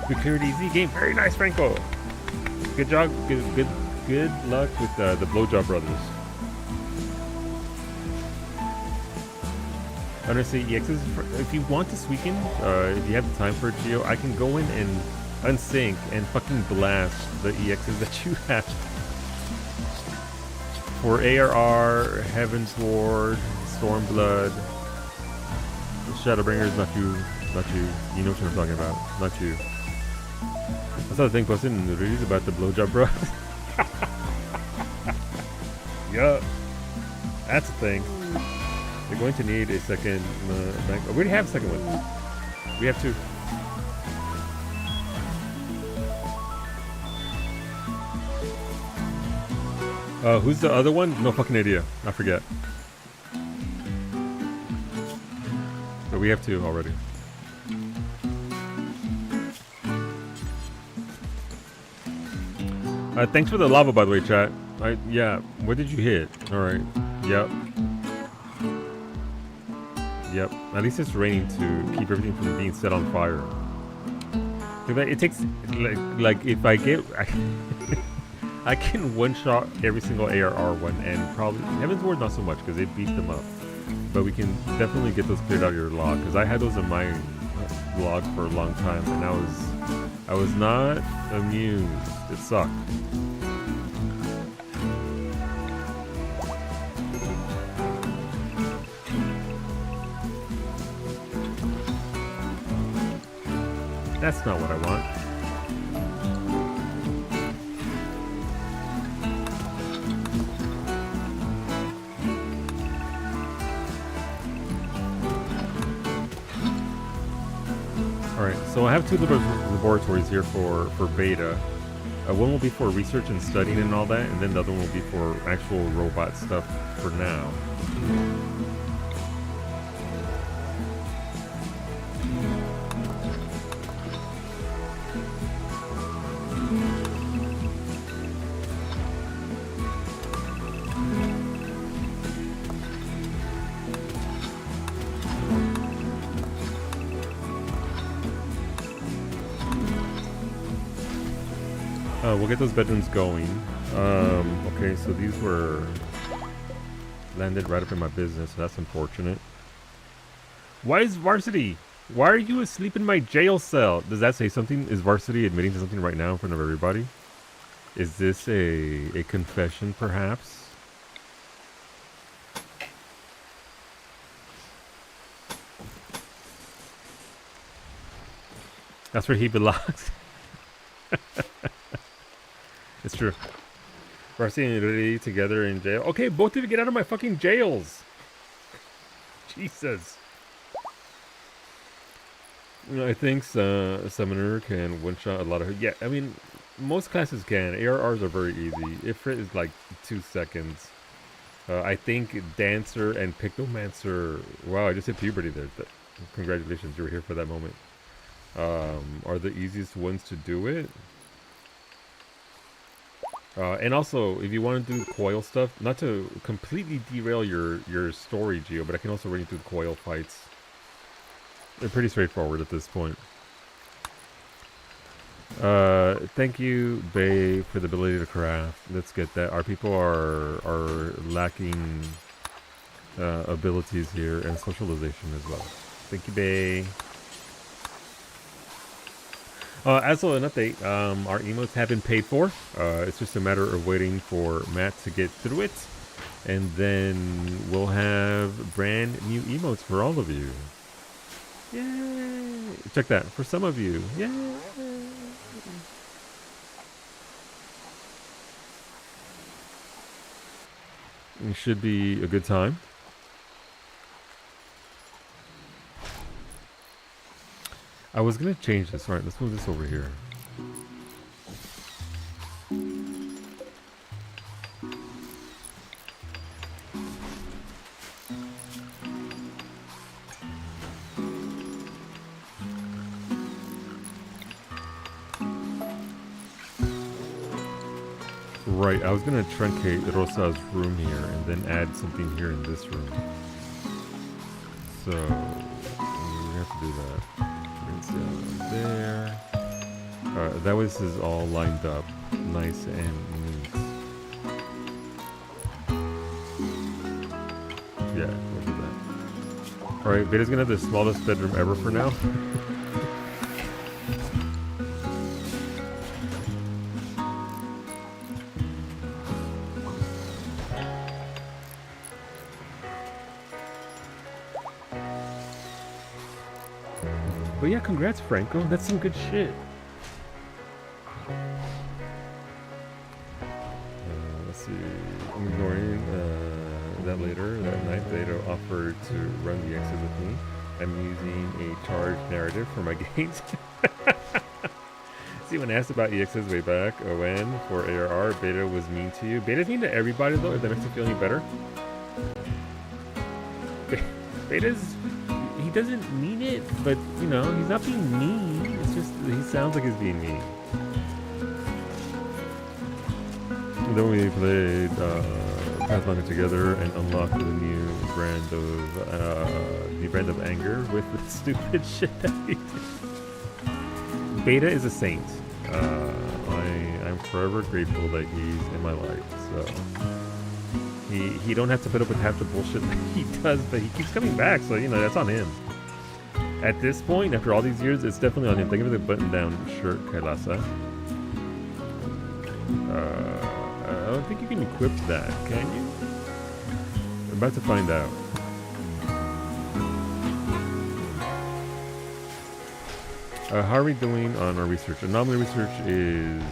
We cleared easy game. Very nice, Franco. Good job. Good good luck with the Blowjob Brothers. Honestly, EXs, if you want this weekend, if you have the time for it, Geo, I can go in and unsync and fucking blast the EXs that you have. For ARR, Heaven's Ward, Stormblood, Shadowbringers, not you. You know what I'm talking about, not you. I saw the thing posted in the reviews about the Blowjob Bros. Yup, that's a thing. They're going to need a second. We already have a second one. We have two. Who's the other one? No fucking idea. I forget. But we have two already. Thanks for the lava, by the way, chat. Yeah. What did you hit? All right. Yep. Yep. At least it's raining to keep everything from being set on fire. It takes like if I get. I can one-shot every single ARR one, and probably Heaven's Ward not so much because they beat them up. But we can definitely get those cleared out of your log, because I had those in my log for a long time, and I was not amused. It sucked. That's not what I want. Alright, so I have two laboratories here for beta. One will be for research and studying and all that, and then the other one will be for actual robot stuff for now. We'll get those bedrooms going. Okay, so these were landed right up in my business, so that's unfortunate. Why is Varsity? Why are you asleep in my jail cell? Does that say something? Is Varsity admitting to something right now in front of everybody? Is this a confession, perhaps? That's where he belongs. It's true. Varsity and Rudy together in jail. Okay, both of you get out of my fucking jails. Jesus. You know, I think Summoner can one-shot a lot of... Yeah, I mean, most classes can. ARRs are very easy. Ifrit is like 2 seconds. I think Dancer and Pictomancer... Wow, I just hit puberty there. Congratulations, you were here for that moment. Are the easiest ones to do it. And also, if you want to do coil stuff, not to completely derail your story, Geo, but I can also run you through the coil fights. They're pretty straightforward at this point. Thank you, Bay, for the ability to craft. Let's get that. Our people are lacking abilities here and socialization as well. Thank you, Bay. As an update, our emotes have been paid for. It's just a matter of waiting for Matt to get through it. And then we'll have brand new emotes for all of you. Yay! Check that. For some of you. Yay! It should be a good time. I was gonna change this. Alright, let's move this over here. Right, I was gonna truncate Rosa's room here and then add something here in this room. So, we have to do that. There. That way this is all lined up nice and neat. Yeah, we'll do that. Alright, Beta's gonna have the smallest bedroom ever for now. But yeah, congrats, Franco. That's some good shit. Let's see. I'm ignoring that later. That night, Beta offered to run the X's with me. I'm using a charged narrative for my games. See, when asked about EXs way back when for ARR, Beta was mean to you. Beta's mean to everybody, though, if that makes you feel any better. Beta's... He doesn't mean it, but, you know, he's not being mean. It's just, he sounds like he's being mean. Then we played Pathfinder together and unlocked the new brand of anger with the stupid shit that he did. Beta is a saint. I'm forever grateful that he's in my life. So he don't have to put up with half the bullshit that he does, but he keeps coming back. So you know that's on him. At this point, after all these years, it's definitely on him. Thank you for the button-down shirt, Kailasa. I don't think you can equip that, can you? I'm about to find out. How are we doing on our research? Anomaly research is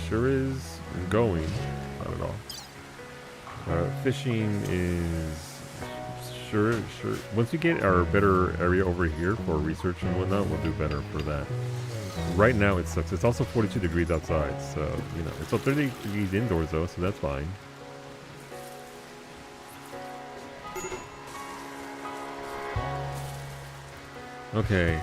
sure is going. Not at all. Fishing is sure. Once we get our better area over here for research and whatnot, we'll do better for that. Right now it sucks. It's also 42 degrees outside, so you know it's still 30 degrees indoors though, so that's fine. Okay.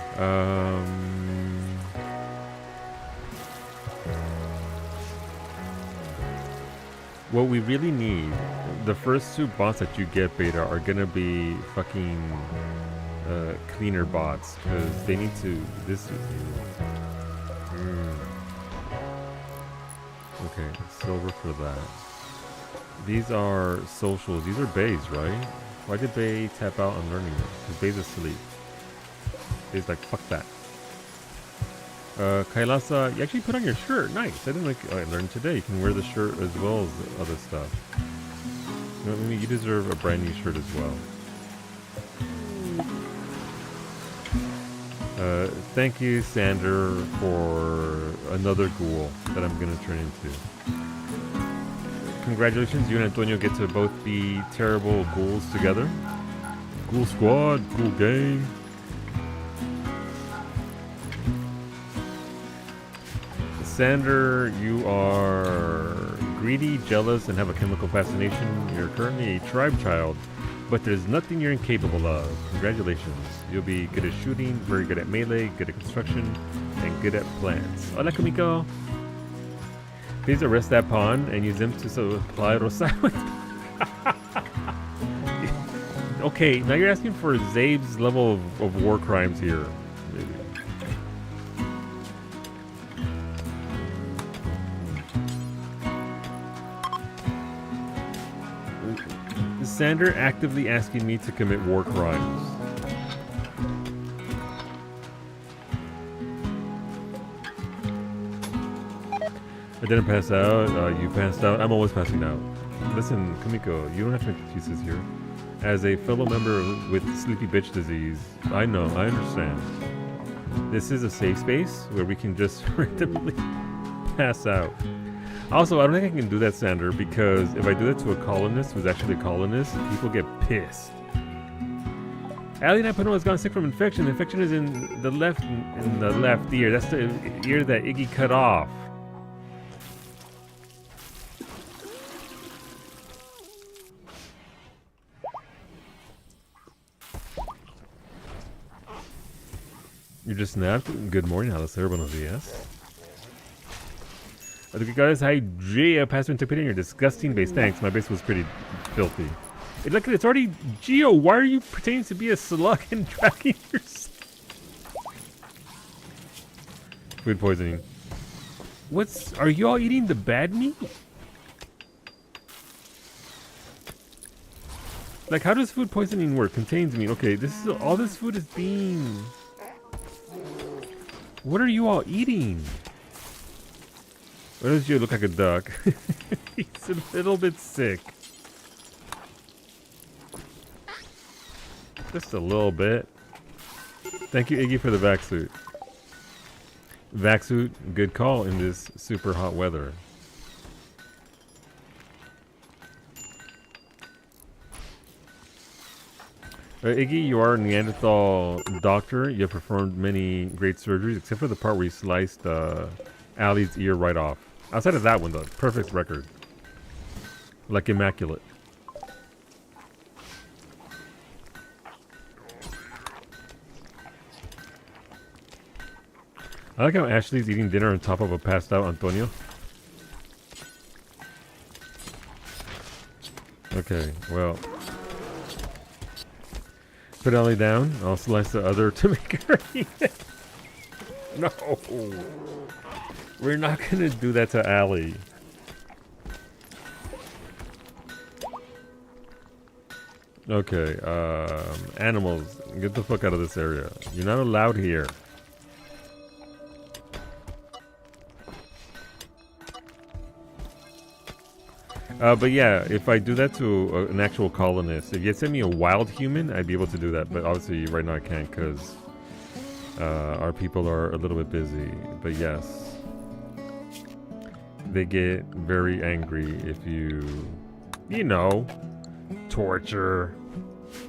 What we really need, the first two bots that you get, Beta, are gonna be fucking cleaner bots because they need to. This is. Okay, silver for that. These are socials. These are bays, right? Why did Bay tap out on learning this? Because Bay's asleep. Bay's like, fuck that. Kailasa, you actually put on your shirt. Nice. I didn't like. I learned today. You can wear the shirt as well as the other stuff. You know, I mean, you deserve a brand new shirt as well. Thank you, Sander, for another ghoul that I'm gonna turn into. Congratulations, you and Antonio get to both be terrible ghouls together. Ghoul squad, ghoul gang. Sander, you are greedy, jealous, and have a chemical fascination. You're currently a tribe child, but there's nothing you're incapable of. Congratulations. You'll be good at shooting, very good at melee, good at construction, and good at plants. Hola, Kumiko. Please arrest that pawn and use them to supply Rosario. Okay, now you're asking for Zabe's level of war crimes here. Sander actively asking me to commit war crimes. I didn't pass out. You passed out. I'm always passing out. Listen, Kumiko, you don't have to make excuses here. As a fellow member with sleepy bitch disease, I know, I understand. This is a safe space where we can just randomly pass out. Also, I don't think I can do that, Sander, because if I do that to a colonist who's actually a colonist, people get pissed. Ali Napano has gone sick from infection. The infection is in the left ear. That's the ear that Iggy cut off. You just snapped? Good morning, Alistair. Buenos dias. Okay, guys, hi, Gia. Pastor took pity in your disgusting base. Thanks, my base was pretty filthy. Hey, look, it's already Geo. Why are you pretending to be a slug and dragging yourself? Food poisoning. Are you all eating the bad meat? Like, how does food poisoning work? Contains meat. Okay, this is all this food is being. What are you all eating? What does you look like a duck? He's a little bit sick. Just a little bit. Thank you, Iggy, for the vac suit. Vac suit, good call in this super hot weather. Iggy, you are a Neanderthal doctor. You have performed many great surgeries, except for the part where you sliced Allie's ear right off. Outside of that one, though, perfect record. Like immaculate. I like how Ashley's eating dinner on top of a passed out Antonio. Okay, well. Put Ellie down. I'll slice the other to make her eat it. No. We're not gonna do that to Allie. Okay, animals, get the fuck out of this area. You're not allowed here. But yeah, if I do that to an actual colonist, if you send me a wild human, I'd be able to do that. But obviously, right now I can't because our people are a little bit busy. But yes, they get very angry if you know, torture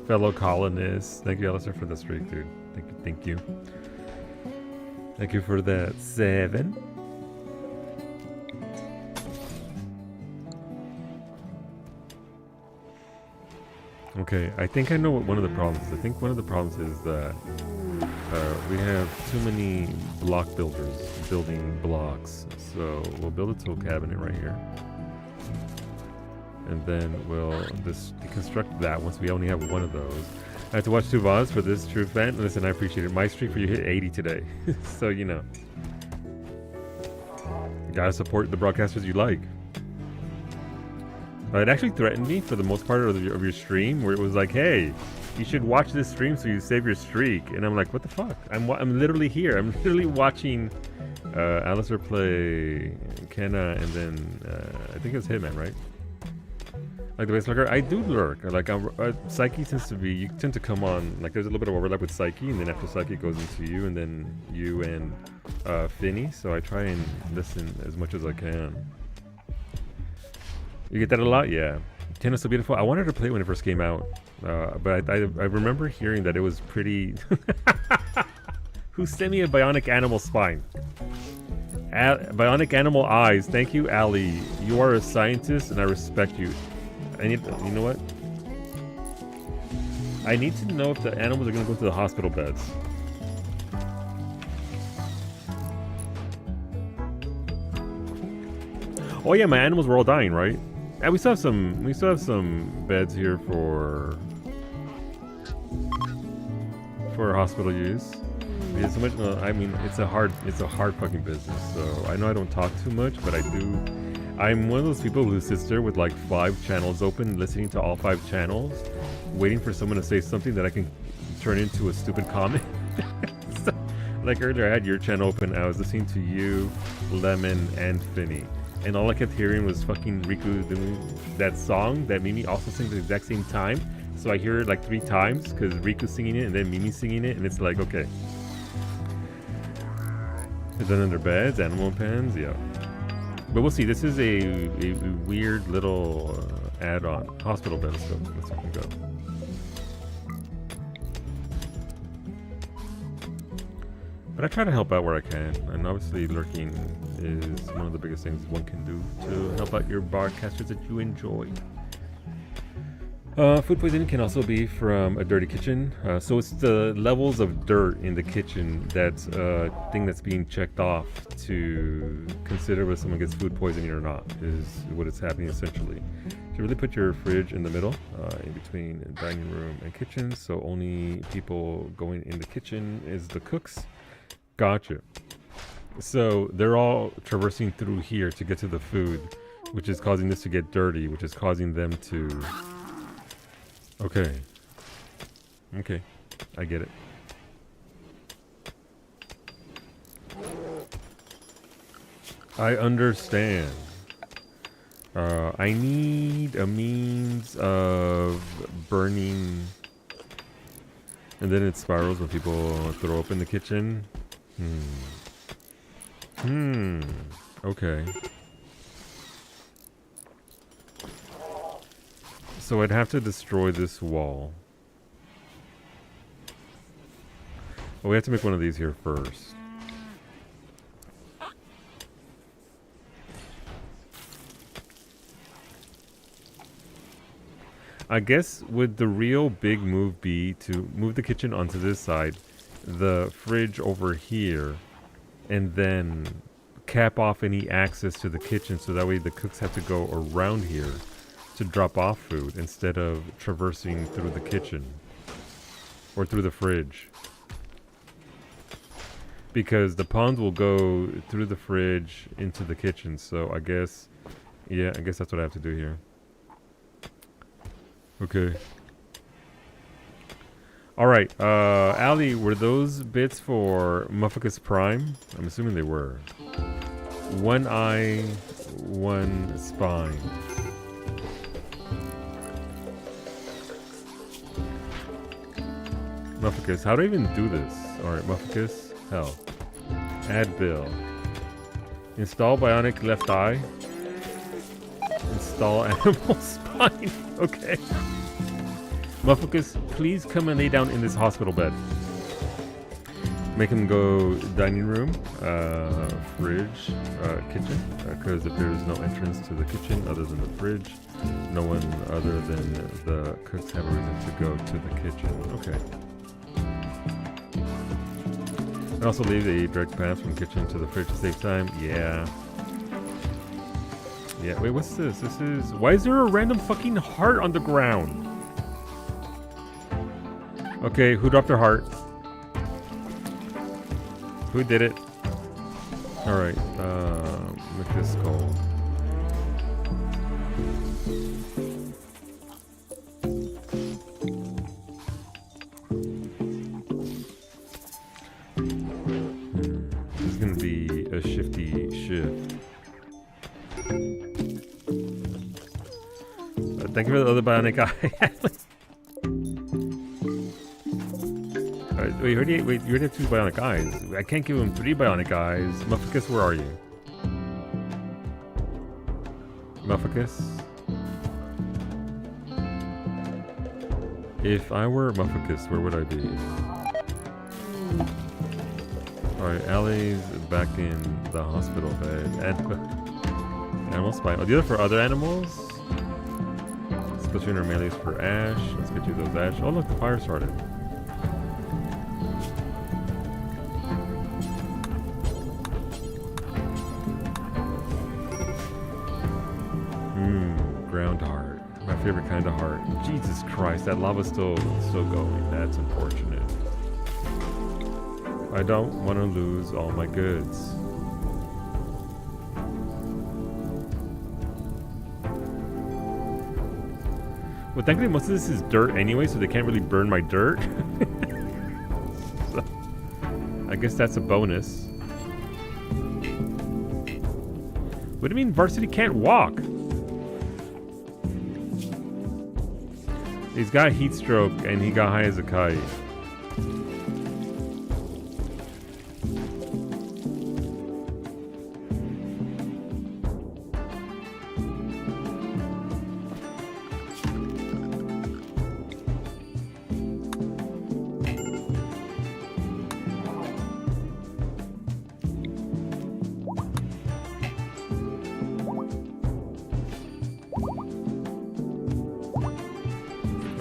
fellow colonists. Thank you, Alistair, for the streak, dude. Thank you. Thank you for that 7. Okay, I think I know what one of the problems is. I think one of the problems is that we have too many block builders building blocks. So we'll build a tool cabinet right here. And then we'll just deconstruct that once we only have one of those. I have to watch 2 VODs for this true fan. Listen, I appreciate it. My streak for you hit 80 today. So, you know. You gotta support the broadcasters you like. It actually threatened me for the most part of your stream, where it was like, "Hey, you should watch this stream so you save your streak." And I'm like, "What the fuck? I'm literally here. I'm literally watching Alistair play Kenna, and then I think it was Hitman, right? Like the base lurker. I do lurk. Like Psyche tends to be. You tend to come on. Like there's a little bit of overlap with Psyche, and then after Psyche it goes into you, and then you and Finny. So I try and listen as much as I can. You get that a lot? Yeah. Tennis So Beautiful. I wanted to play it when it first came out. But I remember hearing that it was pretty... Who sent me a bionic animal spine? Bionic animal eyes. Thank you, Ali. You are a scientist and I respect you. You know what? I need to know if the animals are going to go to the hospital beds. Oh yeah, my animals were all dying, right? Yeah, we still have some beds here for hospital use. It's so much. I mean, it's a hard fucking business. So I know I don't talk too much, but I do. I'm one of those people who sits there with like 5 channels open, listening to all 5 channels, waiting for someone to say something that I can turn into a stupid comment. So, like earlier, I had your channel open. I was listening to you, Lemon, and Finny. And all I kept hearing was fucking Riku doing that song that Mimi also sings at the exact same time. So I hear it like 3 times because Riku's singing it and then Mimi's singing it, and it's like, okay. Is that under beds, animal pens? Yeah. But we'll see. This is a weird little add-on. Hospital bed. Let's go. But I try to help out where I can, and obviously lurking is one of the biggest things one can do to help out your broadcasters that you enjoy. Food poisoning can also be from a dirty kitchen. So it's the levels of dirt in the kitchen that's a thing that's being checked off to consider whether someone gets food poisoning or not, is what is happening essentially. You really put your fridge in the middle, in between dining room and kitchen, so only people going in the kitchen is the cooks. Gotcha. So they're all traversing through here to get to the food, which is causing this to get dirty, which is causing them to Okay. Okay. I get it. I understand. I need a means of burning, and then it spirals when people throw up in the kitchen. Okay. So I'd have to destroy this wall. Oh, we have to make one of these here first. I guess would the real big move be to move the kitchen onto this side, the fridge over here, and then cap off any access to the kitchen so that way the cooks have to go around here to drop off food instead of traversing through the kitchen or through the fridge. Because the pawns will go through the fridge into the kitchen, so I guess, yeah, I guess that's what I have to do here. Okay. Alright, Allie, were those bits for Mufficus Prime? I'm assuming they were. One eye, one spine. Mufficus, how do I even do this? Alright, Mufficus, hell. Add bill. Install bionic left eye. Install animal spine. Okay. Mufficus, please come and lay down in this hospital bed. Make him go dining room, fridge, kitchen, because if there's no entrance to the kitchen other than the fridge, no one other than the cooks have a reason to go to the kitchen. Okay. And also leave a direct path from kitchen to the fridge to save time. Yeah. Yeah, wait, what's this? This is... Why is there a random fucking heart on the ground? Okay, who dropped their heart? Who did it? Alright, make this skull. This is gonna be a shifty shift. Thank you for the other bionic eye. Wait, you already have 2 bionic eyes. I can't give him 3 bionic eyes. Mufficus, where are you? Mufficus? If I were Mufficus, where would I be? Alright, Allie's back in the hospital bed. Animal spine. Oh, the other for other animals? Splatoon or melees for Ash. Let's get you those Ash. Oh look, the fire started. Ground heart. My favorite kind of heart. Jesus Christ, that lava's still going. That's unfortunate. I don't want to lose all my goods. Well, thankfully most of this is dirt anyway, so they can't really burn my dirt. So, I guess that's a bonus. What do you mean Varsity can't walk? He's got heat stroke and he got high as a kite.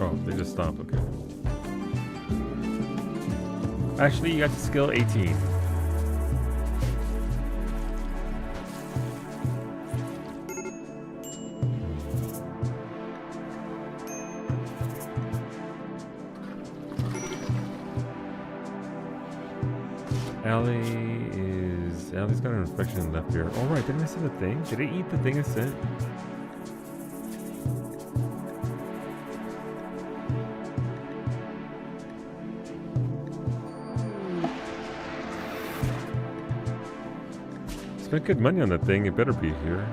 Oh, they just stopped, okay. Actually, you got to skill 18. Allie's got an infection in the left ear. Alright, didn't I send the thing? Did I eat the thing I sent? spent good money on that thing. It better be here.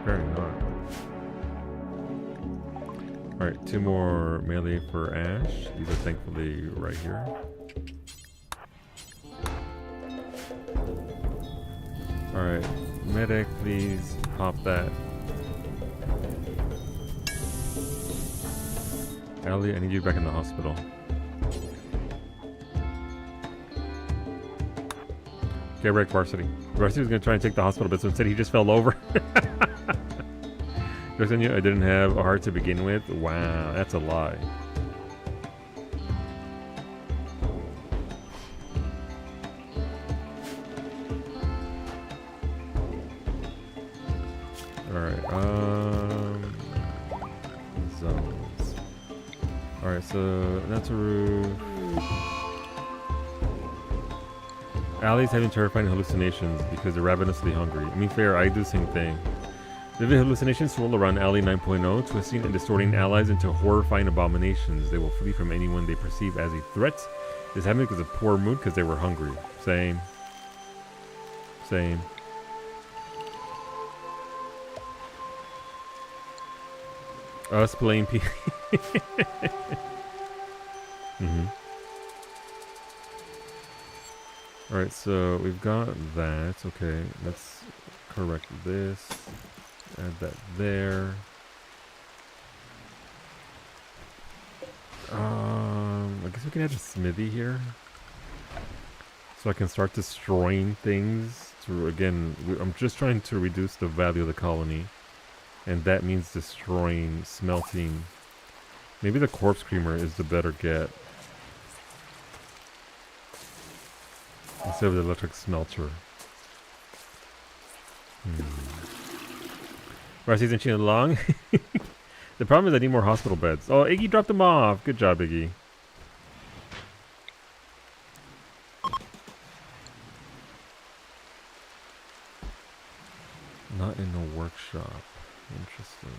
Apparently not. Alright, 2 more melee for Ash. These are thankfully right here. Alright, medic, please pop that. Ellie, I need you back in the hospital. Get wrecked, Varsity. Varsity was gonna try and take the hospital, but instead he just fell over. Just on you, I didn't have a heart to begin with. Wow, that's a lie. Alright, zones. Alright, so that's a roof. Allie's having terrifying hallucinations because they're ravenously hungry. I mean, fair, I do the same thing. Vivid hallucinations swirl around Allie 9.0, twisting and distorting allies into horrifying abominations. They will flee from anyone they perceive as a threat. This happened because of poor mood because they were hungry. Same. Same. Us playing P. Alright, so we've got that. Okay, let's correct this. Add that there. I guess we can add a smithy here. So I can start destroying things. Again, I'm just trying to reduce the value of the colony. And that means destroying, smelting. Maybe the corpse creamer is the better get. Instead of the electric smelter. Right, isn't she along? The problem is I need more hospital beds. Oh, Iggy dropped them off. Good job, Iggy. Not in the workshop. Interesting.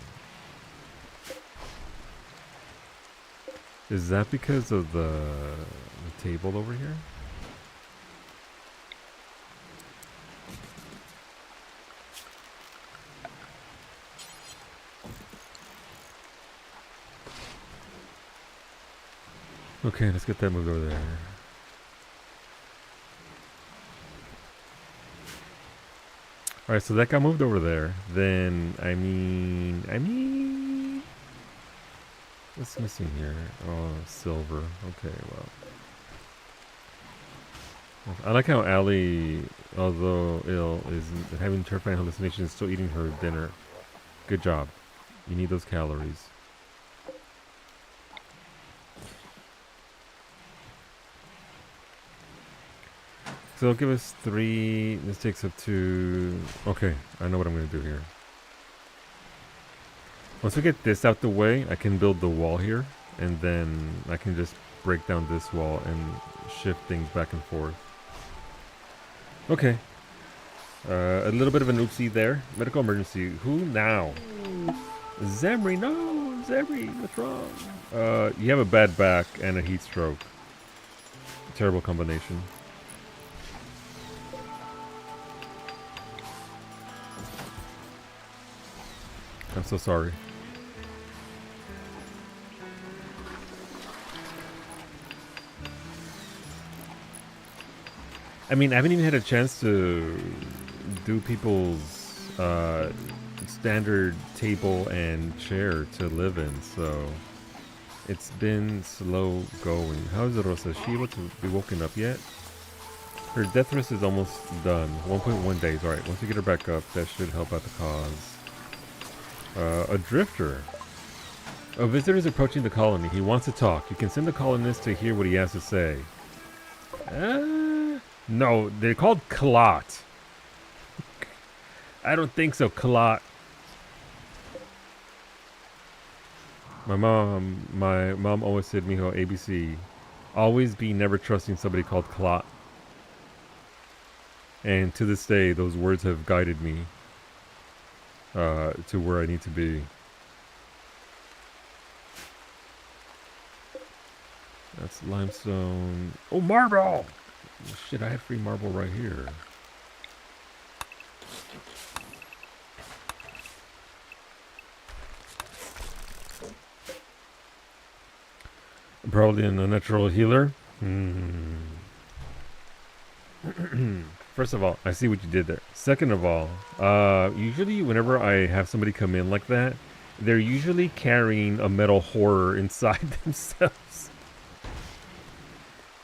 Is that because of the table over here? Okay, let's get that moved over there. Alright, so that got moved over there. Then, I mean... What's missing here? Oh, silver. Okay, well. I like how Allie, although ill, is having terrifying hallucinations, still eating her dinner. Good job. You need those calories. So it'll give us 3. This takes up to... Okay, I know what I'm going to do here. Once we get this out the way, I can build the wall here. And then I can just break down this wall and shift things back and forth. Okay. A little bit of an oopsie there. Medical emergency. Who now? Zemri, no! Zemri, what's wrong? You have a bad back and a heat stroke. Terrible combination. I'm so sorry. I mean, I haven't even had a chance to do people's standard table and chair to live in, so it's been slow going. How is Rosa? Is she able to be woken up yet? Her death risk is almost done. 1.1 days. Alright, once we get her back up, that should help out the cause. A drifter. A visitor is approaching the colony. He wants to talk. You can send the colonist to hear what he has to say. No, they're called Clot. I don't think so, Clot. My mom always said, Mijo, ABC, always be never trusting somebody called Clot. And to this day, those words have guided me to where I need to be. That's limestone. Oh, marble! Shit, I had free marble right here. Probably an unnatural healer. First of all, I see what you did there. Second of all, usually whenever I have somebody come in like that, they're usually carrying a metal horror inside themselves.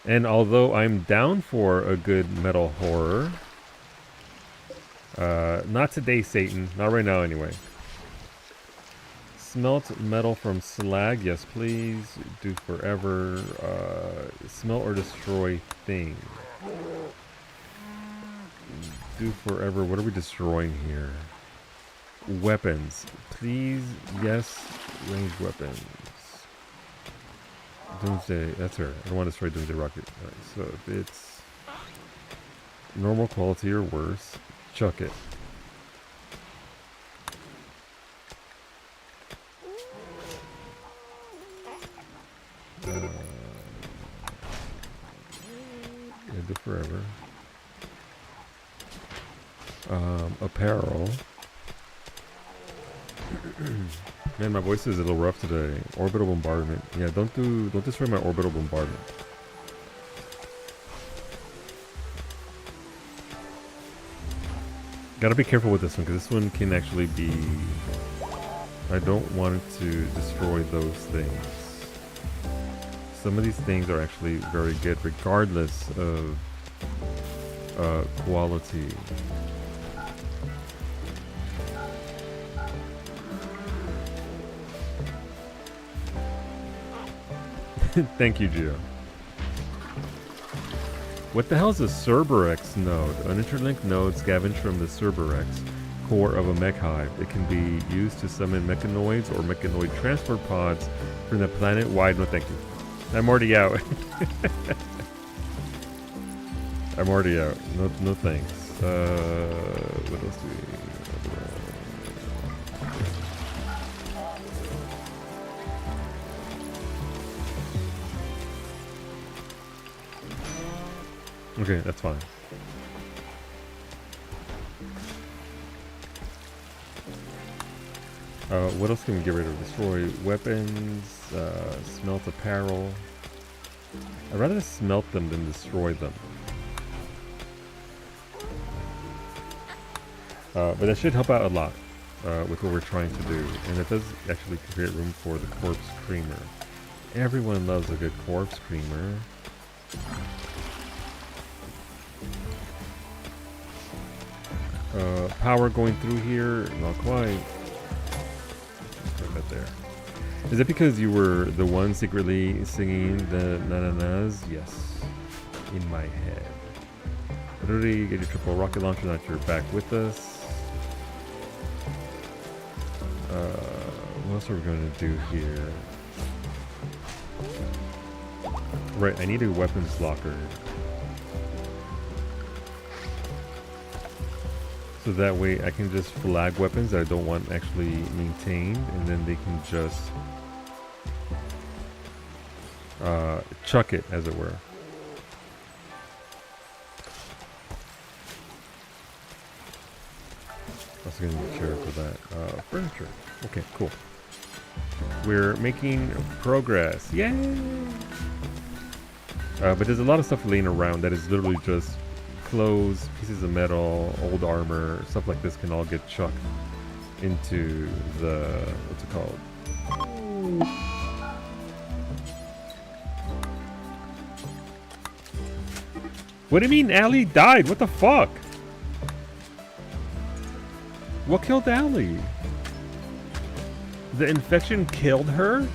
And although I'm down for a good metal horror, not today, Satan. Not right now, anyway. Smelt metal from slag, yes please. Do forever. Smelt or destroy thing. Do forever. What are we destroying here? Weapons. Please, yes. Ranged weapons. Doomsday, that's her. I don't want to destroy Doomsday Rocket. Right, so if it's normal quality or worse, chuck it. Yeah, do forever. Apparel. Man, my voice is a little rough today. Orbital bombardment. Yeah, don't destroy my orbital bombardment. Gotta be careful with this one, because this one can actually be... I don't want it to destroy those things. Some of these things are actually very good, regardless of quality. Thank you, Gio. What the hell is a Cerberus node? An interlinked node scavenged from the Cerberus core of a mech hive. It can be used to summon mechanoids or mechanoid transport pods from the planet-wide... No, thank you. I'm already out. I'm already out. No thanks. What else do we... Okay, that's fine. What else can we get rid of? Destroy weapons, smelt apparel. I'd rather smelt them than destroy them. But that should help out a lot with what we're trying to do. And it does actually create room for the corpse creamer. Everyone loves a good corpse creamer. Power going through here, not quite. Put that there. Is it because you were the one secretly singing the na-na-nas? Yes. In my head. Literally, get your triple rocket launcher, not your back with us. What else are we going to do here? Right, I need a weapons locker. So that way I can just flag weapons that I don't want actually maintained, and then they can just chuck it, as it were. Also gonna need a chair for that. Furniture. Okay, cool. We're making progress. Yay! But there's a lot of stuff laying around that is literally just clothes, pieces of metal, old armor, stuff like this can all get chucked into the, what's it called? What do you mean Allie died? What the fuck? What killed Allie? The infection killed her?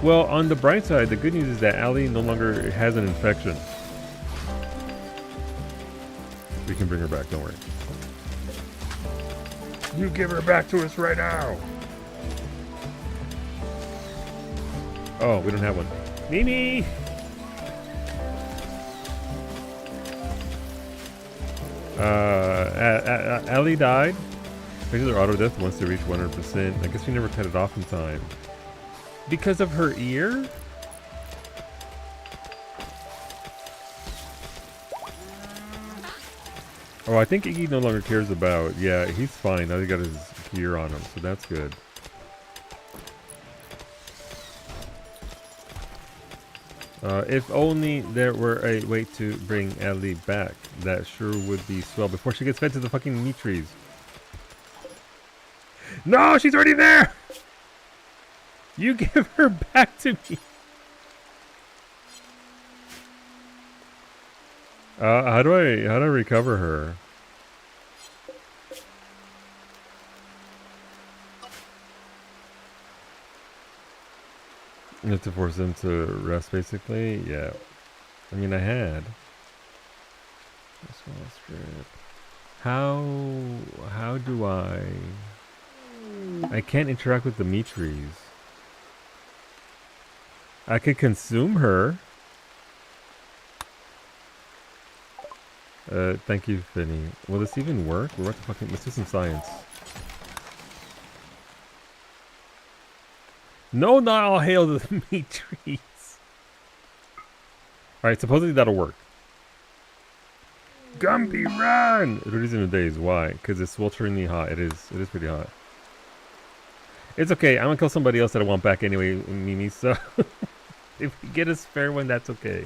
Well, on the bright side, the good news is that Allie no longer has an infection. We can bring her back, don't worry. You give her back to us right now. Oh, we don't have one. Mimi! Ellie died. Because her auto death once they reach 100%. I guess we never cut it off in time. Because of her ear? Oh, I think Iggy no longer cares about. Yeah, he's fine. Now he got his gear on him, so that's good. If only there were a way to bring Ellie back. That sure would be swell before she gets fed to the fucking meat trees. No, she's already there! You give her back to me. How do I recover her? You have to force them to rest, basically. Yeah. I mean, I had. How do I? I can't interact with the meat trees. I could consume her. Thank you, Finny. Will this even work? We're about to fucking. Let's do some science. No, not all hail to the meat trees. Alright, supposedly that'll work. Gumby, run! The reason of days. Why? Because it's swelteringly hot. It is pretty hot. It's okay. I'm gonna kill somebody else that I want back anyway, Mimi, so... if we get a spare one, that's okay.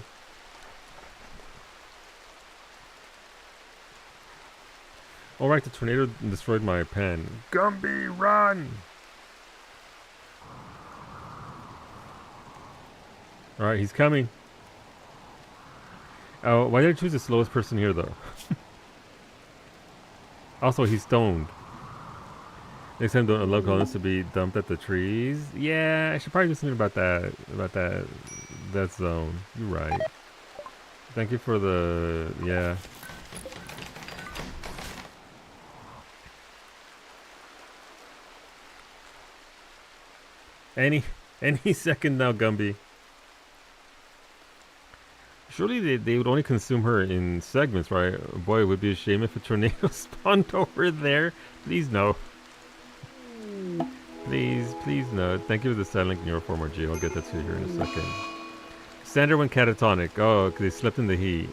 Alright, the tornado destroyed my pen. Gumby, run! Alright, he's coming. Oh, why did I choose the slowest person here, though? Also, he's stoned. Next time, don't allow colonists to be dumped at the trees. Yeah, I should probably do something about that zone. You're right. Thank you for the... yeah. Any second now, Gumby. Surely they would only consume her in segments, right? Boy, it would be a shame if a tornado spawned over there. Please no. Please no. Thank you for the silent neuroformer, G. I'll get that to you here in a second. Sander went catatonic. Oh, because they slept in the heat.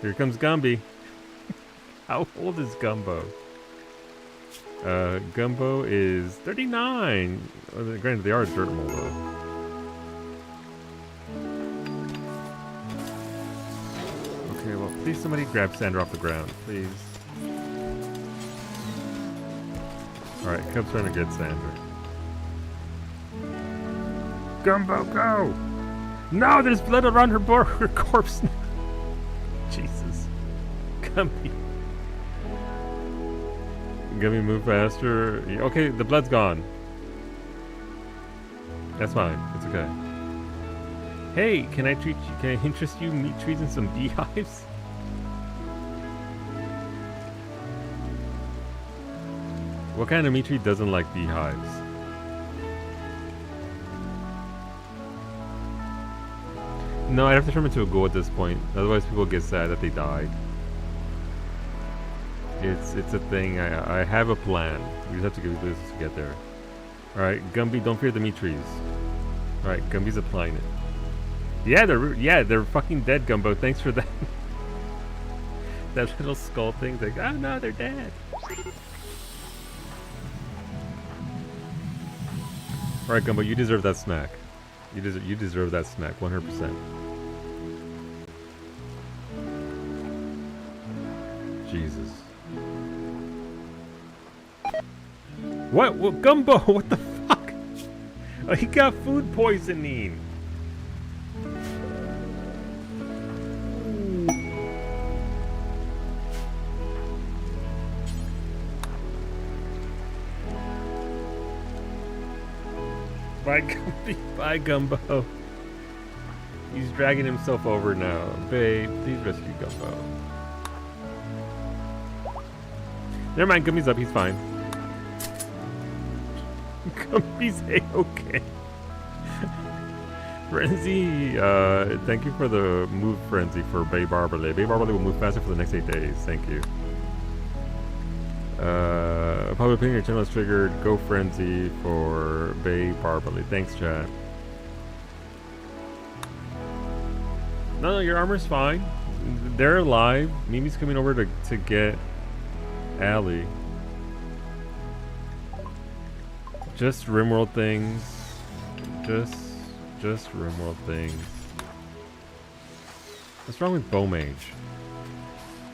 Here comes Gumby. How old is Gumbo? Gumbo is 39. Granted, they are dirt mold though. Okay, well, please somebody grab Sandra off the ground, please. Alright, Cub's trying to get Sandra. Gumbo, go! No, there's blood around her corpse. Jesus. Gumby. Gummy, move faster. Okay, the blood's gone. That's fine. It's okay. Hey, can I interest you meat trees and some beehives? What kind of meat tree doesn't like beehives? No, I'd have to turn into a ghoul at this point. Otherwise, people get sad that they died. It's a thing. I have a plan. We just have to get this to get there. Alright, Gumby, don't fear the meat trees. Alright, Gumby's applying it. Yeah, they're fucking dead, Gumbo. Thanks for that. That little skull thing's like, oh no, they're dead. Alright, Gumbo, you deserve that snack. You deserve that snack, 100%. Jesus. What? Gumbo? What the fuck? Oh, he got food poisoning. Bye, Gumby. Bye, Gumbo. He's dragging himself over now. Babe, please rescue Gumbo. Never mind, Gumby's up. He's fine. Gumby's A-okay. Frenzy, thank you for the move, Frenzy, for Bay Barberley. Bay Barberley will move faster for the next 8 days. Thank you. Public opinion, your channel is triggered. Go Frenzy for Bay Barberley. Thanks, chat. No, your armor's fine. They're alive. Mimi's coming over to get Allie. Just RimWorld things. Just RimWorld things. What's wrong with Bowmage?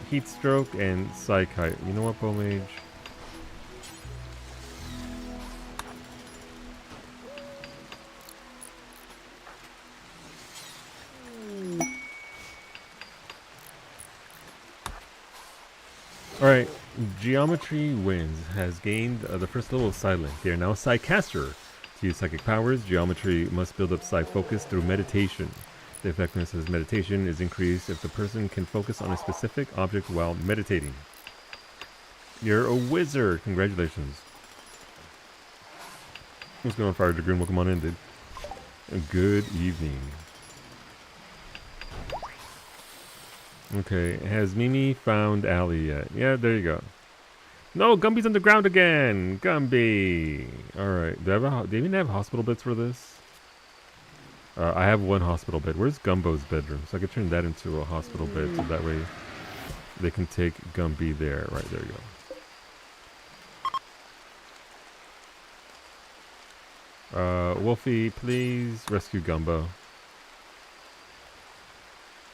Heat Stroke and Psykite. You know what, Bowmage? Alright, Geometry Winds has gained the first level of Psylink. They are now Psycaster. To use psychic powers, Geometry must build up Psy focus through meditation. The effectiveness of meditation is increased if the person can focus on a specific object while meditating. You're a wizard! Congratulations. What's going on, Fire Dragoon? Welcome on in, dude. Good evening. Okay, has Mimi found Allie yet? Yeah, there you go. No, Gumby's on the ground again! Gumby! Alright, do they even have hospital beds for this? I have one hospital bed. Where's Gumbo's bedroom? So I could turn that into a hospital bed, so that way they can take Gumby there. Right, there you go. Wolfie, please rescue Gumbo.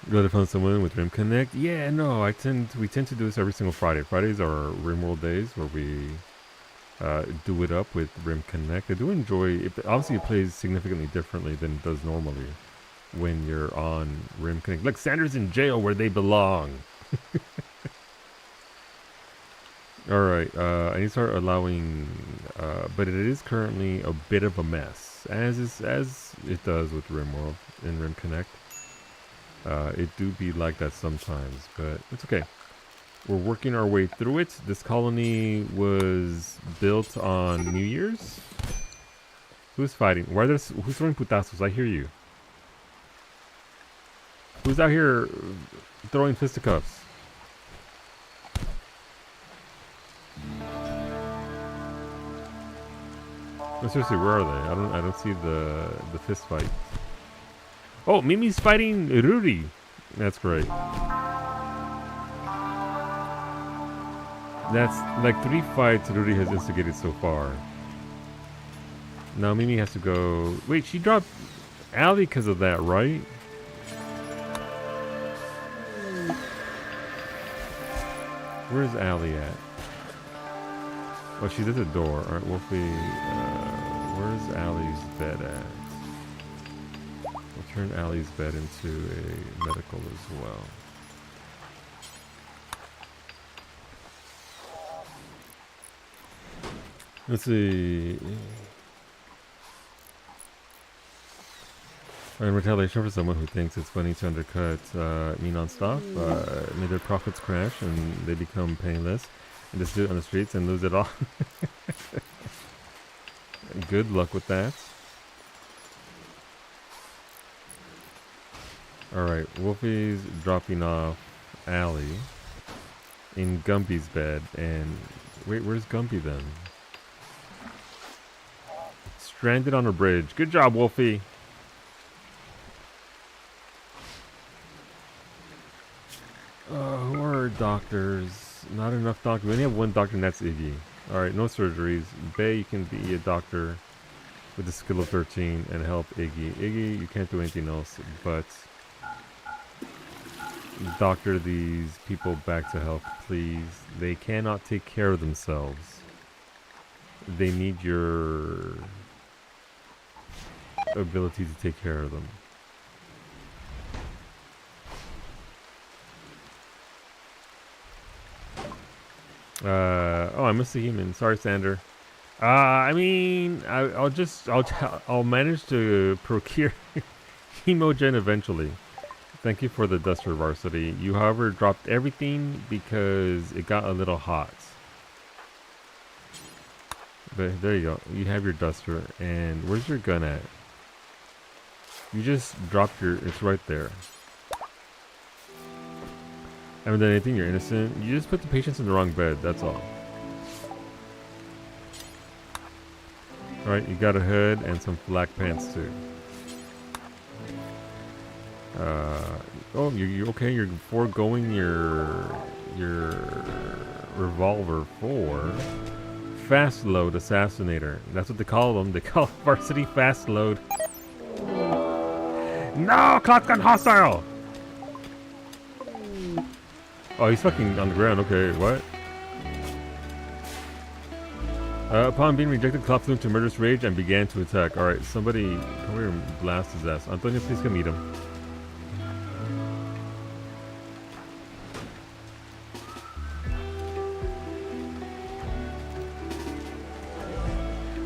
Glad I found someone with RimConnect. Yeah, no, we tend to do this every single Friday. Fridays are RimWorld days where we do it up with RimConnect. I do enjoy it. Obviously, it plays significantly differently than it does normally when you're on RimConnect. Look, Sandra's in jail where they belong. All right, I need to start allowing, but it is currently a bit of a mess, as it does with RimWorld and RimConnect. It do be like that sometimes, but it's okay. We're working our way through it. This colony was built on New Year's. Who's fighting? Who's throwing putazos? I hear you. Who's out here throwing fisticuffs? No, seriously, where are they? I don't see the fist fight. Oh, Mimi's fighting Rudy. That's great. That's like 3 fights Rudy has instigated so far. Now Mimi has to go. Wait, she dropped Allie because of that, right? Where's Allie at? Oh, she's at the door. Alright, Wolfie. Where's Allie's bed at? We'll turn Allie's bed into a medical as well. Let's see. In retaliation for someone who thinks it's funny to undercut me non-stop, may their profits crash and they become penniless and destitute on the streets and lose it all. Good luck with that. Alright, Wolfie's dropping off Allie in Gumby's bed, and wait, where's Gumby then? Stranded on a bridge. Good job, Wolfie. Who are doctors? Not enough doctors. We only have one doctor, and that's Iggy. Alright, no surgeries. Bay, you can be a doctor with the skill of 13 and help Iggy. Iggy, you can't do anything else but doctor these people back to health, please. They cannot take care of themselves. They need your ability to take care of them. Oh, I missed a human. Sorry, Sander. I mean, I'll manage to procure Hemogen eventually. Thank you for the duster, Varsity. You, however, dropped everything because it got a little hot. But there you go. You have your duster. And where's your gun at? You just dropped your... It's right there. I haven't done anything. You're innocent. You just put the patients in the wrong bed. That's all. Alright, you got a hood and some black pants too. Oh, you okay? You're foregoing your revolver for fast load assassinator. That's what they call them. They call varsity fast load. No, clock gun hostile. Oh, he's fucking on the ground. Okay, what? Upon being rejected, Klopp flew into murderous rage and began to attack. Alright, somebody come here and blast his ass. Antonio, please come meet him.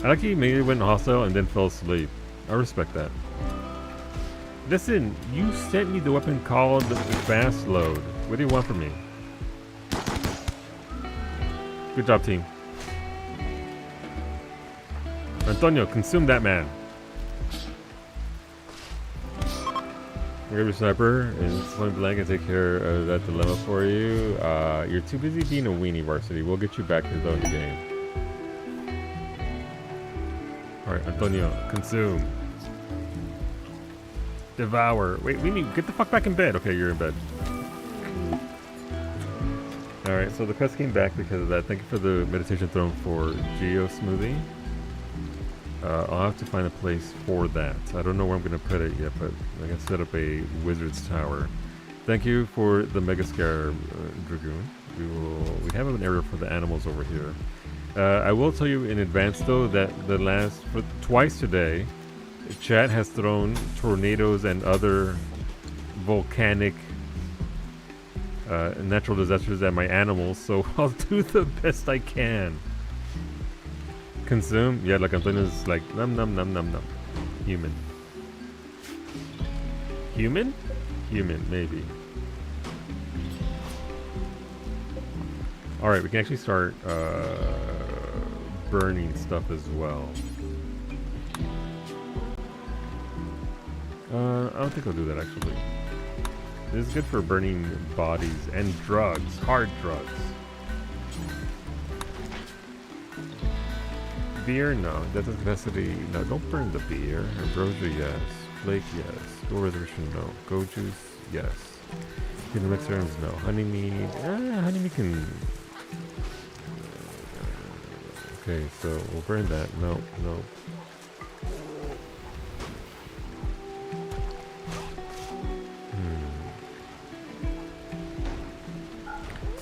I like he maybe went hostile and then fell asleep. I respect that. Listen, you sent me the weapon called Fast Load. What do you want from me? Good job, team. Antonio, consume that man. Grab your sniper and point blank and take care of that dilemma for you. You're too busy being a weenie, Varsity. We'll get you back to the game. Alright, Antonio, consume. Devour. Wait, weenie, get the fuck back in bed. Okay, you're in bed. Alright, so the quest came back because of that. Thank you for the meditation throne for Geo Smoothie. I'll have to find a place for that. I don't know where I'm going to put it yet, but I can set up a wizard's tower. Thank you for the Mega Scare Dragoon. We have an area for the animals over here. I will tell you in advance though that twice today, chat has thrown tornadoes and other volcanic natural disasters at my animals, so I'll do the best I can. Consume? Yeah, like Antonio's like, num num num num num. Human. Human? Human, maybe. Alright, we can actually start burning stuff as well. I don't think I'll do that actually. This is good for burning bodies and drugs, hard drugs. Beer? No. Death of capacity? No, don't burn the beer. Ambrosia? Yes. Flake? Yes. Go resolution? No. Go juice? Yes. Peanut mixers? No. Honey mead? Honey mead can... Okay, so we'll burn that. No, no.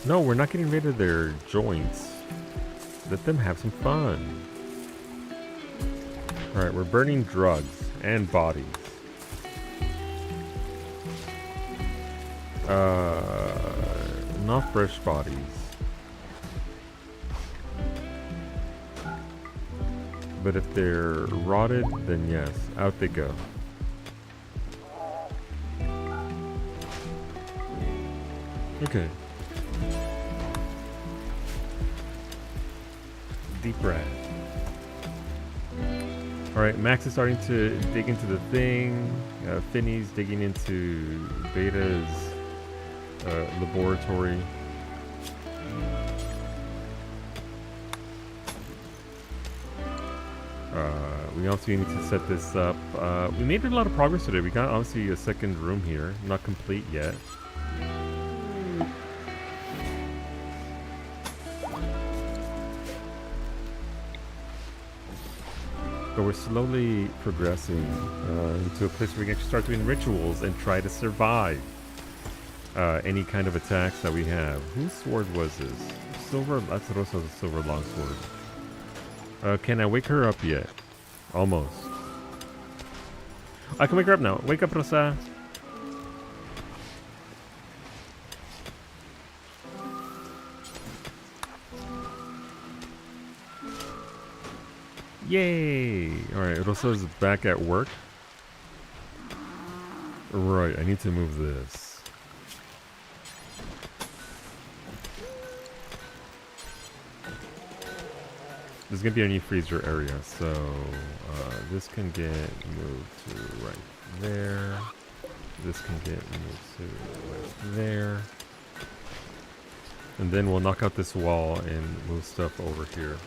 No, we're not getting rid of their joints. Let them have some fun. Alright, we're burning drugs and bodies. Not fresh bodies. But if they're rotted, then yes, out they go. Okay. Deep breath. Alright, Max is starting to dig into the thing. Finney's digging into Beta's laboratory. We also need to set this up. We made a lot of progress today. We got obviously a second room here. Not complete yet. But we're slowly progressing into a place where we can actually start doing rituals and try to survive any kind of attacks that we have. Whose sword was this? Silver? That's Rosa's silver longsword. Can I wake her up yet? Almost. I can wake her up now. Wake up, Rosa. Yay! Alright, Rosa's back at work. Right, I need to move this. There's gonna be a new freezer area, so this can get moved to right there. This can get moved to right there. And then we'll knock out this wall and move stuff over here.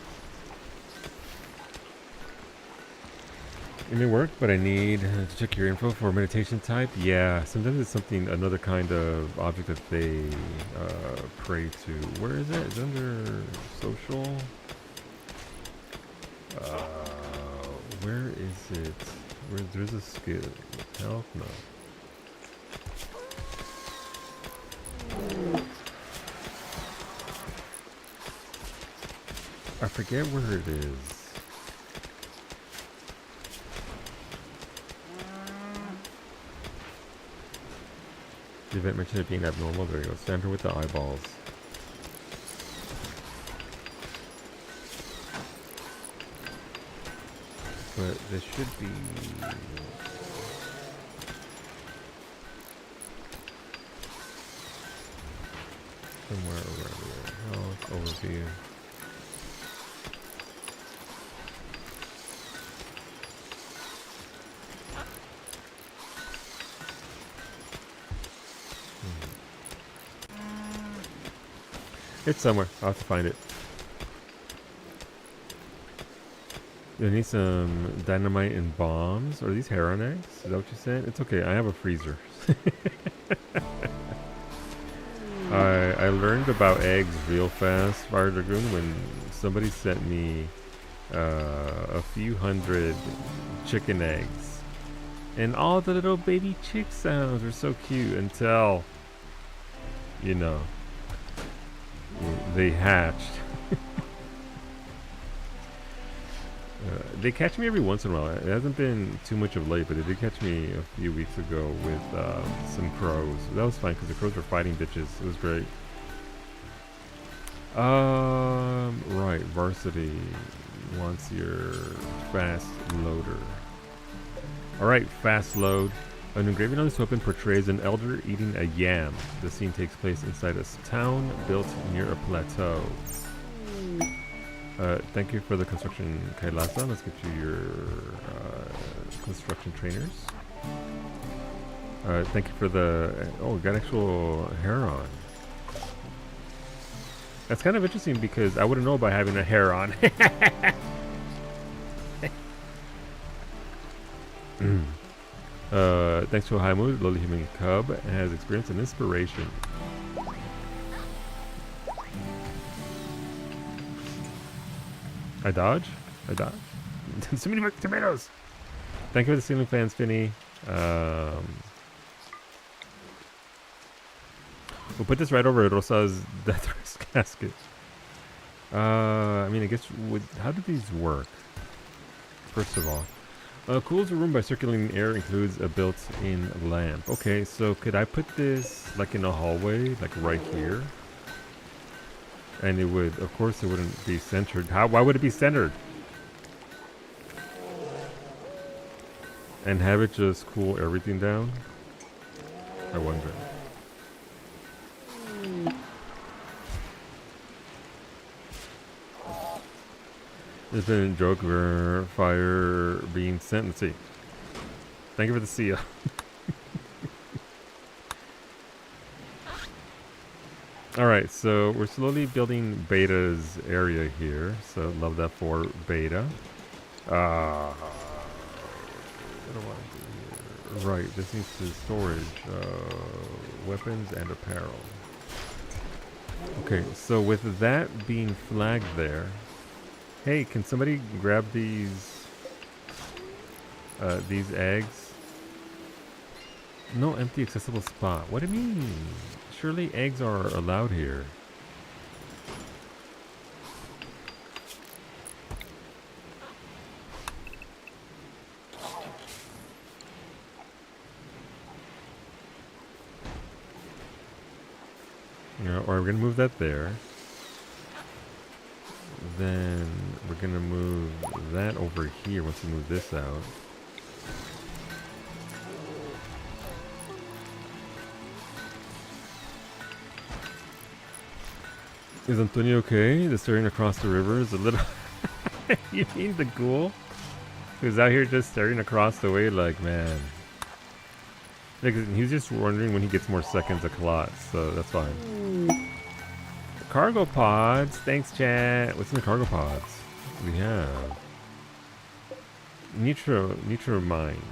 It may work, but I need to check your info for meditation type. Yeah, sometimes it's something, another kind of object that they pray to. Where is it? It's under social. Where is it? Where there's a skill. Health? No. I forget where it is. The event mentioned it being abnormal. There you go. Standard with the eyeballs. But this should be... somewhere around here. Health, overview. It's somewhere. I'll have to find it. You need some dynamite and bombs. Are these heron eggs? Is that what you said? It's okay. I have a freezer. I learned about eggs real fast, Fire Dragoon, when somebody sent me a few hundred chicken eggs. And all the little baby chick sounds were so cute until, you know, they hatched. They catch me every once in a while. It hasn't been too much of late, but it did catch me a few weeks ago with some crows. That was fine because the crows were fighting bitches. It was great. Right. Varsity wants your fast loader. Alright, fast load. An engraving on this weapon portrays an elder eating a yam. The scene takes place inside a town built near a plateau. Thank you for the construction, Kailasa. Let's get you your construction trainers. Thank you for the... oh, we got actual heron. That's kind of interesting because I wouldn't know about having a heron. Thanks to a high mood, lowly human cub has experienced an inspiration. I dodge? I dodge? So many tomatoes! Thank you for the ceiling fans, Finny. We'll put this right over Rosa's death risk casket. I mean, I guess, how do these work? First of all. Cools a room by circulating air, includes a built-in lamp. Okay, so could I put this, like, in a hallway, like right here? And it would, of course, it wouldn't be centered. Why would it be centered? And have it just cool everything down? I wonder. There's been a joke where fire being sent. Let's see. Thank you for the seal. Alright, so we're slowly building Beta's area here. So love that for Beta. What do I want to do here? Right, this needs to storage weapons and apparel. Okay, so with that being flagged there, hey, can somebody grab these eggs? No empty accessible spot. What do you mean? Surely eggs are allowed here. Yeah, or we're gonna move that there. Then we're gonna move that over here once we move this out. Is Antonio okay? The staring across the river is a little... You mean the ghoul? Who's out here just staring across the way like, man. Like, he's just wondering when he gets more seconds a clot, so that's fine. Cargo pods. Thanks, chat. What's in the cargo pods? We have... Nitro mine.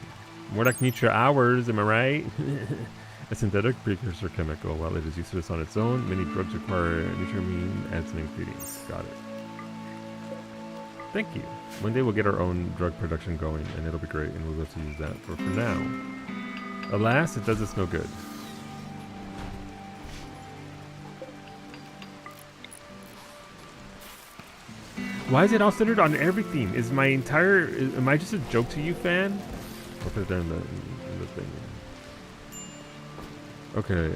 More like nitro hours, am I right? A synthetic precursor chemical. While it is useless on its own, many drugs require nitramine as an ingredient. Got it. Thank you. One day we'll get our own drug production going, and it'll be great, and we'll be able to use that. But for now, alas, it does us no good. Why is it all centered on everything? Is my entire... am I just a joke to you, fan? I'll put it there in the thing. Okay,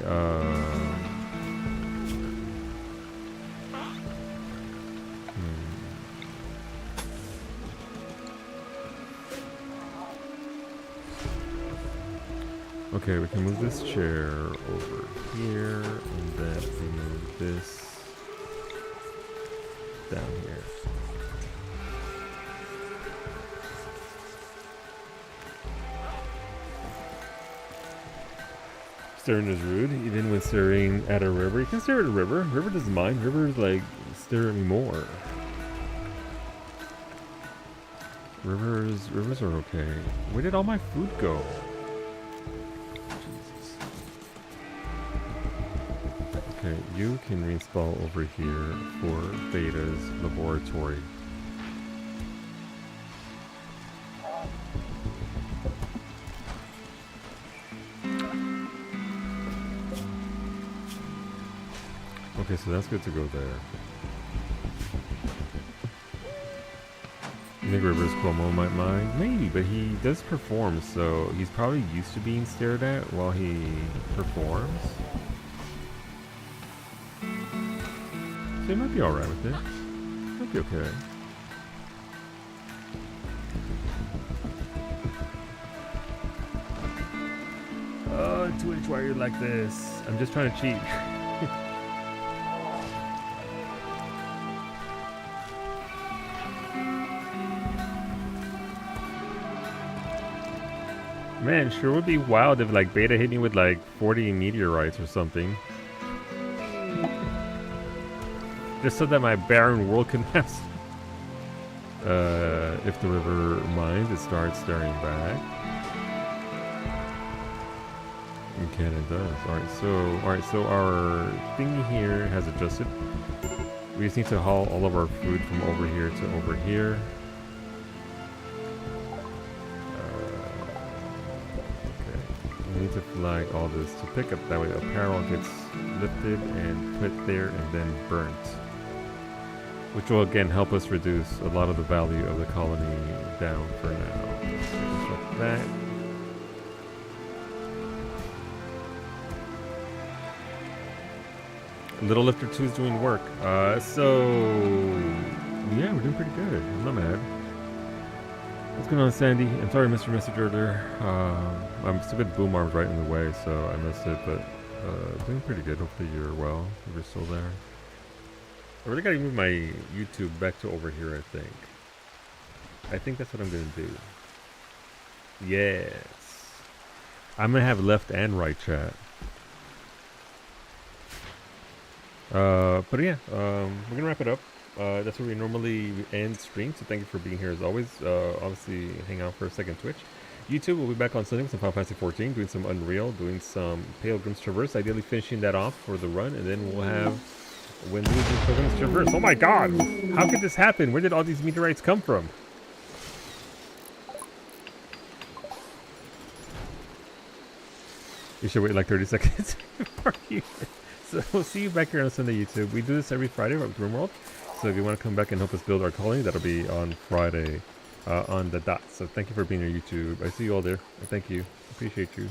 Okay, we can move this chair over here, and then we move this down here. Staring is rude, even when staring at a river. You can stare at a river. River doesn't mind. River's like, stare at me more. Rivers are okay. Where did all my food go? Jesus. Okay, you can reinstall over here for Beta's laboratory. Okay, so that's good to go there. You think Rivers Cuomo might mind? Maybe, but he does perform, so he's probably used to being stared at while he performs. So he might be alright with it. Might be okay. Oh, Twitch, why are you like this? I'm just trying to cheat. Man, sure would be wild if like Beta hit me with like 40 meteorites or something. Just so that my barren world can have if the river minds, it starts staring back. Okay, it does. Alright, so our thingy here has adjusted. We just need to haul all of our food from over here to over here. We need to flag all this to pick up, that way apparel gets lifted and put there and then burnt, which will again help us reduce a lot of the value of the colony down for now. Just like that. Little Lifter 2 is doing work. So yeah, we're doing pretty good. I'm not mad. What's going on, Sandy? I'm sorry I missed your message earlier. I'm stupid boom arms right in the way, so I missed it, but doing pretty good. Hopefully you're well, if you're still there. I really gotta move my YouTube back to over here, I think. I think that's what I'm gonna do. Yes. I'm gonna have left and right chat. But yeah, we're gonna wrap it up. That's where we normally end stream, so thank you for being here as always. Obviously, hang out for a second Twitch. YouTube will be back on Sunday with some Final Fantasy 14, doing some Unreal, doing some Pilgrim's Traverse, ideally finishing that off for the run, and then we'll have when we do Pilgrim's Traverse. Oh my god! How could this happen? Where did all these meteorites come from? You should wait like 30 seconds before you... So we'll see you back here on Sunday, YouTube. We do this every Friday with RimWorld. So if you want to come back and help us build our colony, that'll be on Friday on the dot. So thank you for being here, YouTube. I see you all there. Thank you. Appreciate you.